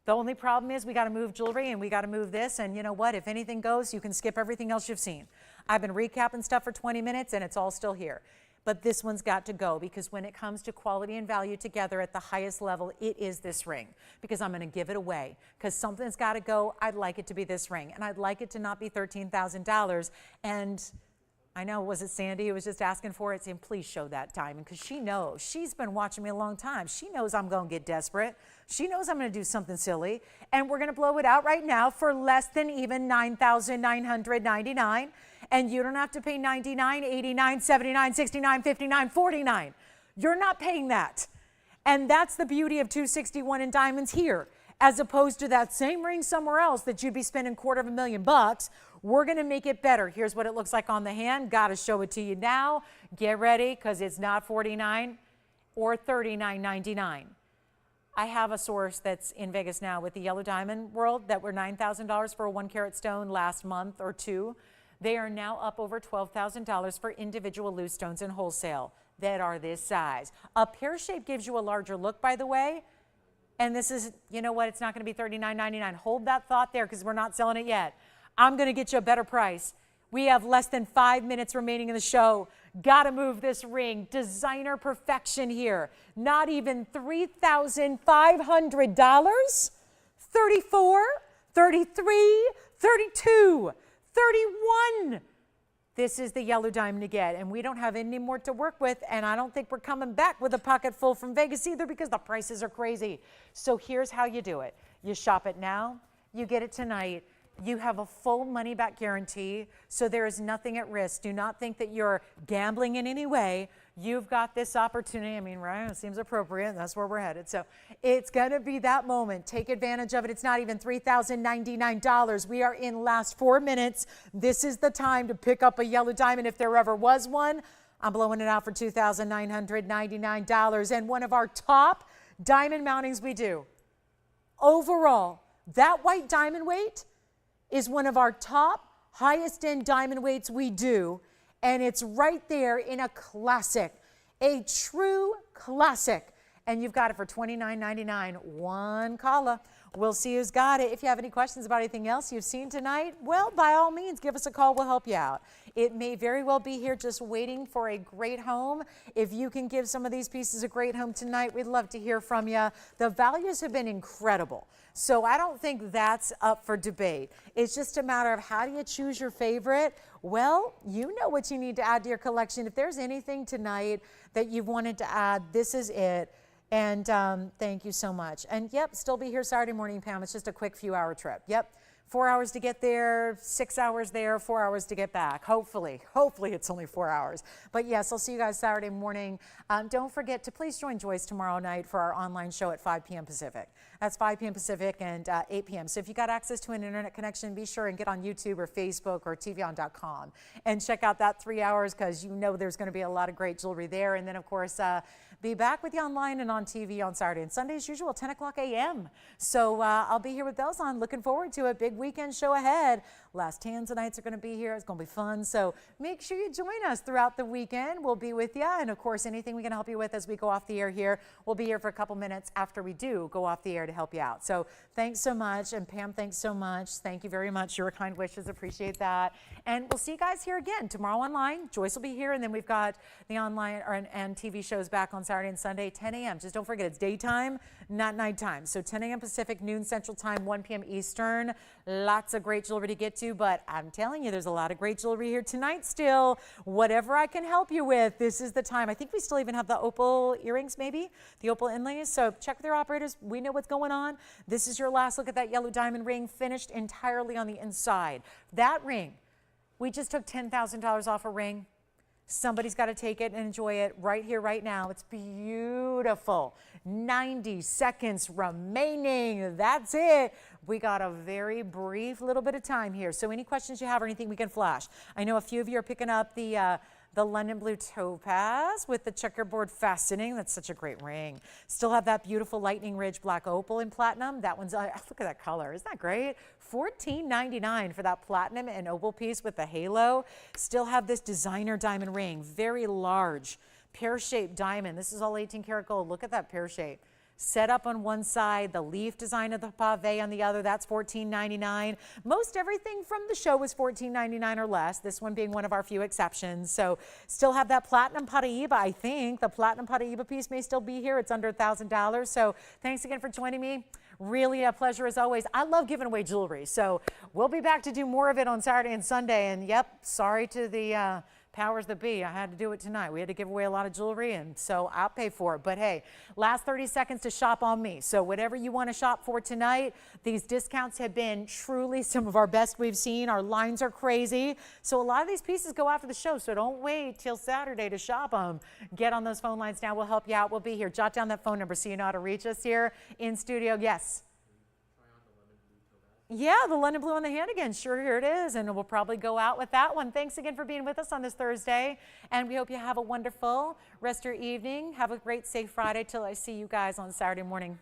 The only problem is we got to move jewelry, and we got to move this, and you know what? If anything goes, you can skip everything else you've seen. I've been recapping stuff for 20 minutes, and it's all still here. But this one's got to go, because when it comes to quality and value together at the highest level, it is this ring, because I'm going to give it away, because something's got to go. I'd like it to be this ring, and I'd like it to not be $13,000. And I know, was it Sandy who was just asking for it, saying, please show that diamond, because she knows. She's been watching me a long time. She knows I'm going to get desperate. She knows I'm going to do something silly, and we're going to blow it out right now for less than even $9,999, and you don't have to pay $99, $89, $79, $69, $59, $49. You're not paying that, and that's the beauty of 261 in diamonds here, as opposed to that same ring somewhere else that you'd be spending $250,000. We're going to make it better. Here's what it looks like on the hand. Got to show it to you now. Get ready, because it's not $49 or $39.99. I have a source that's in Vegas now with the yellow diamond world that were $9,000 for a 1 carat stone last month or 2. They are now up over $12,000 for individual loose stones in wholesale that are this size. A pear shape gives you a larger look, by the way. And this is, you know what, it's not going to be $39.99. Hold that thought there, because we're not selling it yet. I'm going to get you a better price. We have less than 5 minutes remaining in the show. Got to move this ring. Designer perfection here. Not even $3,500. 34, 33, 32, 31, this is the yellow diamond to get. And we don't have any more to work with. And I don't think we're coming back with a pocket full from Vegas either because the prices are crazy. So here's how you do it. You shop it now, you get it tonight. You have a full money back guarantee, so there is nothing at risk. Do not think that you're gambling in any way. You've got this opportunity. I mean, right? It seems appropriate. That's where we're headed. So it's going to be that moment. Take advantage of it. It's not even $3,099. We are in last 4 minutes. This is the time to pick up a yellow diamond if there ever was one. I'm blowing it out for $2,999. And one of our top diamond mountings we do. Overall, that white diamond weight is one of our top highest end diamond weights we do, and it's right there in a classic, a true classic, and you've got it for $29.99. One caller. We'll see who's got it. If you have any questions about anything else you've seen tonight, well, by all means, give us a call. We'll help you out. It may very well be here just waiting for a great home. If you can give some of these pieces a great home tonight, we'd love to hear from you. The values have been incredible. So I don't think that's up for debate. It's just a matter of how do you choose your favorite? Well, you know what you need to add to your collection. If there's anything tonight that you wanted to add, this is it. And thank you so much. And yep, still be here Saturday morning, Pam. It's just a quick few hour trip. Yep. 4 hours to get there, 6 hours there, 4 hours to get back. Hopefully it's only 4 hours. But yes, I'll see you guys Saturday morning. Don't forget to please join Joyce tomorrow night for our online show at 5 p.m. Pacific. That's 5 p.m. Pacific and 8 p.m. So if you got access to an internet connection, be sure and get on YouTube or Facebook or TVON.com and check out that 3 hours because you know there's going to be a lot of great jewelry there. And then, of course, be back with you online and on TV on Saturday and Sunday as usual, 10 o'clock a.m. So I'll be here with bells on. Looking forward to a big weekend show ahead. Last Hands nights are going to be here. It's going to be fun. So make sure you join us throughout the weekend. We'll be with you. And of course, anything we can help you with as we go off the air here, we'll be here for a couple minutes after we do go off the air to help you out. So thanks so much. And Pam, thanks so much. Thank you very much. Your kind wishes. Appreciate that. And we'll see you guys here again tomorrow online. Joyce will be here. And then we've got the online and TV shows back on Saturday and Sunday, 10 a.m. Just don't forget, it's daytime, not nighttime. So 10 a.m. Pacific, noon Central Time, 1 p.m. Eastern. Lots of great jewelry to get to, but I'm telling you, there's a lot of great jewelry here tonight still. Whatever I can help you with, this is the time. I think we still even have the opal earrings, maybe, the opal inlays. So check with your operators. We know what's going on. This is your last look at that yellow diamond ring, finished entirely on the inside. That ring, we just took $10,000 off a ring. Somebody's got to take it and enjoy it right here, right now. It's beautiful. 90 seconds remaining. That's it. We got a very brief little bit of time here. So any questions you have or anything we can flash. I know a few of you are picking up the London Blue Topaz with the checkerboard fastening. That's such a great ring. Still have that beautiful Lightning Ridge Black Opal in platinum. That one's, look at that color. Isn't that great? $14.99 for that platinum and opal piece with the halo. Still have this designer diamond ring. Very large, pear-shaped diamond. This is all 18 karat gold. Look at that pear shape. Set up on one side, the leaf design of the pave on the other, that's $14.99. Most everything from the show was $14.99 or less, this one being one of our few exceptions. So still have that platinum Paraiba, I think. The platinum Paraiba piece may still be here. It's under $1,000. So thanks again for joining me. Really a pleasure as always. I love giving away jewelry. So we'll be back to do more of it on Saturday and Sunday. And yep, sorry to the powers that be. I had to do it tonight. We had to give away a lot of jewelry, and so I'll pay for it. But hey, last 30 seconds to shop on me. So whatever you want to shop for tonight, these discounts have been truly some of our best we've seen. Our lines are crazy. So a lot of these pieces go after the show, so don't wait till Saturday to shop them. Get on those phone lines now. We'll help you out. We'll be here. Jot down that phone number so you know how to reach us here in studio. Yes. Yeah, the London Blue on the hand again. Sure, here it is. And we'll probably go out with that one. Thanks again for being with us on this Thursday. And we hope you have a wonderful rest of your evening. Have a great, safe Friday till I see you guys on Saturday morning.